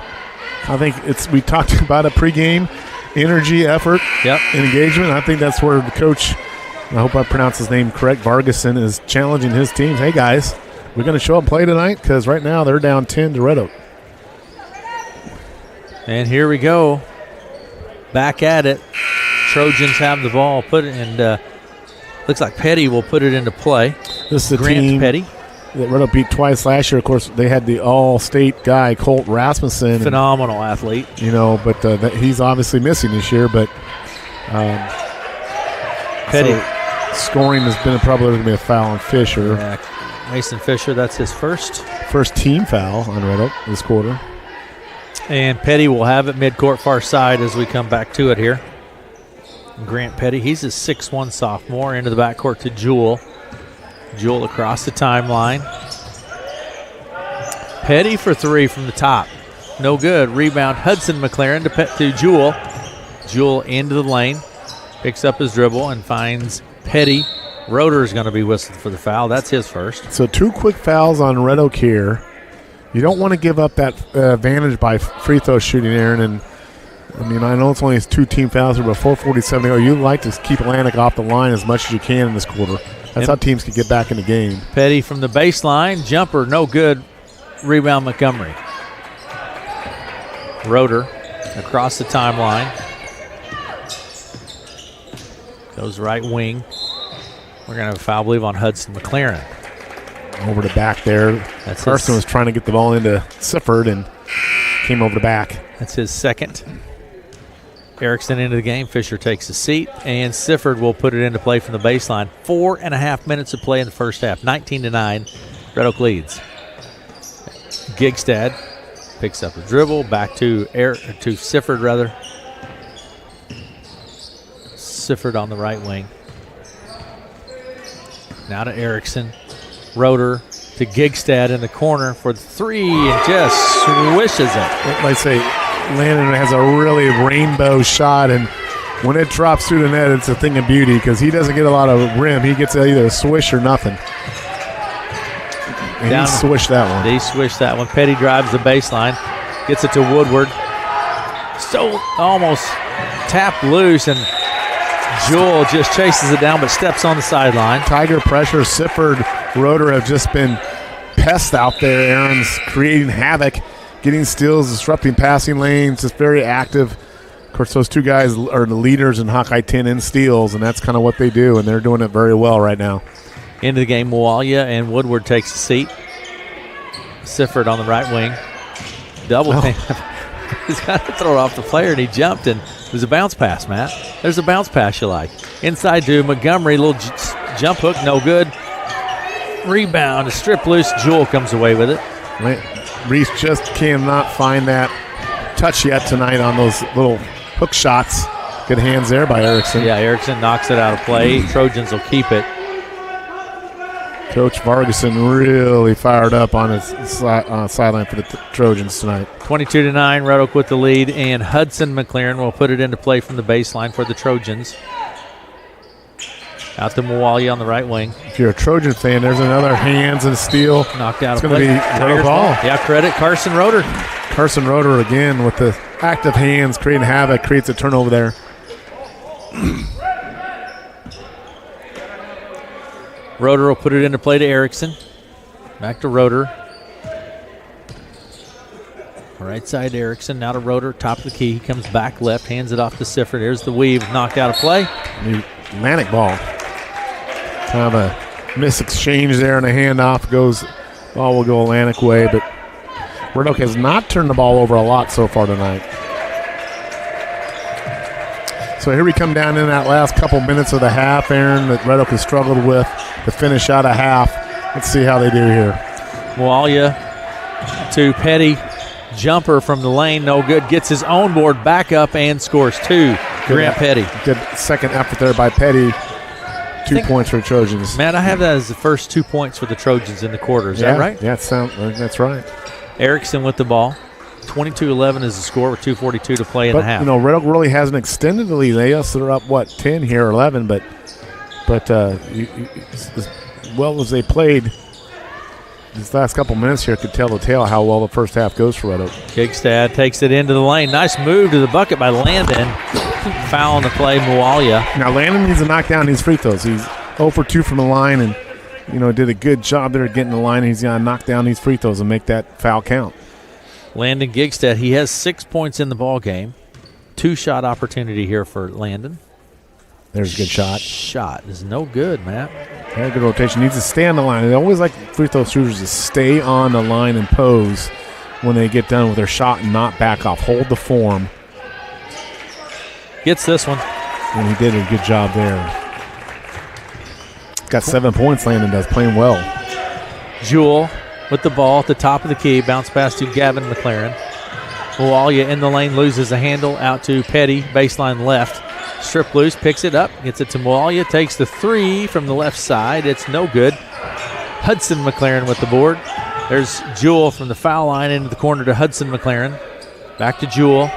I think we talked about it pregame, energy, effort, and engagement. I think that's where the coach, I hope I pronounce his name correct, Vargason, is challenging his team. Hey, guys, we're going to show up and play tonight, because right now they're down 10 to Red Oak. And here we go. Back at it. Trojans have the ball. Looks like Petty will put it into play. This is a Grant team Petty that Red Oak beat twice last year. Of course, they had the all-state guy, Colt Rasmussen. Phenomenal athlete. But he's obviously missing this year. But Petty. So scoring has been probably going to be a foul on Fisher. Yeah, Mason Fisher, that's his first team foul on Red Oak this quarter. And Petty will have it midcourt far side as we come back to it here. Grant Petty, he's a 6'1 sophomore, into the backcourt to Jewell. Jewell across the timeline. Petty for three from the top. No good. Rebound Hudson McLaren to Jewell. Jewell into the lane. Picks up his dribble and finds Petty. Roeder is going to be whistled for the foul. That's his first. So 2 quick fouls on Red Oak here. You don't want to give up that advantage by free throw shooting, Aaron. And I know it's only 2 team fouls here, but 4:47 to go. You'd like to keep Atlantic off the line as much as you can in this quarter. That's how teams can get back in the game. Petty from the baseline. Jumper, no good. Rebound Montgomery. Roeder across the timeline. Goes right wing. We're going to have a foul, I believe, on Hudson McLaren. Over the back there. Carson was trying to get the ball into Sifford and came over the back. That's his second. Erickson into the game. Fisher takes a seat, and Sifford will put it into play from the baseline. 4.5 minutes of play in the first half. 19-9. Red Oak leads. Gigstad picks up a dribble. Back to Sifford, rather. Sifford on the right wing. Now to Erickson. Roeder to Gigstad in the corner for the three and just swishes it. Like I say, Landon has a really rainbow shot, and when it drops through the net, it's a thing of beauty because he doesn't get a lot of rim. He gets either a swish or nothing. And he swished that one. He swished that one. Petty drives the baseline, gets it to Woodward. So almost tapped loose, and Jewell just chases it down but steps on the sideline. Tiger pressure. Sifford, Roeder have just been pests out there. Aaron's creating havoc, getting steals, disrupting passing lanes, just very active. Of course, those two guys are the leaders in Hawkeye 10 in steals, and that's kind of what they do, and they're doing it very well right now. Into the game, Moalia, and Woodward takes a seat. Sifford on the right wing. Double team. He's got to throw it off the player, and he jumped, and it was a bounce pass, Matt. There's a bounce pass you like. Inside to Montgomery, little jump hook, no good. Rebound, a strip loose. Jewell comes away with it. Reese just cannot find that touch yet tonight on those little hook shots. Good hands there by Erickson. Yeah, Erickson knocks it out of play. Trojans will keep it. Coach Vargason really fired up on his sideline for the Trojans tonight. 22-9, Red Oak with the lead, and Hudson McLaren will put it into play from the baseline for the Trojans. Out to Moalia on the right wing. If you're a Trojan fan, there's another hands and steal. Knocked out it's of play. It's going to be Red Oak ball. Yeah, credit Carson Roeder. Carson Roeder again with the active hands, creating havoc, creates a turnover there. Roeder will put it into play to Erickson. Back to Roeder. Right side Erickson, now to Roeder, top of the key. He comes back left, hands it off to Sifford. There's the weave, knocked out of play. Atlantic ball. Kind of a mis-exchange there and a handoff ball will go Atlantic way, but Red Oak has not turned the ball over a lot so far tonight. So here we come down in that last couple minutes of the half, Aaron, that Red Oak has struggled with to finish out a half. Let's see how they do here. Moalia to Petty. Jumper from the lane, no good. Gets his own board back up and scores 2. Grant Petty. Good second effort there by Petty. 2 points for the Trojans. Matt, I have that as the first 2 points for the Trojans in the quarter. Is that right? Yeah, that's right. Erickson with the ball. 22-11 is the score with 2:42 to play in the half. Red Oak really hasn't extended the lead. They also are up, 10 here, 11, but as well as they played these last couple minutes here, could tell the tale how well the first half goes for Red Oak. Gigstad takes it into the lane. Nice move to the bucket by Landon. Foul on the play, Moalia. Now Landon needs to knock down these free throws. He's 0 for 2 from the line and, did a good job there getting the line. He's going to knock down these free throws and make that foul count. Landon Gigstad, he has 6 points in the ball game. 2-shot opportunity here for Landon. There's a good shot. Shot is no good, Matt. Yeah, good rotation. Needs to stay on the line. They always like free throw shooters to stay on the line and pose when they get done with their shot and not back off. Hold the form. Gets this one. And he did a good job there. Got 7 points, Landon does, playing well. Jewell with the ball at the top of the key. Bounce pass to Gavin McLaren. Moalia in the lane, loses a handle out to Petty, baseline left. Strip loose, picks it up, gets it to Moalia, takes the 3 from the left side. It's no good. Hudson McLaren with the board. There's Jewell from the foul line into the corner to Hudson McLaren. Back to Jewell.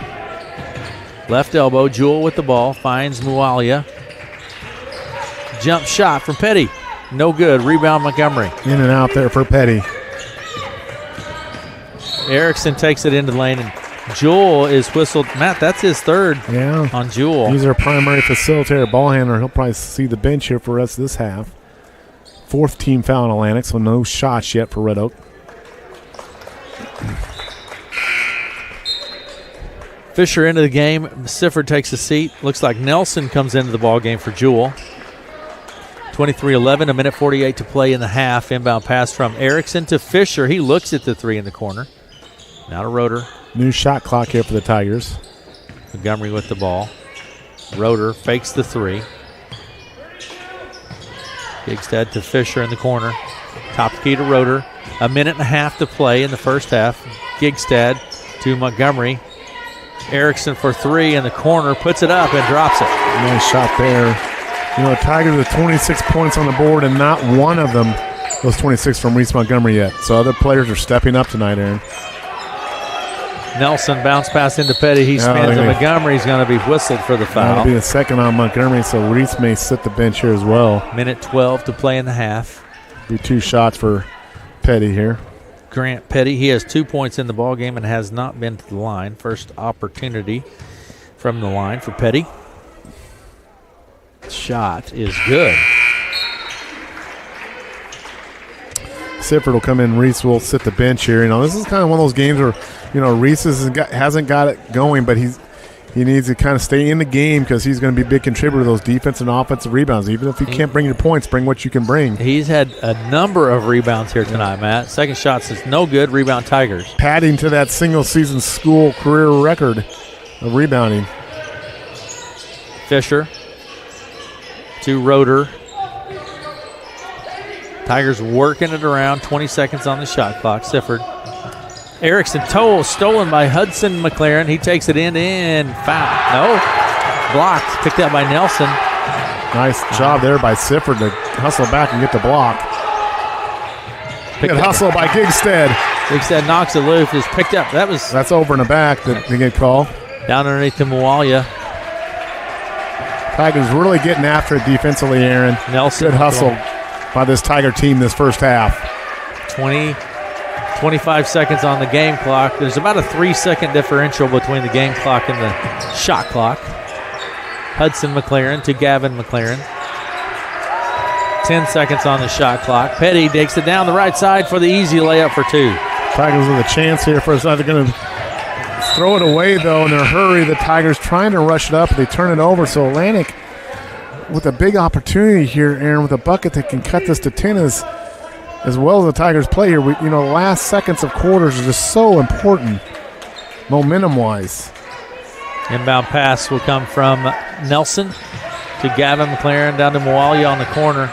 Left elbow, Jewell with the ball, finds Moalia. Jump shot from Petty. No good. Rebound Montgomery. In and out there for Petty. Erickson takes it into the lane, and Jewell is whistled. Matt, that's his third on Jewell. He's our primary facilitator, ball handler. He'll probably see the bench here for the rest of this half. 4th team foul in Atlantic, so no shots yet for Red Oak. Fisher into the game. Sifford takes a seat. Looks like Nelson comes into the ball game for Jewell. 23-11, a minute 48 to play in the half. Inbound pass from Erickson to Fisher. He looks at the 3 in the corner. Now to Roeder. New shot clock here for the Tigers. Montgomery with the ball. Roeder fakes the 3. Gigstad to Fisher in the corner. Top key to Roeder. A minute and a half to play in the first half. Gigstad to Montgomery. Erickson for 3 in the corner. Puts it up and drops it. Nice shot there. Tigers with 26 points on the board, and not one of them, those 26 from Reese Montgomery yet. So other players are stepping up tonight, Aaron. Nelson bounce pass into Petty. He spins and Montgomery's going to be whistled for the foul. That'll be the second on Montgomery, so Reese may sit the bench here as well. Minute 12 to play in the half. Be 2 shots for Petty here. Grant Petty, he has 2 points in the ball game and has not been to the line. First opportunity from the line for Petty. Shot is good. Sifford will come in. Reese will sit the bench here. This is kind of one of those games where, Reese hasn't got it going, but he needs to kind of stay in the game because he's going to be a big contributor to those defensive and offensive rebounds. Even if you can't bring your points, bring what you can bring. He's had a number of rebounds here tonight, Matt. Second shot is no good. Rebound Tigers. Padding to that single-season school career record of rebounding. Fisher to Roeder. Tigers working it around. 20 seconds on the shot clock. Sifford. Erickson stolen by Hudson McLaren. He takes it in and foul. No. Blocked. Picked up by Nelson. Nice job there by Sifford to hustle back and get the block. Good hustle by Gigstad. Gigstad knocks it loose. It's picked up. That's over in the back that they get called. Down underneath to Moalia. Tigers really getting after it defensively, Aaron. Nelson. Good hustle by this Tiger team this first half. 25 seconds on the game clock. There's about a 3-second differential between the game clock and the shot clock. Hudson McLaren to Gavin McLaren. 10 seconds on the shot clock. Petty takes it down the right side for the easy layup for 2. Tigers with a chance here for us. They're going to throw it away, though, in their hurry. The Tigers trying to rush it up. They turn it over. So Atlantic with a big opportunity here, Aaron, with a bucket that can cut this to 10 as well as the Tigers play here. The last seconds of quarters are just so important momentum-wise. Inbound pass will come from Nelson to Gavin McLaren down to Moalia on the corner.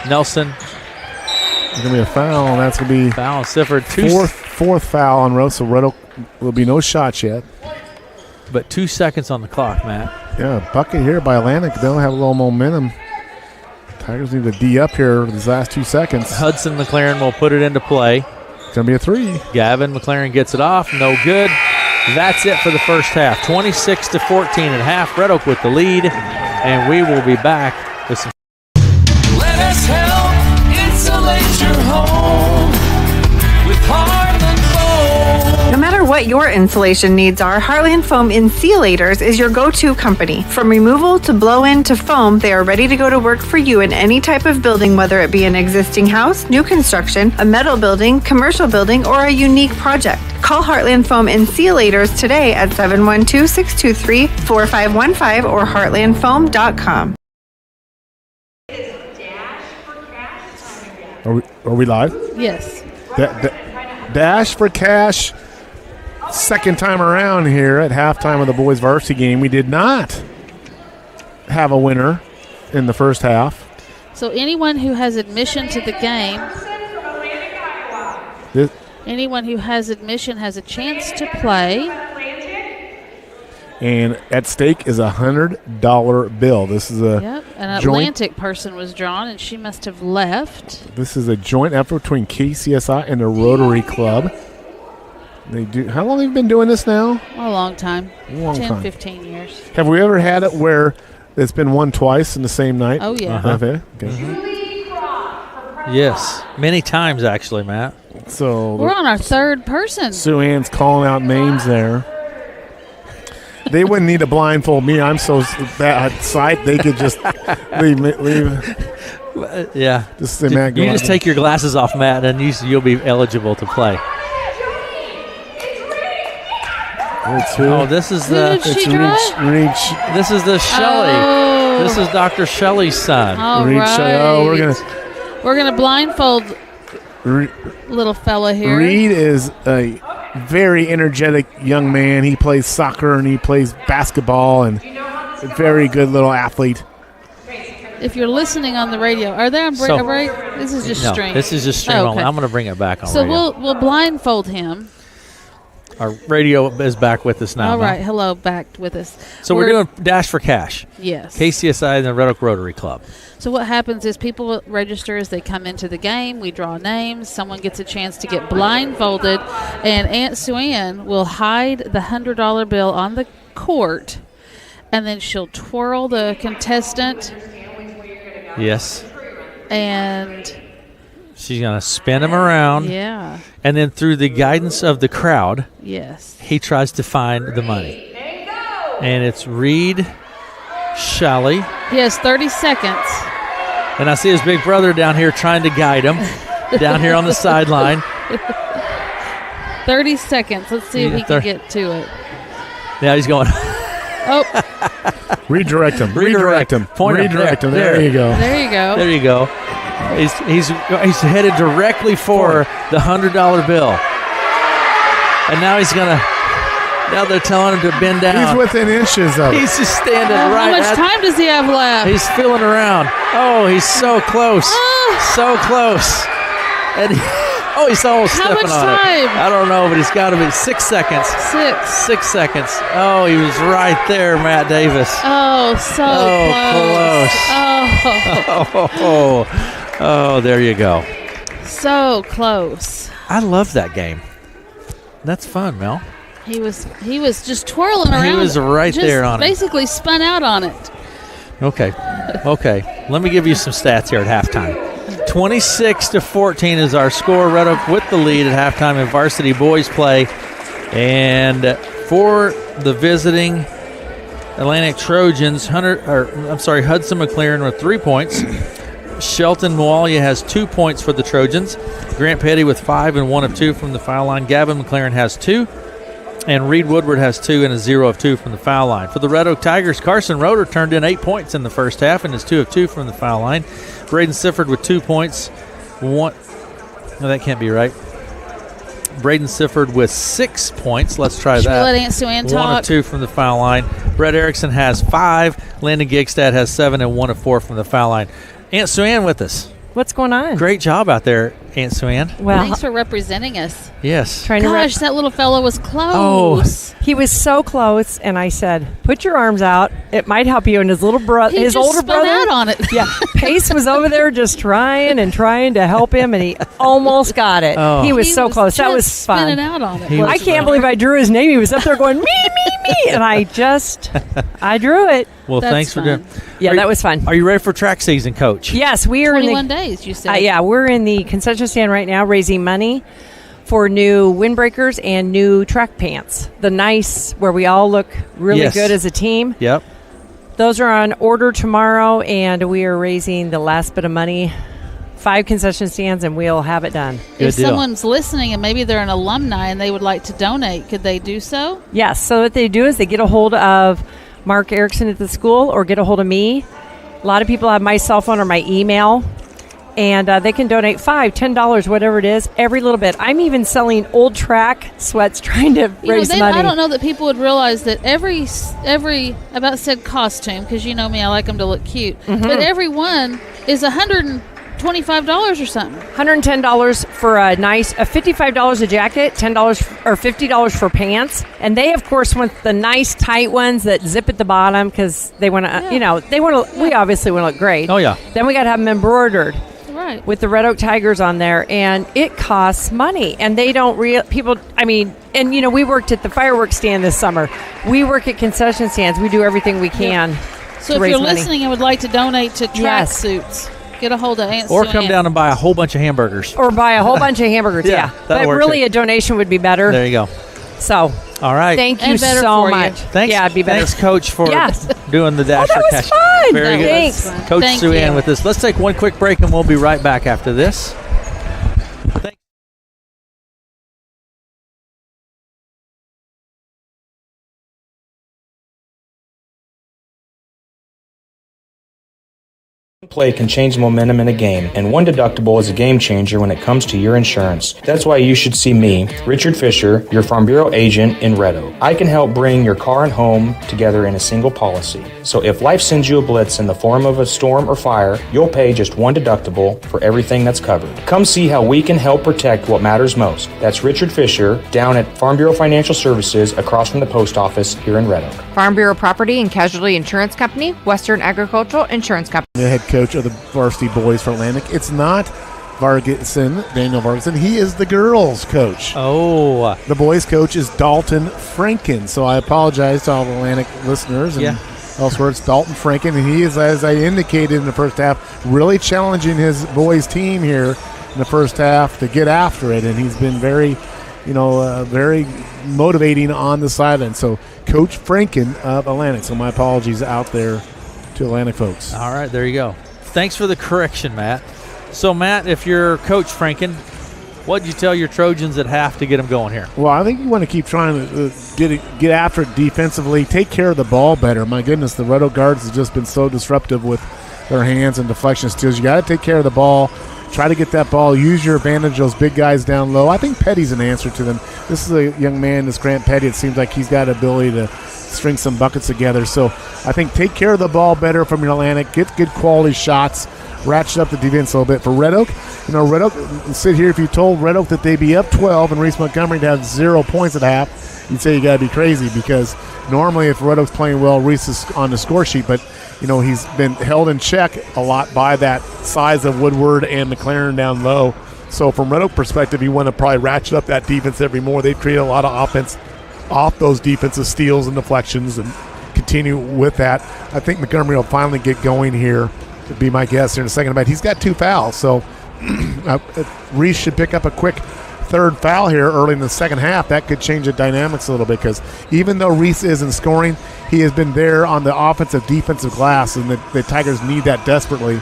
Nelson. There's going to be a foul, and that's going to be foul on Sifford. Fourth foul on Rose, so Red Oak will be no shots yet. But 2 seconds on the clock, Matt. Yeah, bucket here by Atlantic. They'll have a little momentum. Tigers need to D up here these last 2 seconds. Hudson McLaren will put it into play. It's going to be a 3. Gavin McLaren gets it off. No good. That's it for the first half. 26-14 at half. Red Oak with the lead. And we will be back with some. Let us help insulate your home with Heartland Foam. No matter what your insulation needs are, Heartland Foam Insulators is your go-to company. From removal to blow-in to foam, they are ready to go to work for you in any type of building, whether it be an existing house, new construction, a metal building, commercial building, or a unique project. Call Heartland Foam Insulators today at 712-623-4515 or heartlandfoam.com. Are we live? Yes. Dash for Cash. Second time around here at halftime of the boys varsity game. We did not have a winner in the first half. So anyone who has admission to the game, anyone who has admission has a chance to play. And at stake is a $100 bill. This is a an joint, Atlantic person was drawn, and she must have left. This is a joint effort between KCSI and the Rotary Club. They do. How long have you been doing this now? A long time. 10, 15 years. Have we ever had it where it's been won twice in the same night? Oh, yeah. Okay. Yes. Many times, actually, Matt. So we're on our third person. Sue Ann's calling out names there. They wouldn't need to blindfold me. I'm so bad at sight. They could just leave. Yeah. Just say, Matt, you just take your glasses off, Matt, and you'll be eligible to play. Oh, this is the Reach. This is the Shelley. Oh. This is Dr. Shelley's son. All Reach. right. Oh, we're gonna blindfold little fella here. Reed is a very energetic young man. He plays soccer and he plays basketball and a very good little athlete. If you're listening on the radio, are they on break? This is just stream. This is just stream only. I'm going to bring it back on so radio. we'll blindfold him. Our radio is back with us now. All right. Hello, back with us. So we're doing Dash for Cash. Yes. KCSI and the Red Oak Rotary Club. So what happens is people register as they come into the game. We draw names. Someone gets a chance to get blindfolded, and Aunt Sue Ann will hide the $100 bill on the court, and then she'll twirl the contestant. Yes. And she's going to spin him around. Yeah. And then through the guidance of the crowd, yes, he tries to find the money. And it's Reed Shelley. He has 30 seconds. And I see his big brother down here trying to guide him down here on the sideline. 30 seconds. Let's see if he can get to it. Now he's going. Oh. Redirect him. Redirect him. Point Redirect him. There you go. There you go. There you go. He's headed directly for the $100 bill. And now he's going to. Now they're telling him to bend down. He's within inches of it. He's just standing right. How much time does he have left? He's feeling around. Oh, he's so close. So close. And he's almost How stepping much on time? it. I don't know, but he's got to be 6 seconds. 6 seconds. Oh, he was right there, Matt Davis. Oh, so close. Oh, there you go. So close. I love that game. That's fun, Mel. He was just twirling around. He was right there on it. Basically spun out on it. Okay. Let me give you some stats here at halftime. 26-14 is our score. Red Oak with the lead at halftime in varsity boys play. And for the visiting Atlantic Trojans, Hudson McLaren with 3 points. Shelton Moalia has 2 points for the Trojans. Grant Petty with 5 and 1 of 2 from the foul line. Gavin McLaren has 2. And Reed Woodward has 2 and a 0 of 2 from the foul line. For the Red Oak Tigers, Carson Roeder turned in 8 points in the first half and is 2 of 2 from the foul line. Braden Sifford with 2 points. No, that can't be right. Braden Sifford with 6 points. Let's try Should we that. let Aunt Sue Ann 1 talk? of 2 from the foul line. Brett Erickson has 5. Landon Gigstad has 7 and 1 of 4 from the foul line. Aunt Sue Ann with us. What's going on? Great job out there, Aunt Sue Ann. Well, Thanks for representing us. Yes. Gosh, that little fellow was close. He was so close, and I said, "Put your arms out. It might help you." And his little brother, He his just older spun brother, out on it. Yeah, Pace was over there just trying to help him, and he almost got it. Oh. He was He so was close. That was just fun. spinning out on it. He was I can't believe I drew his name. He was up there going me, and I drew it. Well, That's thanks for fun. doing. Yeah, that was fun. Are you ready for track season, Coach? Yes, we are 21 in the, days, you said. Yeah, we're in the concession stand right now, raising money for new windbreakers and new track pants. The nice, where we all look really Yes. good as a team. Yep. Those are on order tomorrow, and we are raising the last bit of money. 5 concession stands, and we'll have it done. Good If deal. someone's listening and maybe they're an alumni and they would like to donate, could they do so? Yes, so what they do is they get a hold of Mark Erickson at the school or get a hold of me. A lot of people have my cell phone or my email, and they can donate $5, $10, whatever it is, every little bit. I'm even selling old track sweats trying to raise money. I don't know that people would realize that every about said costume, because you know me, I like them to look cute, but every one is $125 or something. $110 for a $55 a jacket, $10 or $50 for pants, and they of course want the nice tight ones that zip at the bottom because they want to, we obviously want to look great. Oh, yeah. Then we got to have them embroidered. Right. With the Red Oak Tigers on there, and it costs money, and they don't we worked at the fireworks stand this summer. We work at concession stands. We do everything we can. So to if raise you're money. listening and would like to donate to track Yes. suits, get a hold of Aunt Or Sue come Ann. down and buy a whole bunch of hamburgers. Or buy a whole bunch of hamburgers, Yeah, yeah. that But works. really, a donation would be better. There you go. So, All right. thank you And better so for you. much. Thanks. Yeah, it'd be better. Thanks, Coach, for Yes. doing the Dasher that was Cash. fun. Very good. Thanks. Coach Thank Sue Ann you. with us. Let's take one quick break, and we'll be right back after this. Play can change momentum in a game, and one deductible is a game changer when it comes to your insurance. That's why you should see me, Richard Fisher, your Farm Bureau agent in Red Oak. I can help bring your car and home together in a single policy. So if life sends you a blitz in the form of a storm or fire, you'll pay just one deductible for everything that's covered. Come see how we can help protect what matters most. That's Richard Fisher down at Farm Bureau Financial Services across from the post office here in Red Oak. Farm Bureau Property and Casualty Insurance Company, Western Agricultural Insurance Company. The head coach of the varsity boys for Atlantic. It's not Daniel Vargason. He is the girls' coach. Oh. The boys' coach is Dalton Franken. So I apologize to all the Atlantic listeners. And elsewhere, it's Dalton Franken. And he is, as I indicated in the first half, really challenging his boys' team here in the first half to get after it. And he's been very motivating on the sideline. So Coach Franken of Atlantic. So my apologies out there to Atlantic folks. All right, there you go. Thanks for the correction, Matt. So, Matt, if you're Coach Franken, what did you tell your Trojans at half to get them going here? Well, I think you want to keep trying to get after it defensively, take care of the ball better. My goodness, the Red Oak guards have just been so disruptive with their hands and deflection steals. You got to take care of the ball. Try to get that ball. Use your advantage, those big guys down low. I think Petty's an answer to them. This is a young man, this Grant Petty. It seems like he's got ability to string some buckets together. So I think take care of the ball better from your Atlantic. Get good quality shots. Ratchet up the defense a little bit. For Red Oak, Red Oak, sit here, if you told Red Oak that they'd be up 12 and Reese Montgomery to have 0 points at half, you'd say you got to be crazy, because normally if Red Oak's playing well, Reese is on the score sheet, but he's been held in check a lot by that size of Woodward and McLaren down low. So from Red Oak perspective, you want to probably ratchet up that defense every more. They've created a lot of offense off those defensive steals and deflections, and continue with that. I think Montgomery will finally get going here, to be my guess here in a second. But he's got 2 fouls, so Reese should pick up a quick third foul here early in the second half. That could change the dynamics a little bit, because even though Reese isn't scoring, he has been there on the offensive defensive glass, and the Tigers need that desperately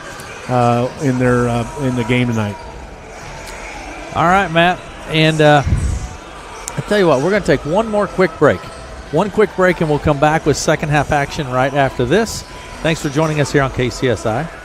in the game tonight. All right, Matt. And I tell you what, we're going to take one more quick break. One quick break, and we'll come back with second half action right after this. Thanks for joining us here on KCSI.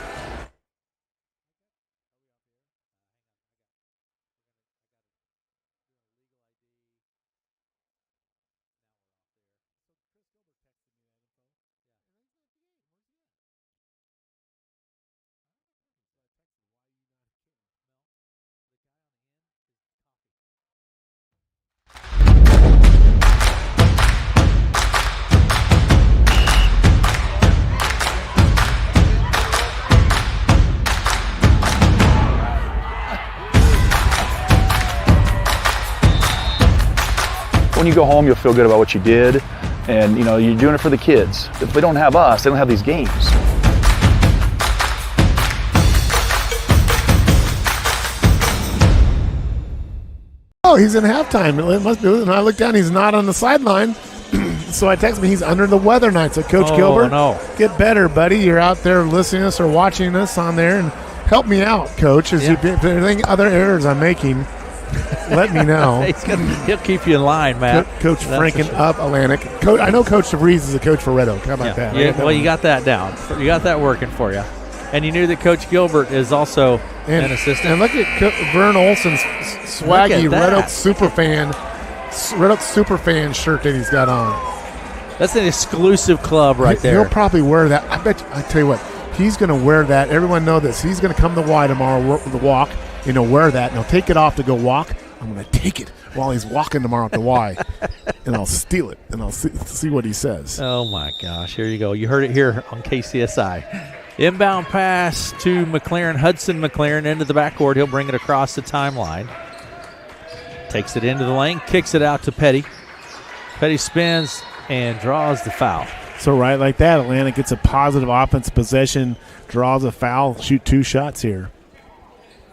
When you go home, you'll feel good about what you did, and you know you're doing it for the kids. If they don't have us, they don't have these games. Oh, he's in halftime. It must be. And I look down, he's not on the sideline. So I text him, he's under the weather tonight. So Coach Gilbert, get better, buddy. You're out there listening to us or watching us on there, and help me out, Coach. If there's any other errors I'm making, let me know. He'll keep you in line, Matt. Coach Franken up Atlantic. I know Coach DeVries is a coach for Red Oak. How about that? Yeah, well, you got that down. You got that working for you. And you knew that Coach Gilbert is also an assistant. And look at Vern Olson's swaggy Red Oak Superfan shirt that he's got on. That's an exclusive club right there. He'll probably wear that. I tell you what, he's going to wear that. Everyone know this. He's going to come to Y tomorrow, work with the walk, and he'll wear that, and he'll take it off to go walk. I'm going to take it while he's walking tomorrow at the Y, and I'll steal it, and I'll see what he says. Oh, my gosh. Here you go. You heard it here on KCSI. Inbound pass to McLaren. Hudson McLaren into the backcourt. He'll bring it across the timeline. Takes it into the lane, kicks it out to Petty. Petty spins and draws the foul. So right like that, Atlantic gets a positive offensive possession, draws a foul, shoot 2 shots here.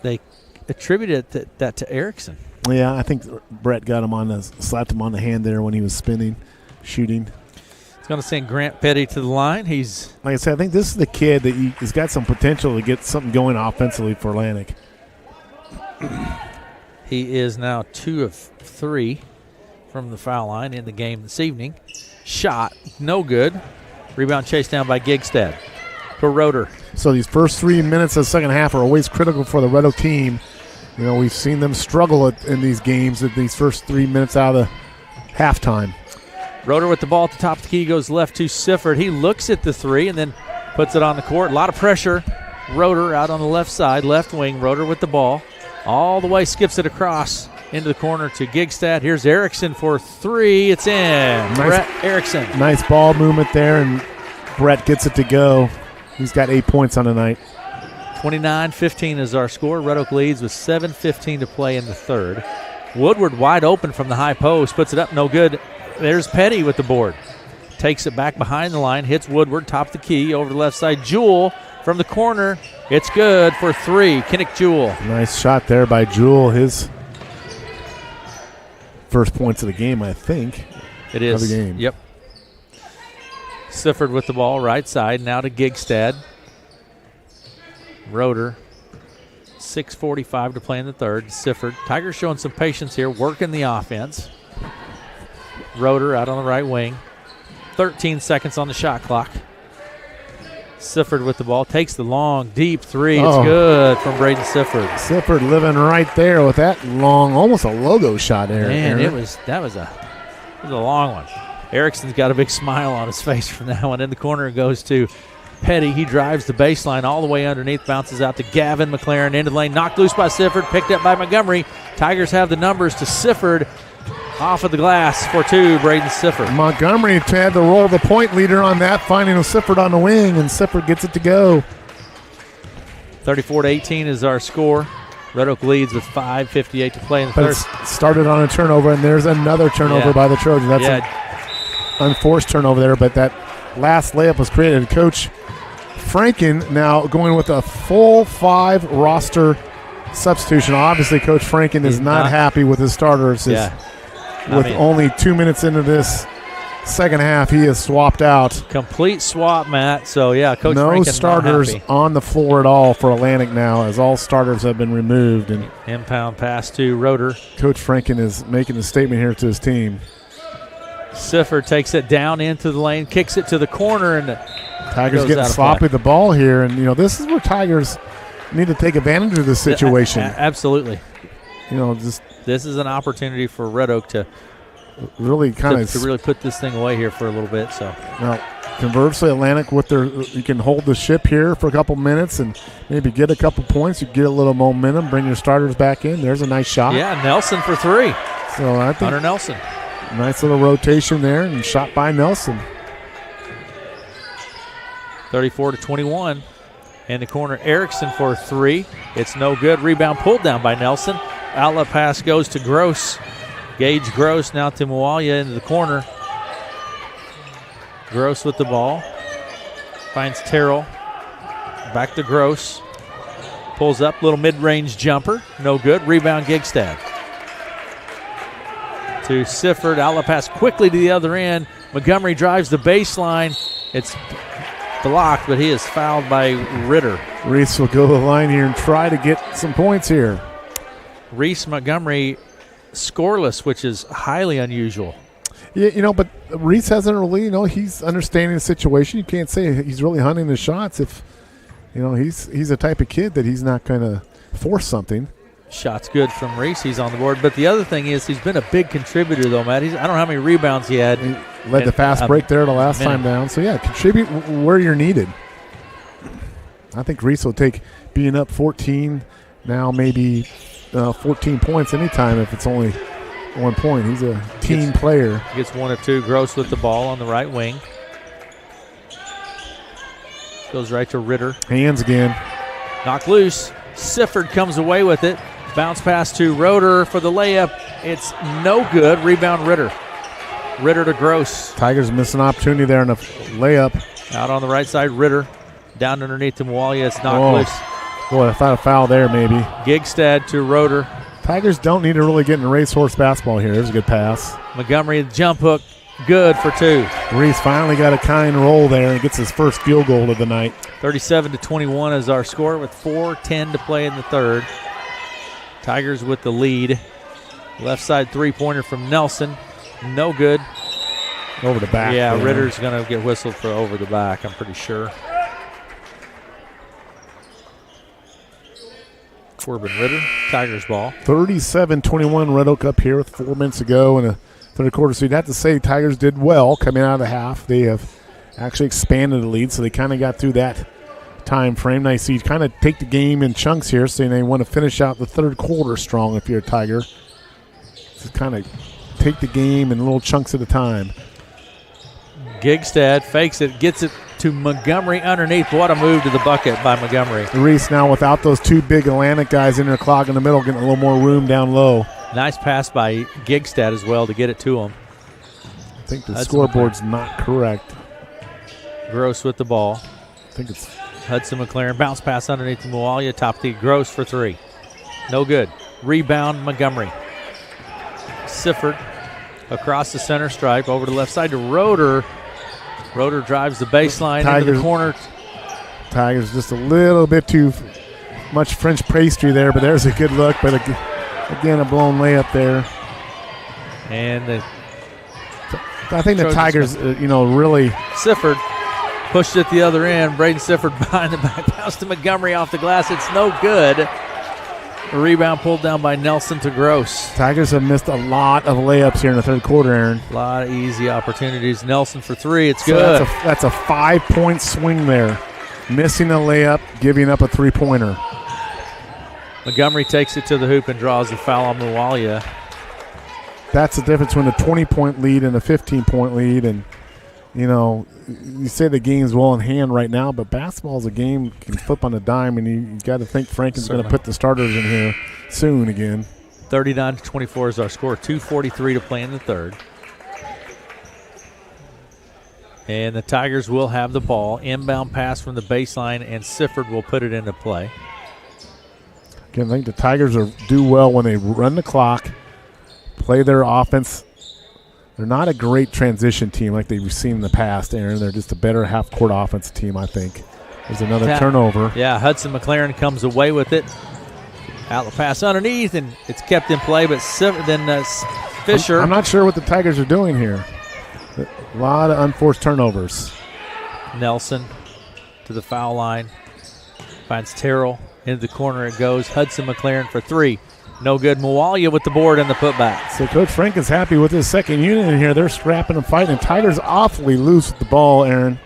They attributed that to Erickson. Yeah, I think Brett got him slapped him on the hand there when he was spinning, shooting. He's going to send Grant Petty to the line. He's, like I said, I think this is the kid that has got some potential to get something going offensively for Atlantic. He is now 2 of 3 from the foul line in the game this evening. Shot, no good. Rebound chased down by Gigstad. For Roeder. So these first 3 minutes of the second half are always critical for the Red Oak team. You know, we've seen them struggle in these games at these first 3 minutes out of the halftime. Roeder with the ball at the top of the key, goes left to Sifford. He looks at the 3 and then puts it on the court. A lot of pressure. Roeder out on the left side, left wing. Roeder with the ball. All the way, skips it across into the corner to Gigstad. Here's Erickson for 3. It's in. Brett Erickson. Nice ball movement there, and Brett gets it to go. He's got 8 points on the night. 29-15 is our score. Red Oak leads with 7:15 to play in the third. Woodward wide open from the high post. Puts it up, no good. There's Petty with the board. Takes it back behind the line. Hits Woodward, top of the key, over the left side. Jewell from the corner. It's good for 3. Kinnick Jewell. Nice shot there by Jewell. His first points of the game, I think. It is. Of the game. Yep. Sifford with the ball, right side. Now to Gigstad. Roeder. 6:45 to play in the third. Sifford. Tigers showing some patience here, working the offense. Roeder out on the right wing. 13 seconds on the shot clock. Sifford with the ball. Takes the long, deep 3. It's good from Braden Sifford. Sifford living right there with that long, almost a logo shot there. Man, that was a long one. Erickson's got a big smile on his face from that one. In the corner it goes to Petty. He drives the baseline all the way underneath, bounces out to Gavin McLaren into the lane, knocked loose by Sifford, picked up by Montgomery. Tigers have the numbers to Sifford. Off of the glass for 2, Braden Sifford. Montgomery had to roll the point leader on that, finding a Sifford on the wing, and Sifford gets it to go. 34-18 is our score. Red Oak leads with 5:58 to play in the third. It started on a turnover, and there's another turnover by the Trojans. That's an unforced turnover there, but that last layup was created. Coach Franken now going with a full 5 roster substitution. Obviously, Coach Franken is not happy with his starters. With only 2 minutes into this second half, he is swapped out. Complete swap, Matt. So, yeah, Coach no Franken starters not happy. on the floor at all for Atlantic now, as all starters have been removed. And Impound pass to Roeder. Coach Franken is making a statement here to his team. Sifford takes it down into the lane, kicks it to the corner, and Tigers goes getting out of sloppy play. with the ball here. And, this is where Tigers need to take advantage of this situation. Absolutely. Just this is an opportunity for Red Oak to really kind of to really put this thing away here for a little bit. So now, conversely, Atlantic you can hold the ship here for a couple minutes and maybe get a couple points. You get a little momentum, bring your starters back in. There's a nice shot. Yeah, Nelson for 3. So I think Hunter Nelson. Nice little rotation there and shot by Nelson. 34-21. In the corner, Erickson for 3. It's no good. Rebound pulled down by Nelson. Outlet pass goes to Gross. Gage Gross now to Moalia into the corner. Gross with the ball. Finds Terrell. Back to Gross. Pulls up, little mid-range jumper. No good. Rebound Gigstad. To Sifford. Outlet pass quickly to the other end. Montgomery drives the baseline. It's blocked, but he is fouled by Ritter. Reese will go to the line here and try to get some points here. Reese Montgomery scoreless, which is highly unusual. Yeah, but Reese hasn't really, he's understanding the situation. You can't say he's really hunting the shots if, he's a type of kid that he's not going to force something. Shot's good from Reese. He's on the board. But the other thing is he's been a big contributor, though, Matt. I don't know how many rebounds he had. He led the fast break there the last time down. So, yeah, contribute where you're needed. I think Reese will take being up 14, now maybe 14 points anytime if it's only 1 point. He's a team player. Gets 1 of 2. Gross with the ball on the right wing. Goes right to Ritter. Hands again. Knocked loose. Sifford comes away with it. Bounce pass to Roeder for the layup. It's no good. Rebound Ritter. Ritter to Gross. Tigers miss an opportunity there in a layup. Out on the right side, Ritter. Down underneath to Moalia. It's knocked loose. Boy, I thought a foul there maybe. Gigstad to Roeder. Tigers don't need to really get in racehorse basketball here. There's a good pass. Montgomery, jump hook. Good for 2. Reese finally got a kind roll there and gets his first field goal of the night. 37-21 is our score with 4:10 to play in the third. Tigers with the lead. Left side three-pointer from Nelson. No good. Over the back. Yeah, there. Ritter's going to get whistled for over the back, I'm pretty sure. Corbin Ritter, Tigers ball. 37-21, Red Oak up here with 4 minutes to go in the third quarter. So you'd have to say Tigers did well coming out of the half. They have actually expanded the lead, so they kind of got through that time frame. Now you see you kind of take the game in chunks here, so they want to finish out the third quarter strong if you're a Tiger. So kind of take the game in little chunks at a time. Gigstad fakes it, gets it to Montgomery underneath. What a move to the bucket by Montgomery. Reese now without those 2 big Atlantic guys in their clock in the middle, getting a little more room down low. Nice pass by Gigstad as well to get it to him. I think the scoreboard's not correct. Gross with the ball. I think it's Hudson McLaren. Bounce pass underneath to Moalia. Top the Gross for 3. No good. Rebound Montgomery. Sifford across the center stripe over to the left side to Roeder. Roeder drives the baseline into the corner. Tigers just a little bit too much French pastry there, but there's a good look. But again, a blown layup there. And I think the Tigers, really. Sifford pushed it the other end. Braden Sifford behind the back. Bounce to Montgomery off the glass. It's no good. A rebound pulled down by Nelson to Gross. Tigers have missed a lot of layups here in the third quarter, Aaron. A lot of easy opportunities. Nelson for 3. It's So good. That's a 5-point swing there. Missing a layup, giving up a 3-pointer. Montgomery takes it to the hoop and draws the foul on Moalia. That's the difference between a 20-point lead and a 15-point lead. And, you say the game's well in hand right now, but basketball is a game can flip on a dime, and you got to think Franken's going to put the starters in here soon again. 39-24 is our score. 2:43 to play in the third. And the Tigers will have the ball. Inbound pass from the baseline, and Sifford will put it into play. Again, I think the Tigers do well when they run the clock, play their offense They're not a great transition team like they've seen in the past, Aaron. They're just a better half-court offensive team, I think. There's another turnover. Yeah, Hudson McLaren comes away with it. Out the pass underneath, and it's kept in play, but then Fisher. I'm not sure what the Tigers are doing here. A lot of unforced turnovers. Nelson to the foul line. Finds Terrell. Into the corner it goes. Hudson McLaren for three. No good. Mualia with the board and the putback. So Coach Frank is happy with his second unit in here. They're scrapping and fighting. And Tigers awfully loose with the ball, Aaron.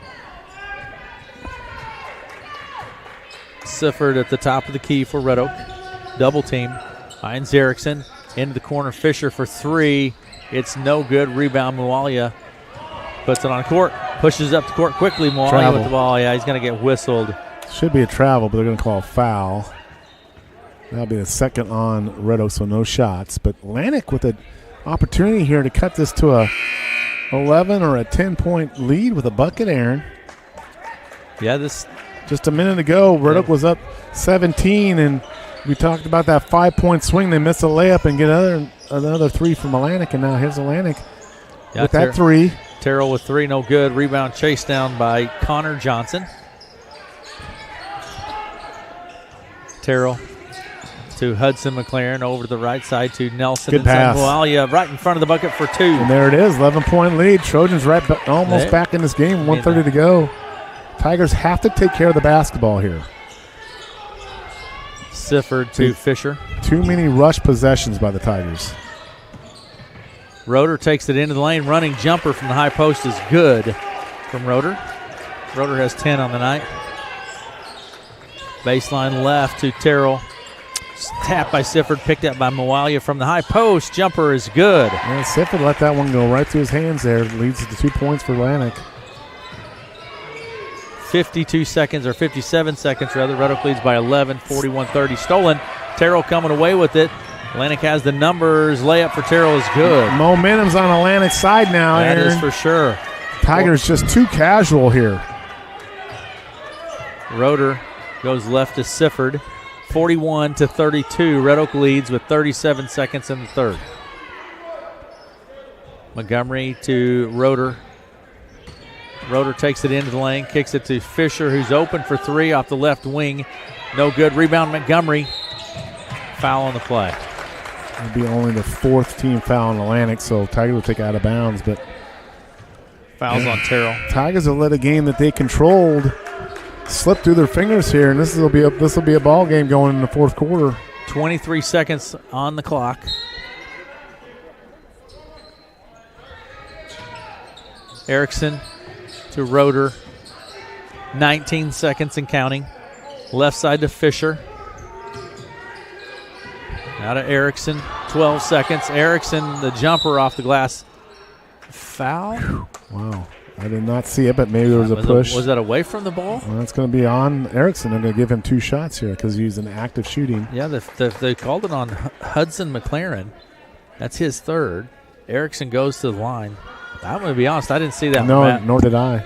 Sifford at the top of the key for Red Oak. Double team. Finds Erickson. Into the corner. Fisher for three. It's no good. Rebound. Mualia puts it on court. Pushes up the court quickly. Mualia with the ball. Yeah, he's going to get whistled. Should be a travel, but they're going to call a foul. That'll be the second on Red Oak, so no shots. But Atlantic with an opportunity here to cut this to a 11 or a 10-point lead with a bucket, Aaron. Yeah, this just a minute ago, Red Oak was up 17, and we talked about that 5-point swing. They missed a layup and get another three from Atlantic, and now here's Atlantic with that three. Terrell with three, no good. Rebound chased down by Connor Johnson. Terrell to Hudson McLaren over to the right side to Nelson. Good pass. Mualia right in front of the bucket for two. And there it is, 11-point lead. Trojans almost back in this game, 1:30 to go. Tigers have to take care of the basketball here. Sifford to Fisher. Too many rush possessions by the Tigers. Roeder takes it into the lane. Running jumper from the high post is good from Roeder. Roeder has 10 on the night. Baseline left to Terrell. Tap by Sifford, picked up by Mualia from the high post. Jumper is good. And Sifford let that one go right through his hands there. Leads to 2 points for Atlantic. 52 seconds, or 57 seconds rather. Red Oak leads by 11, 41-30. Stolen. Terrell coming away with it. Atlantic has the numbers. Layup for Terrell is good. Momentum's on Atlantic's side now, That Aaron. is for sure. Tigers just too casual here. Roeder goes left to Sifford. 41-32. Red Oak leads with 37 seconds in the third. Montgomery to Roeder. Roeder takes it into the lane, kicks it to Fisher, who's open for three off the left wing. No good. Rebound Montgomery. Foul on the play. It'll be only the 4th team foul on Atlantic, so Tigers will take it out of bounds. But fouls on Terrell. Tigers have let a game that they controlled slip through their fingers here, and this will be a ball game going in the fourth quarter. 23 seconds on the clock. Erickson to Roeder. 19 seconds and counting. Left side to Fisher. Now to Erickson. 12 seconds. Erickson, the jumper off the glass. Foul? Wow. I did not see it, but maybe there was a push. Was that away from the ball? Well, that's going to be on Erickson. I'm going to give him 2 shots here because he's an active shooting. Yeah, they called it on Hudson McLaren. That's his third. Erickson goes to the line. I'm going to be honest, I didn't see that. No, nor did I.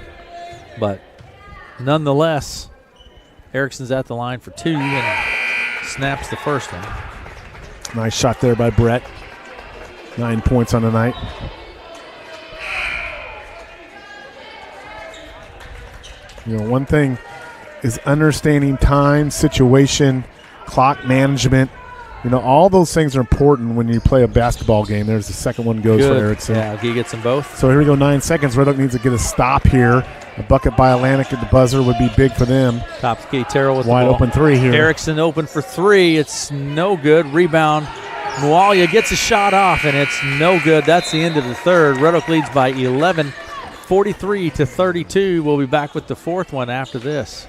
But nonetheless, Erickson's at the line for 2 and snaps the first one. Nice shot there by Brett. 9 points on the night. You know, one thing is understanding time, situation, clock management. You know, all those things are important when you play a basketball game. There's the second one goes for Erickson. Yeah, he gets them both. So here we go, 9 seconds. Red Oak needs to get a stop here. A bucket by Atlantic at the buzzer would be big for them. Top key, Terrell with wide the ball. Open three here. Erickson open for 3. It's no good. Rebound. Mualia gets a shot off, and it's no good. That's the end of the third. Red Oak leads by 11, 43-32. We'll be back with the fourth one after this.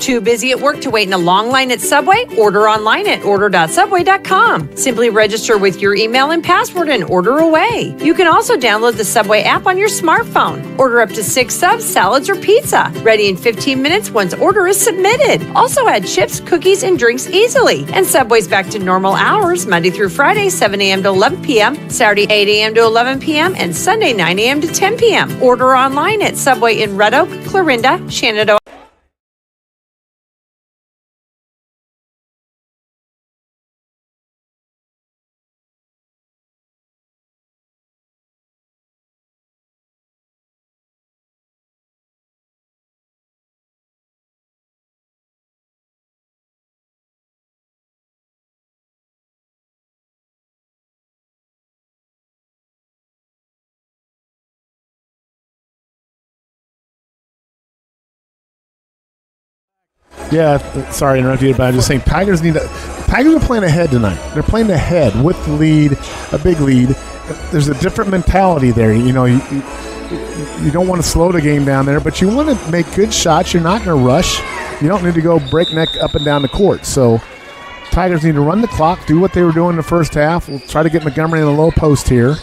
Too busy at work to wait in a long line at Subway? Order online at order.subway.com. Simply register with your email and password and order away. You can also download the Subway app on your smartphone. Order up to 6 subs, salads, or pizza. Ready in 15 minutes once order is submitted. Also add chips, cookies, and drinks easily. And Subway's back to normal hours Monday through Friday, 7 a.m. to 11 p.m., Saturday, 8 a.m. to 11 p.m., and Sunday, 9 a.m. to 10 p.m. Order online at Subway in Red Oak, Clarinda, Shenandoah, Yeah, sorry to interrupt you, but I'm just saying Tigers are playing ahead tonight. They're playing ahead with the lead, a big lead. There's a different mentality there. You know, you don't want to slow the game down there, but you want to make good shots. You're not going to rush. You don't need to go breakneck up and down the court. So Tigers need to run the clock, do what they were doing in the first half. We'll try to get Montgomery in the low post here.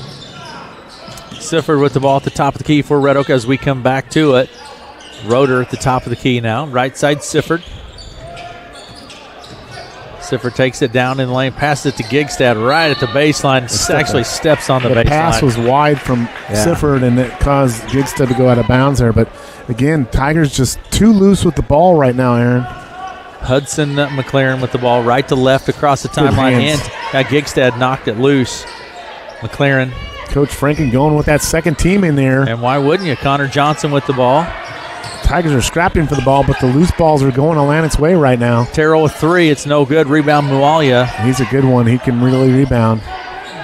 Sifford with the ball at the top of the key for Red Oak as we come back to it. Roeder at the top of the key now. Right side, Sifford. Sifford takes it down in the lane, passes it to Gigstad right at the baseline. Actually steps on the baseline. The pass was wide from Sifford, and it caused Gigstad to go out of bounds there. But, again, Tigers just too loose with the ball right now, Aaron. Hudson McLaren with the ball right to left across the timeline, and got Gigstad knocked it loose. McLaren. Coach Franken going with that second team in there. And why wouldn't you? Connor Johnson with the ball. Tigers are scrapping for the ball, but the loose balls are going Atlantic's way right now. Terrell with 3. It's no good. Rebound Mualia. He's a good one. He can really rebound,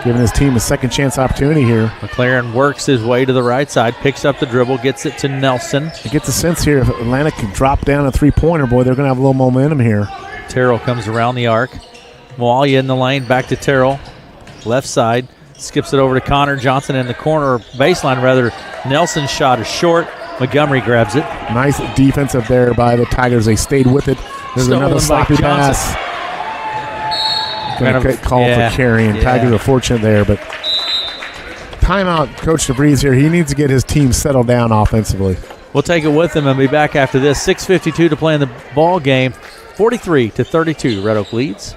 giving his team a second chance opportunity here. McLaren works his way to the right side, picks up the dribble, gets it to Nelson. He gets a sense here if Atlantic can drop down a three-pointer, boy, they're going to have a little momentum here. Terrell comes around the arc. Mualia in the lane, back to Terrell. Left side, skips it over to Connor Johnson in the corner baseline, rather. Nelson's shot is short. Montgomery grabs it. Nice defensive there by the Tigers. They stayed with it. There's another sloppy pass. Going to get called for carrying. Yeah. Tigers are fortunate there, but timeout, Coach DeVries here. He needs to get his team settled down offensively. We'll take it with him and be back after this. 6:52 to play in the ball game. 43-32. Red Oak leads.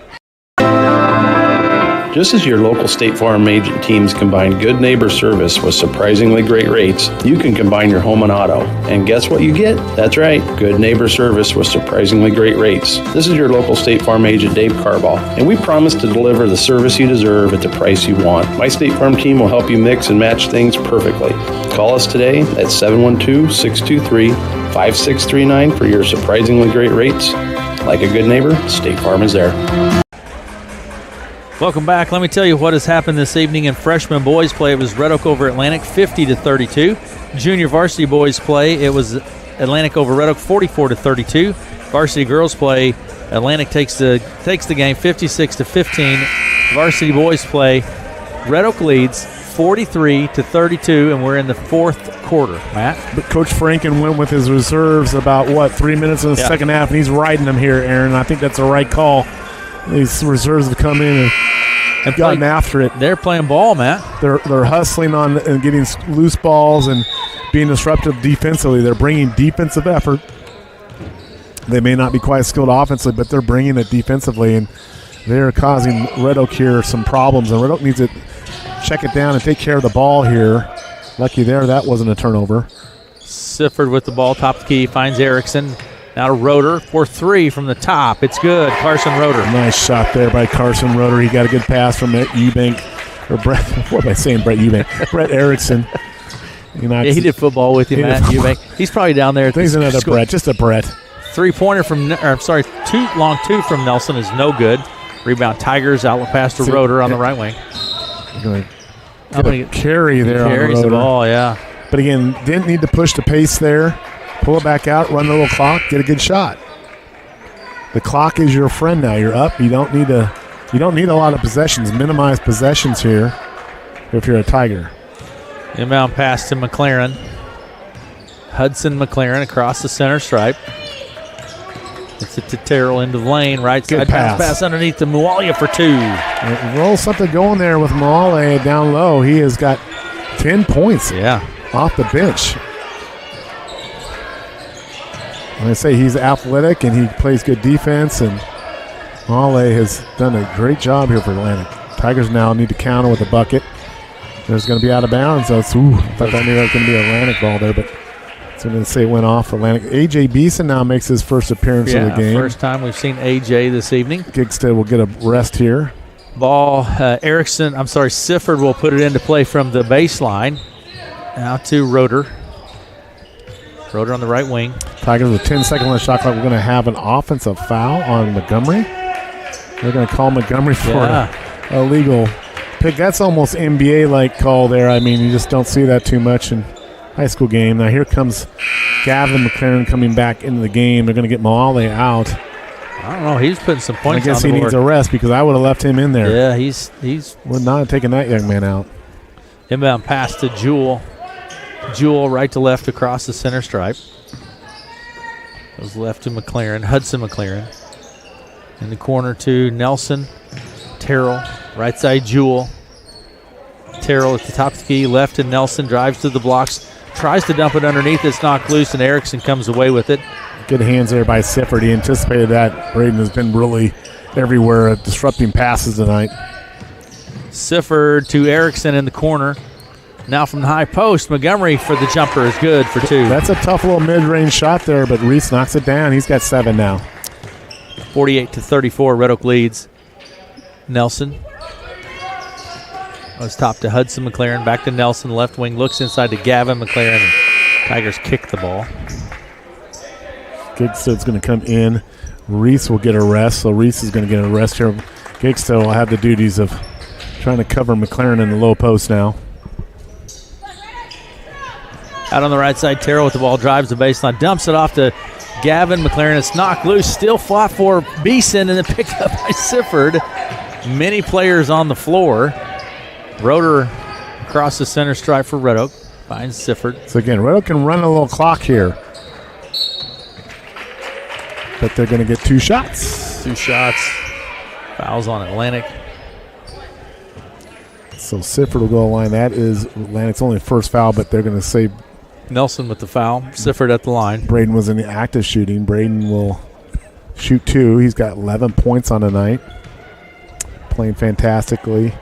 Just as your local State Farm agent teams combine good neighbor service with surprisingly great rates, you can combine your home and auto. And guess what you get? That's right, good neighbor service with surprisingly great rates. This is your local State Farm agent, Dave Carball, and we promise to deliver the service you deserve at the price you want. My State Farm team will help you mix and match things perfectly. Call us today at 712-623-5639 for your surprisingly great rates. Like a good neighbor, State Farm is there. Welcome back. Let me tell you what has happened this evening in freshman boys play. It was Red Oak over Atlantic, 50-32. Junior varsity boys play, it was Atlantic over Red Oak, 44-32. Varsity girls play, Atlantic takes the game, 56-15. Varsity boys play, Red Oak leads 43-32, and we're in the fourth quarter. Matt? But Coach Franken went with his reserves about, 3 minutes in the second half, and he's riding them here, Aaron. I think that's the right call. These reserves have come in and gotten after it. They're playing ball, Matt. They're hustling on and getting loose balls and being disruptive defensively. They're bringing defensive effort. They may not be quite skilled offensively, but they're bringing it defensively, and they're causing Red Oak here some problems. And Red Oak needs to check it down and take care of the ball here. Lucky there, that wasn't a turnover. Sifford with the ball, top of the key, finds Erickson. Now to Roeder for 3 from the top. It's good. Carson Roeder. Nice shot there by Carson Roeder. He got a good pass from Eubank. Or Brett, what am I saying, Brett Eubank? Brett Erickson. He did football with you, Matt Eubank. He's probably down there. He's another Brett, just a Brett. 3-pointer from, long two from Nelson is no good. Rebound Tigers, outlet pass to Roeder on the right wing. Going to carry there on Roeder. Carries the ball, yeah. But again, didn't need to push the pace there. Pull it back out, run the little clock, get a good shot. The clock is your friend now. You're up. You don't need a lot of possessions. Minimize possessions here if you're a Tiger. Inbound pass to McLaren. Hudson McLaren across the center stripe. It's it to Terrell into the lane. Right side pass underneath to Mualia for 2. Roll something going there with Mualia down low. He has got 10 points off the bench. When I say he's athletic and he plays good defense, and Mualia has done a great job here for Atlantic. Tigers now need to counter with a bucket. There's going to be out of bounds. So I thought that knew that was going to be an Atlantic ball there, but so I'm going to say it went off for Atlantic. A.J. Beeson now makes his first appearance of the game. First time we've seen A.J. this evening. Gigstad will get a rest here. Ball, Sifford will put it into play from the baseline. Now to Roeder. Roeder on the right wing. Tigers with 10 seconds on the shot clock. We're going to have an offensive foul on Montgomery. They're going to call Montgomery for a legal pick. That's almost NBA-like call there. I mean, you just don't see that too much. And high school game. Now here comes Gavin McLaren coming back into the game. They're going to get Moale out. I don't know. He's putting some points I guess on the he board. needs a rest because I would have left him in there. Yeah, he's would not have taken that young man out. Inbound pass to Jewell. Jewell right to left across the center stripe. Goes left to McLaren. Hudson McLaren. In the corner to Nelson. Terrell. Right side Jewell. Terrell at the top of the key. Left to Nelson. Drives to the blocks. Tries to dump it underneath. It's knocked loose, and Erickson comes away with it. Good hands there by Sifford. He anticipated that. Braden has been really everywhere at disrupting passes tonight. Sifford to Erickson in the corner. Now from the high post, Montgomery for the jumper is good for 2. That's a tough little mid-range shot there, but Reese knocks it down. He's got 7 now. 48-34, Red Oak leads. Nelson goes top to Hudson McLaren, back to Nelson, left wing, looks inside to Gavin McLaren. And Tigers kick the ball. Gigstad's going to come in. Reese will get a rest, so Reese is going to get a rest here. Gigstad will have the duties of trying to cover McLaren in the low post now. Out on the right side, Terrell with the ball, drives the baseline, dumps it off to Gavin McLaren. It's knocked loose, still fought for Beeson, and then picked up by Sifford. Many players on the floor. Roeder across the center stripe for Red Oak. Finds Sifford. So again, Red Oak can run a little clock here. But they're going to get 2 shots. 2 shots. Fouls on Atlantic. So Sifford will go line. That is Atlantic's only first foul, but they're going to say Nelson with the foul. Sifford at the line. Braden was in the act of shooting. Braden will shoot 2. He's got 11 points on the night. Playing fantastically,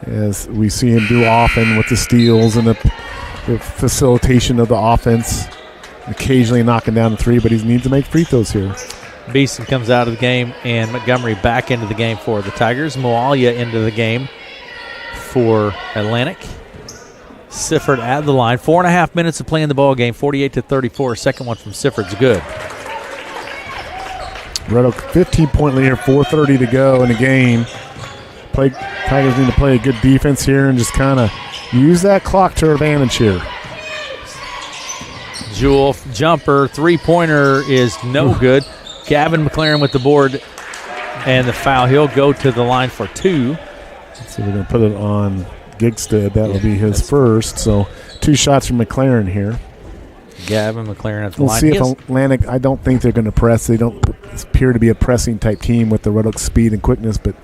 as we see him do often with the steals and the facilitation of the offense. Occasionally knocking down the 3, but he needs to make free throws here. Beeson comes out of the game, and Montgomery back into the game for the Tigers. Moalia into the game for Atlantic. Sifford at the line. 4.5 minutes of playing the ball game. 48-34. Second one from Sifford's good. Red Oak 15-point lead here. 4:30 to go in the game. Tigers need to play a good defense here and just kind of use that clock to their advantage here. Jewell jumper, 3-pointer is no good. Gavin McLaren with the board and the foul. He'll go to the line for 2. So we're going to put it on Gigstad. That will be his first. So 2 shots from McLaren here. Gavin McLaren at the We'll line. see if Atlantic, I don't think they're going to press. They don't appear to be a pressing type team with the Red Oak speed and quickness, but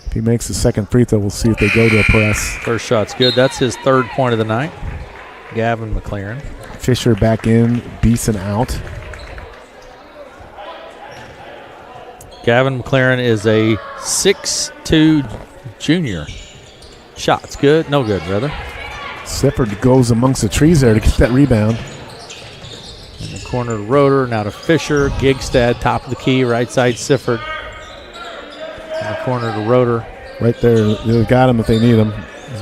if he makes the second free throw, we'll see if they go to a press. First shot's good. That's his 3rd point of the night. Gavin McLaren. Fisher back in, Beeson out. Gavin McLaren is a 6'2 junior. Shots good, no good, rather. Sifford goes amongst the trees there to get that rebound. In the corner to Roeder, now to Fisher. Gigstad, top of the key, right side Sifford. In the corner to Roeder. Right there, they've got him if they need him.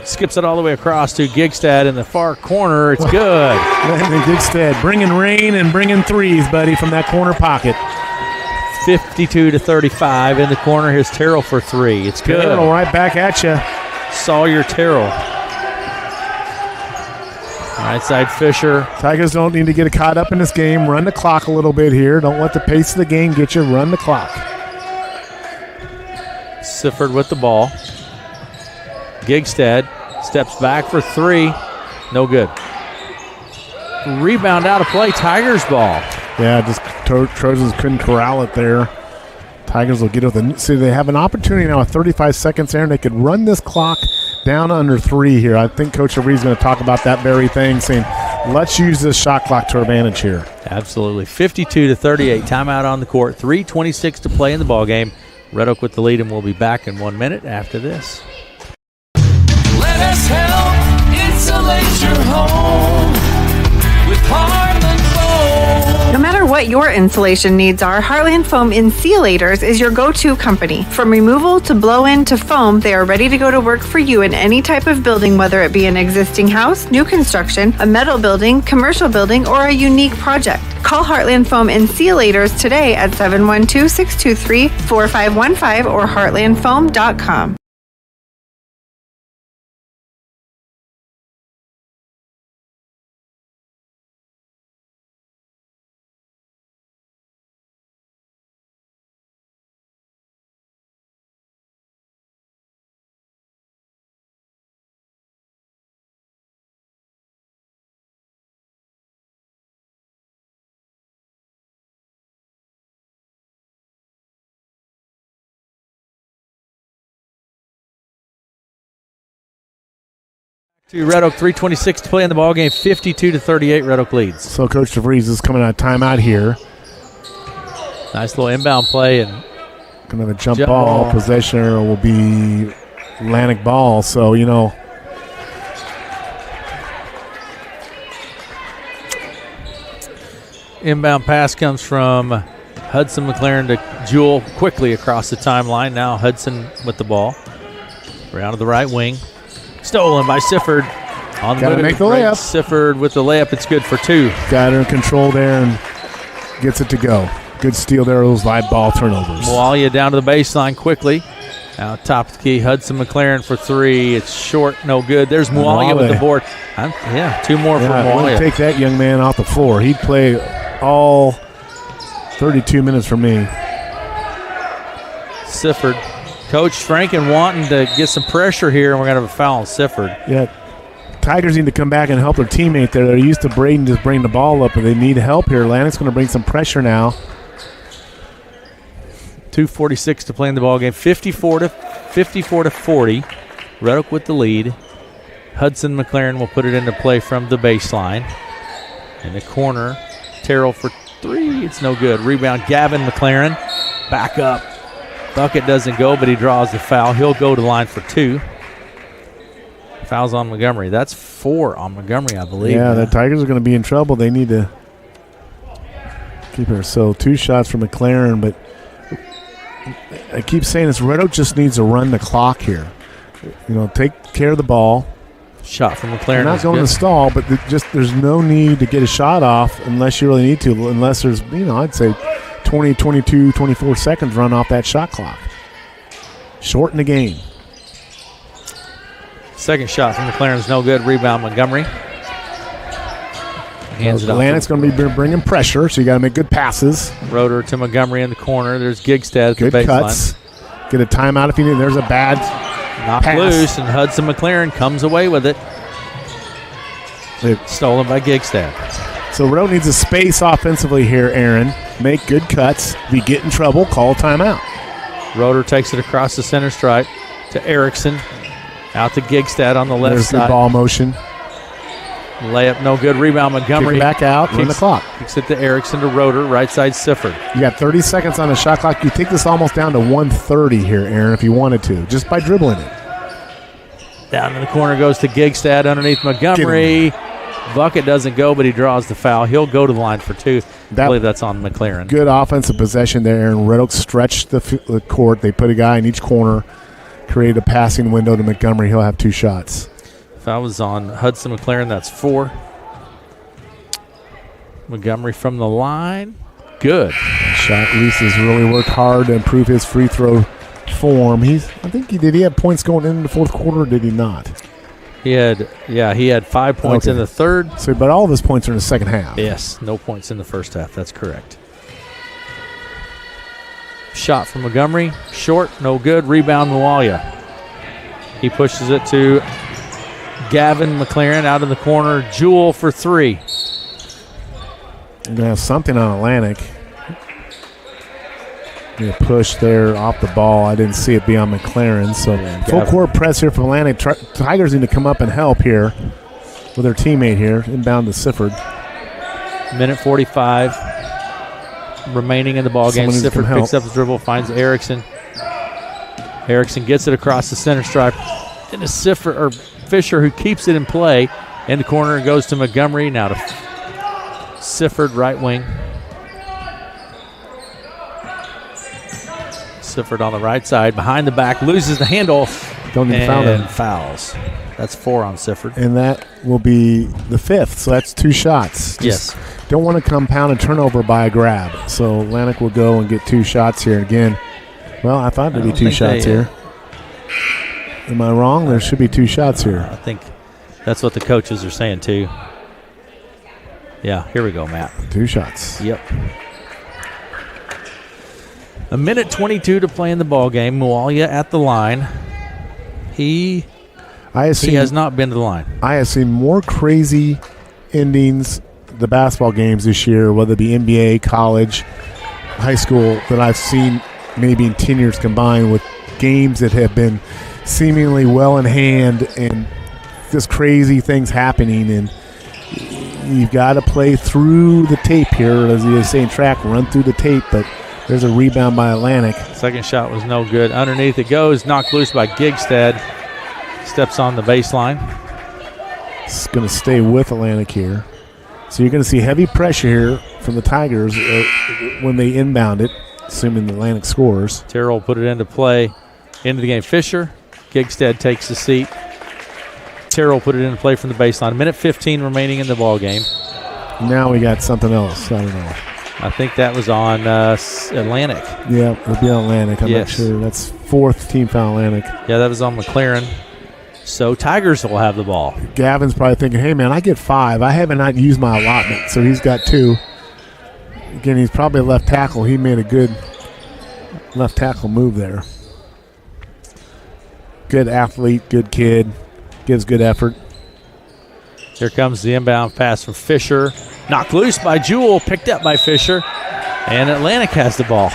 Skips it all the way across to Gigstad in the far corner. It's good. Landon Gigstad bringing rain and bringing threes, buddy, from that corner pocket. 52-35 in the corner. Here's Terrell for 3. It's good. Terrell right back at you. Sawyer Terrell. Right side Fisher. Tigers don't need to get caught up in this game. Run the clock a little bit here. Don't let the pace of the game get you. Run the clock. Sifford with the ball. Gigstad steps back for 3. No good. Rebound out of play. Tigers ball. Yeah, just Trojans couldn't corral it there. Tigers will get it with see, they have an opportunity now with 35 seconds there, and they could run this clock down under 3 here. I think Coach Avery's going to talk about that very thing, saying, let's use this shot clock to our advantage here. Absolutely. 52-38. Timeout on the court. 3:26 to play in the ballgame. Red Oak with the lead, and we'll be back in 1 minute after this. Let us help insulate your home with Heartland Foam. No matter what your insulation needs are, Heartland Foam Insulators is your go-to company. From removal to blow-in to foam, they are ready to go to work for you in any type of building, whether it be an existing house, new construction, a metal building, commercial building, or a unique project. Call Heartland Foam Insulators today at 712-623-4515 or heartlandfoam.com. Red Oak, 3:26 to play in the ball game. 52-38, Red Oak leads. So Coach DeVries is coming out of timeout here. Nice little inbound play and Gonna have a jump ball. Possession will be Atlantic ball. So, you know, inbound pass comes from Hudson McLaren to Jewell quickly across the timeline. Now Hudson with the ball. Around to the right wing. Stolen by Sifford. On the Gotta move. make the layup. Sifford with the layup. It's good for 2. got her in control there and gets it to go. Good steal there, those live ball turnovers. Moalia down to the baseline quickly. Now top of the key, Hudson McLaren for 3. It's short, no good. There's Moalia with the board. 2 more for I wouldn't Moalia. take that young man off the floor. He'd play all 32 minutes for me. Sifford. Coach Franken wanting to get some pressure here, and we're going to have a foul on Sifford. Yeah, Tigers need to come back and help their teammate there. They're used to Braden just bringing the ball up, but they need help here. Atlantic's going to bring some pressure now. 2:46 to play in the ball game. 54-40. Red Oak with the lead. Hudson McLaren will put it into play from the baseline. In the corner, Terrell for 3. It's no good. Rebound, Gavin McLaren. Back up. Bucket doesn't go, but he draws the foul. He'll go to the line for 2. Fouls on Montgomery. That's 4 on Montgomery, I believe. Yeah, the Tigers are going to be in trouble. They need to keep her. So 2 shots for McLaren, but I keep saying this. Red Oak just needs to run the clock here. You know, take care of the ball. Shot from McLaren. They're not going to stall, but there's no need to get a shot off unless you really need to, unless there's, you know, I'd say 20, 22, 24 seconds run off that shot clock. Shorten the game. Second shot from McLaren is no good. Rebound, Montgomery. Hands it off. Atlantic's going to be bringing pressure, so you got to make good passes. Rotor to Montgomery in the corner. There's Gigstad at good the baseline. Cuts. Get a timeout if you need. There's a bad knock pass. Loose, and Hudson McLaren comes away with it. Stolen by Gigstad. So Red Oak needs a space offensively here, Aaron. Make good cuts. If you get in trouble, call a timeout. Rotor takes it across the center stripe to Erickson. Out to Gigstad on the left There's side. good ball motion. Layup, no good. Rebound, Montgomery. Kick it back out, run the clock. Kicks it to Erickson to Rotor, right side Sifford. You got 30 seconds on the shot clock. You take this almost down to 130 here, Aaron, if you wanted to, just by dribbling it. Down in the corner goes to Gigstad underneath Montgomery. Bucket doesn't go, but he draws the foul. He'll go to the line for 2. I believe that's on McLaren. Good offensive possession there, Aaron. Red Oak stretched the court. They put a guy in each corner, created a passing window to Montgomery. He'll have 2 shots. Foul was on Hudson McLaren. That's 4. Montgomery from the line. Good. Shaq Reese has really worked hard to improve his free throw form. He had points going into the fourth quarter, or did he not? He had 5 points in the third. So, but all of his points are in the second half. Yes, no points in the first half. That's correct. Shot from Montgomery. Short, no good. Rebound, Moalia. He pushes it to Gavin McLaren out in the corner. Jewell for 3. You're going to have something on Atlantic. Push there off the ball. I didn't see it beyond McLaren. So full court press here from Atlantic. Tigers need to come up and help here with their teammate here. Inbound to Sifford. Minute 45 remaining in the ball game. Sifford picks up the dribble, finds Erickson. Erickson gets it across the center stripe into Fisher, who keeps it in play. In the corner, it goes to Montgomery. Now to Sifford, right wing. Sifford on the right side, behind the back, loses the handle. Don't need to foul him. Fouls. That's 4 on Sifford. And that will be the 5th, so that's 2 shots. Yes. Don't want to compound a turnover by a grab. So Atlantic will go and get 2 shots here. Again, well, I thought there'd be 2 shots here. Am I wrong? There should be 2 shots here. I think that's what the coaches are saying too. Yeah, here we go, Matt. 2 shots. Yep. A minute 22 to play in the ball game. Moalia at the line. He has not been to the line. I have seen more crazy endings the basketball games this year, whether it be NBA, college, high school, that I've seen maybe in 10 years combined, with games that have been seemingly well in hand and just crazy things happening, and you've got to play through the tape here, as they say in track, run through the tape. But there's a rebound by Atlantic. Second shot was no good. Underneath it goes, knocked loose by Gigstad. Steps on the baseline. It's going to stay with Atlantic here. So you're going to see heavy pressure here from the Tigers when they inbound it, assuming the Atlantic scores. Terrell put it into play. Into the game. Fisher. Gigstad takes the seat. Terrell put it into play from the baseline. 1:15 remaining in the ball game. Now we got something else. I don't know. I think that was on Atlantic. Yeah, it'll be on Atlantic. I'm not sure. That's 4th team foul Atlantic. Yeah, that was on McLaren. So Tigers will have the ball. Gavin's probably thinking, hey, man, I get 5. I haven't not used my allotment. So he's got 2. Again, he's probably a left tackle. He made a good left tackle move there. Good athlete, good kid, gives good effort. Here comes the inbound pass from Fisher. Knocked loose by Jewell, picked up by Fisher, and Atlantic has the ball.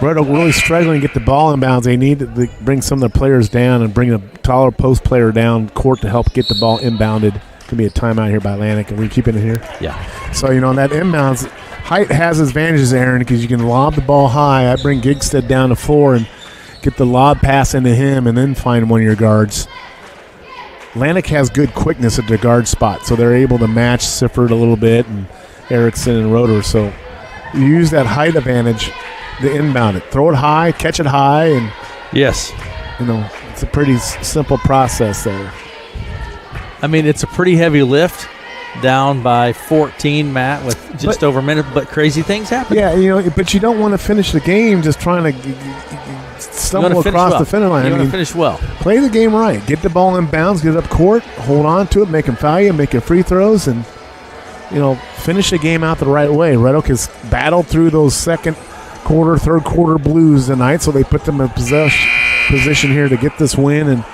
Red Oak really struggling to get the ball inbounds. They need to bring some of their players down and bring a taller post player down court to help get the ball inbounded. Could be a timeout here by Atlantic. Are we keeping it here? Yeah. So, on that inbounds, height has its advantages, Aaron, because you can lob the ball high. I bring Gigstad down the floor and get the lob pass into him and then find one of your guards. Atlantic has good quickness at the guard spot, so they're able to match Sifford a little bit and Erickson and Roeder. So you use that height advantage to inbound it. Throw it high, catch it high, and yes, it's a pretty simple process there. I mean, it's a pretty heavy lift, down by 14, Matt, with just over a minute, but crazy things happen. Yeah, but you don't want to finish the game just trying to stumble across the finish line. You want to finish well. Play the game right. Get the ball in bounds, get it up court, hold on to it, make them foul you, make your free throws, and finish the game out the right way. Red Oak has battled through those second quarter, third quarter blues tonight, so they put them in position here to get this win and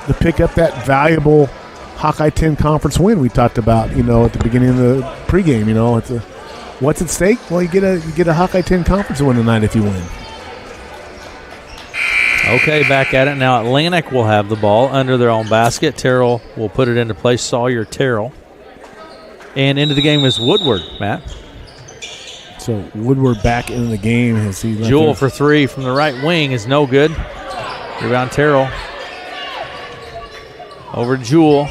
to pick up that valuable Hawkeye 10 conference win we talked about, at the beginning of the pregame. What's at stake? Well, you get a Hawkeye 10 conference win tonight if you win. Okay, back at it now. Atlantic will have the ball under their own basket. Terrell will put it into play. Sawyer Terrell. And into the game is Woodward, Matt. So Woodward back into the game as he Jewell for 3 from the right wing is no good. Rebound Terrell. Over to Jewell.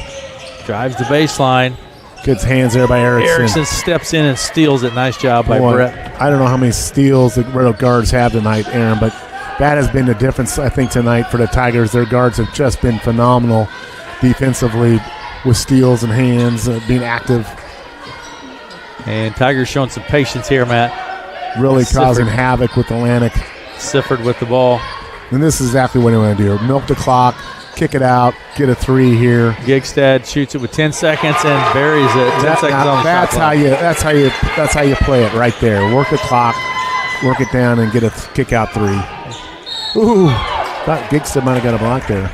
Drives the baseline. Good hands there by Erickson. Erickson steps in and steals it. Nice job by Brett. I don't know how many steals the Red Oak guards have tonight, Aaron, but that has been the difference, I think, tonight for the Tigers. Their guards have just been phenomenal defensively with steals and hands, being active. And Tigers showing some patience here, Matt. Really causing havoc with Atlantic. Sifford with the ball. And this is exactly what they want to do. Milk the clock, kick it out, get a 3 here. Gigstad shoots it with 10 seconds and buries it. 10 seconds on the shot clock. That's how you play it right there. Work the clock, work it down, and get a kick out 3. Ooh, thought Gigstad might have got a block there.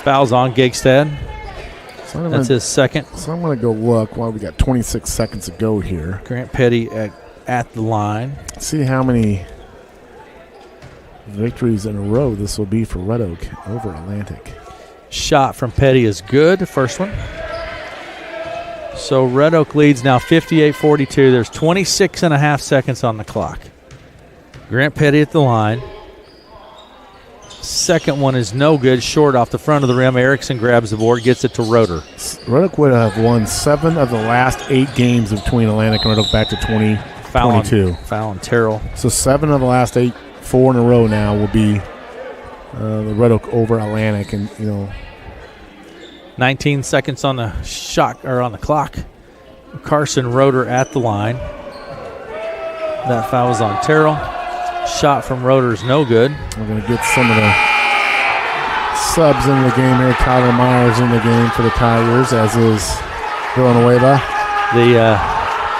Fouls on Gigstad. So that's his second. So I'm going to go look while we got 26 seconds to go here. Grant Petty at the line. See how many victories in a row this will be for Red Oak over Atlantic. Shot from Petty is good, first one. So Red Oak leads now 58-42. There's 26 and a half seconds on the clock. Grant Petty at the line. Second one is no good, short off the front of the rim. Erickson grabs the board, gets it to Roeder. Red Oak would have won 7 of the last 8 games between Atlantic and Red Oak back to 2022. Foul on Terrell. So 7 of the last 8, 4 in a row now will be the Red Oak over Atlantic, and 19 seconds on the shot or on the clock. Carson Roeder at the line. That foul was on Terrell. Shot from Roeder is no good. We're going to get some of the subs in the game here. Tyler Myers in the game for the Tigers, as is Villanueva. The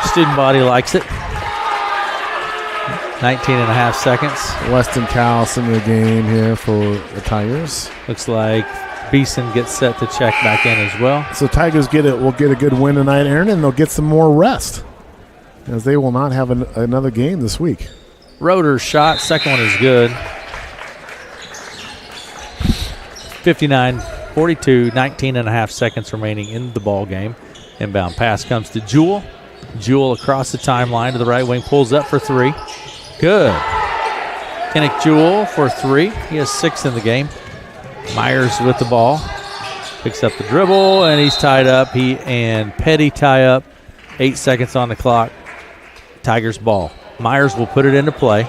student body likes it. 19 and a half seconds. Weston Callis in the game here for the Tigers. Looks like Beeson gets set to check back in as well. So Tigers will get a good win tonight, Aaron, and they'll get some more rest, as they will not have another game this week. Roeder's shot, second one is good. 59-42, 19 and a half seconds remaining in the ball game. Inbound pass comes to Jewell. Jewell across the timeline to the right wing, pulls up for three. Good. Kenneth Jewell for three. He has 6 in the game. Myers with the ball. Picks up the dribble, and he's tied up. He and Petty tie up. 8 seconds on the clock. Tigers ball. Myers will put it into play.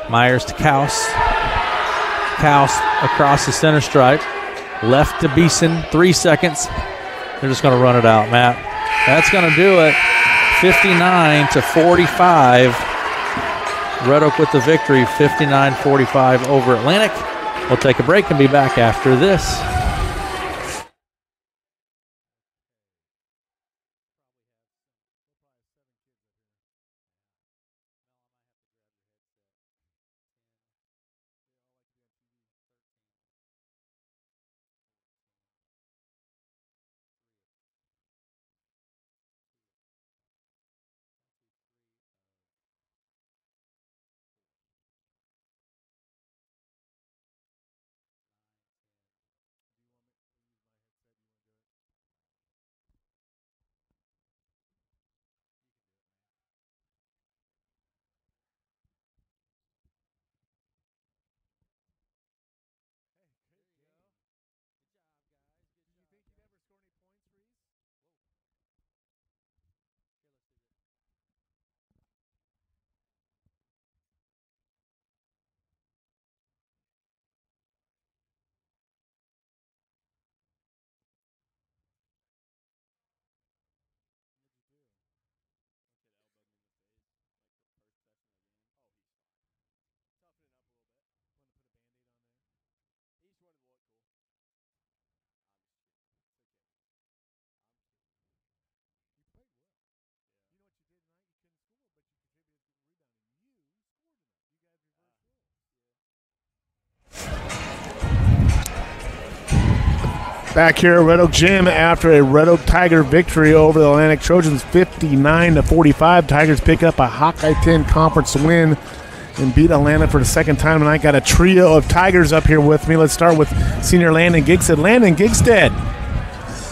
Myers to Kaus. Kaus across the center stripe. Left to Beeson. 3 seconds. They're just going to run it out, Matt. That's going to do it. 59-45. Red Oak with the victory. 59-45 over Atlantic. We'll take a break and be back after this. Back here at Red Oak Gym after a Red Oak Tiger victory over the Atlantic Trojans 59-45. Tigers pick up a Hawkeye 10 conference win and beat Atlanta for the second time. And I got a trio of Tigers up here with me. Let's start with senior Landon Gigstead. Landon Gigstead,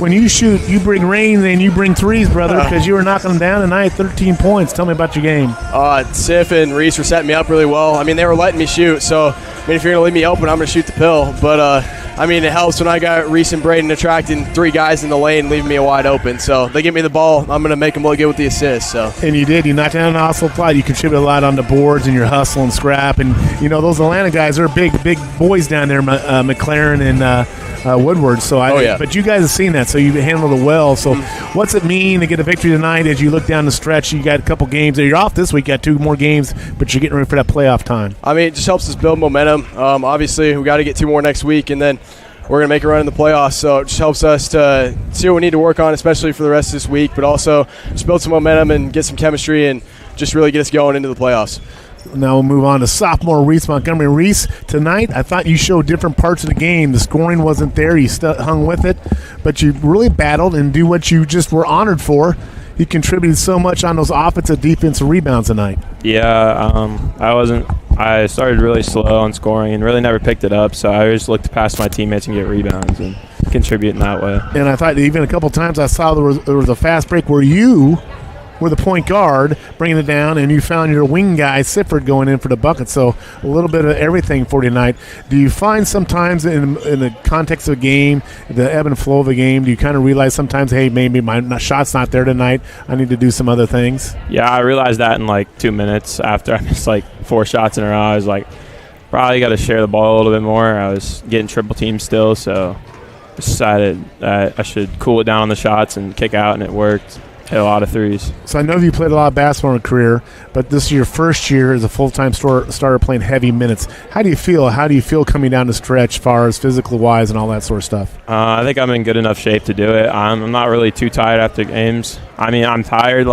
when you shoot, you bring rain and you bring threes, brother, because you were knocking them down tonight. 13 points. Tell me about your game. Sif and Reese were setting me up really well. I mean, they were letting me shoot. So, if you're going to leave me open, I'm going to shoot the pill. But, it helps when I got Reese and Braden attracting 3 guys in the lane, leaving me wide open. So, they give me the ball. I'm going to make them look good with the assist. So. And you did. You knocked down an hustle fly. You contributed a lot on the boards and your hustle and scrap. And, those Atlanta guys are big boys down there, McLaren and Woodward. So, But you guys have seen that, so you handled it well. So, what's it mean to get a victory tonight as you look down the stretch? You got a couple games. You're off this week. You got 2 more games, but you're getting ready for that playoff time. It just helps us build momentum. Obviously, we got to get 2 more next week, and then we're going to make a run in the playoffs. So it just helps us to see what we need to work on, especially for the rest of this week, but also just build some momentum and get some chemistry and just really get us going into the playoffs. Now we'll move on to sophomore Reese Montgomery. Reese, tonight I thought you showed different parts of the game. The scoring wasn't there. You hung with it, but you really battled and do what you just were honored for. You contributed so much on those offensive, defensive rebounds tonight. Yeah, I started really slow on scoring and really never picked it up, so I just looked past my teammates and get rebounds and contribute in that way. And I thought even a couple times I saw there was a fast break where you were the point guard bringing it down, and you found your wing guy, Sifford, going in for the bucket. So a little bit of everything for you tonight. Do you find sometimes in the context of a game, the ebb and flow of a game, do you kind of realize sometimes, hey, maybe my shot's not there tonight, I need to do some other things? Yeah, I realized that in 2 minutes after I missed 4 shots in a row. I was probably got to share the ball a little bit more. I was getting triple teamed still, so I decided that I should cool it down on the shots and kick out, and it worked. Hit a lot of threes. So I know you played a lot of basketball in your career, but this is your first year as a full-time starter playing heavy minutes. How do you feel? How do you feel coming down the stretch as far as physical-wise and all that sort of stuff? I think I'm in good enough shape to do it. I'm not really too tired after games. I'm tired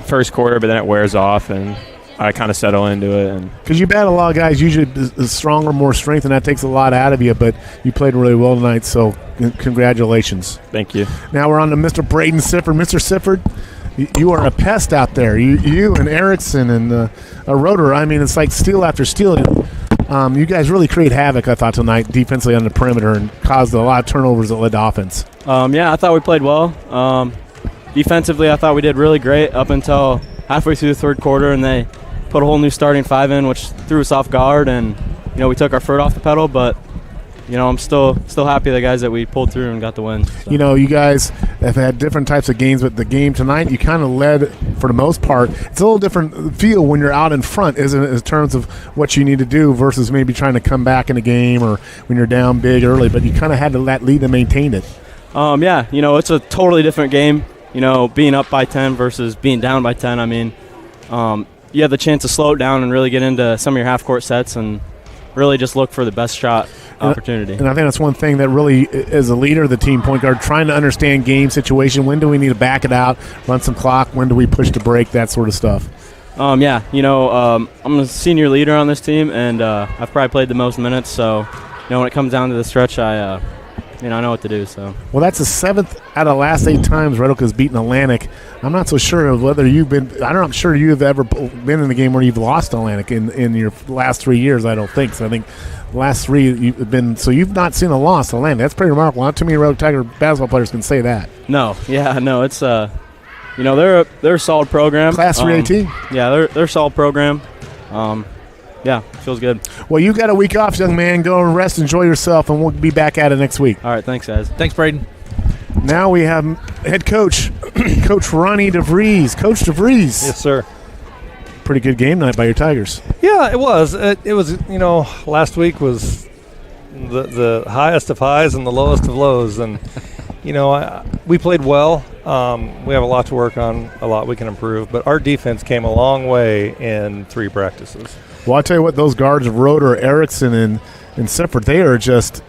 first quarter, but then it wears off, and I kind of settle into it. Because you battle a lot of guys usually stronger, more strength, and that takes a lot out of you, but you played really well tonight, so congratulations. Thank you. Now we're on to Mr. Braden Sifford. Mr. Sifford, you are a pest out there. You and Erickson and Roeder, it's like steal after steal. You guys really create havoc, I thought, tonight defensively on the perimeter and caused a lot of turnovers that led to offense. Yeah, I thought we played well. Defensively, I thought we did really great up until halfway through the third quarter, and they put a whole new starting five in, which threw us off guard, and we took our foot off the pedal. But I'm still happy the guys that we pulled through and got the win. So. You guys have had different types of games, but the game tonight, you kind of led for the most part. It's a little different feel when you're out in front, isn't it, in terms of what you need to do versus maybe trying to come back in a game or when you're down big early. But you kind of had to that lead and maintain it. Yeah, it's a totally different game. Being up by 10 versus being down by 10. I mean, you have the chance to slow it down and really get into some of your half-court sets and really just look for the best shot opportunity. And I think that's one thing that really, as a leader of the team point guard, trying to understand game situation. When do we need to back it out, run some clock? When do we push to break? That sort of stuff. I'm a senior leader on this team, and I've probably played the most minutes. So, when it comes down to the stretch, I know what to do. So. Well, that's the 7th out of the last 8 times Red Oak has beaten Atlantic. I'm not so sure of whether you've been. I'm sure you've ever been in a game where you've lost Atlantic in your last 3 years. I don't think so. I think the last 3 you've been. So you've not seen a loss to Atlantic. That's pretty remarkable. Not too many Red Oak Tiger basketball players can say that. No. Yeah. No. It's they're a solid program. Class 3A team. Yeah, they're a solid program. Yeah, feels good. Well, you got a week off, young man. Go and rest, enjoy yourself, and we'll be back at it next week. All right, thanks, guys. Thanks, Braden. Now we have head coach, Coach Ronnie DeVries. Coach DeVries. Yes, sir. Pretty good game night by your Tigers. Yeah, it was. It was, last week was the highest of highs and the lowest of lows. And, we played well. We have a lot to work on, a lot we can improve. But our defense came a long way in 3 practices. Well, I'll tell you what, those guards of Roeder, Erickson, and Sifford, they are just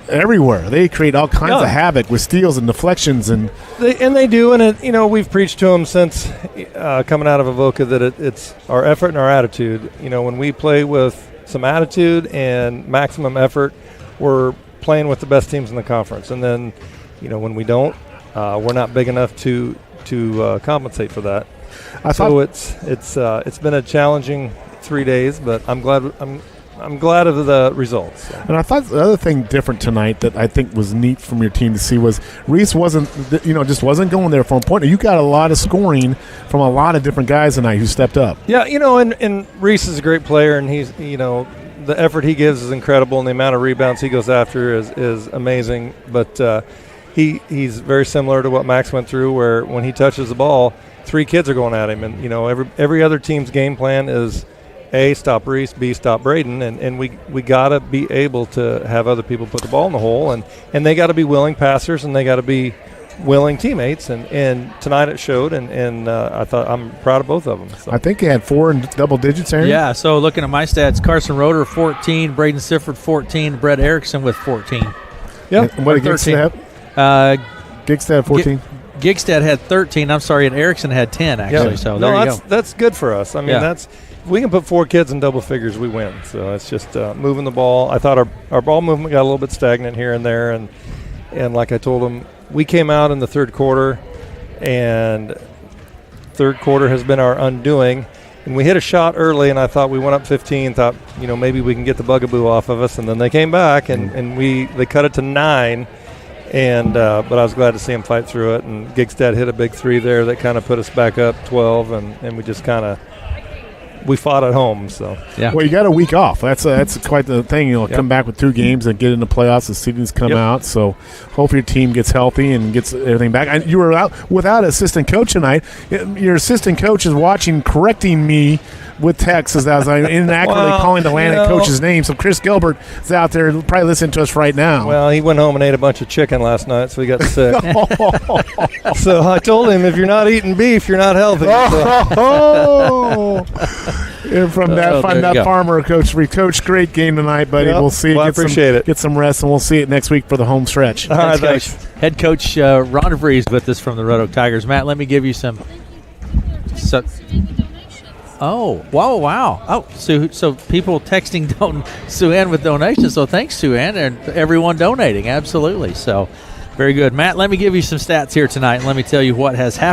everywhere. They create all kinds of havoc with steals and deflections. And they do, and we've preached to them since coming out of Avoca that it's our effort and our attitude. When we play with some attitude and maximum effort, we're playing with the best teams in the conference. And then, when we don't, we're not big enough to compensate for that. So it's been a challenging 3 days, but I'm glad of the results. And I thought the other thing different tonight that I think was neat from your team to see was Reese wasn't going there from a point. You got a lot of scoring from a lot of different guys tonight who stepped up. Yeah, and Reese is a great player, and he's the effort he gives is incredible, and the amount of rebounds he goes after is amazing. But he's very similar to what Max went through, where when he touches the ball, 3 kids are going at him, and every other team's game plan is A, stop Reese, B, stop Braden, and we got to be able to have other people put the ball in the hole, and they got to be willing passers, and they got to be willing teammates, and tonight it showed, and I thought I'm proud of both of them. So. I think you had 4 in double digits, Aaron. Yeah, so looking at my stats, Carson Roeder 14, Braden Sifford 14, Brett Erickson with 14. Yeah, and what did Gigstad have? Gigstad 14. Gigstad had 13. I'm sorry, and Erickson had 10 actually. Yeah. So there you go. That's good for us. I mean, if we can put 4 kids in double figures, we win. So it's just moving the ball. I thought our ball movement got a little bit stagnant here and there, and like I told them, we came out in the third quarter, and third quarter has been our undoing. And we hit a shot early, and I thought we went up 15. Thought maybe we can get the bugaboo off of us, and then they came back and they cut it to 9. And but I was glad to see him fight through it. And Gigstad hit a big 3 there that kind of put us back up 12, and we just kind of we fought at home. So yeah. Well, you got a week off. That's quite the thing. Come back with 2 games and get in the playoffs. The seedings come out. So hope your team gets healthy and gets everything back. You were out without an assistant coach tonight. Your assistant coach is watching, correcting me with text as I was inaccurately calling the Atlantic coach's name. So Chris Gilbert is out there probably listening to us right now. Well, he went home and ate a bunch of chicken last night, so he got sick. So I told him, if you're not eating beef, you're not healthy. And from that, find that farmer, Coach. Coach, great game tonight, buddy. We'll see. Well, I appreciate it. Get some rest, and we'll see it next week for the home stretch. All right, thanks. Head coach Ron DeVries with us from the Red Oak Tigers. Matt, let me give you some. Oh, wow. Oh, so people texting Sue Ann with donations. So thanks, Sue Ann, and everyone donating. Absolutely. So very good. Matt, let me give you some stats here tonight, and let me tell you what has happened.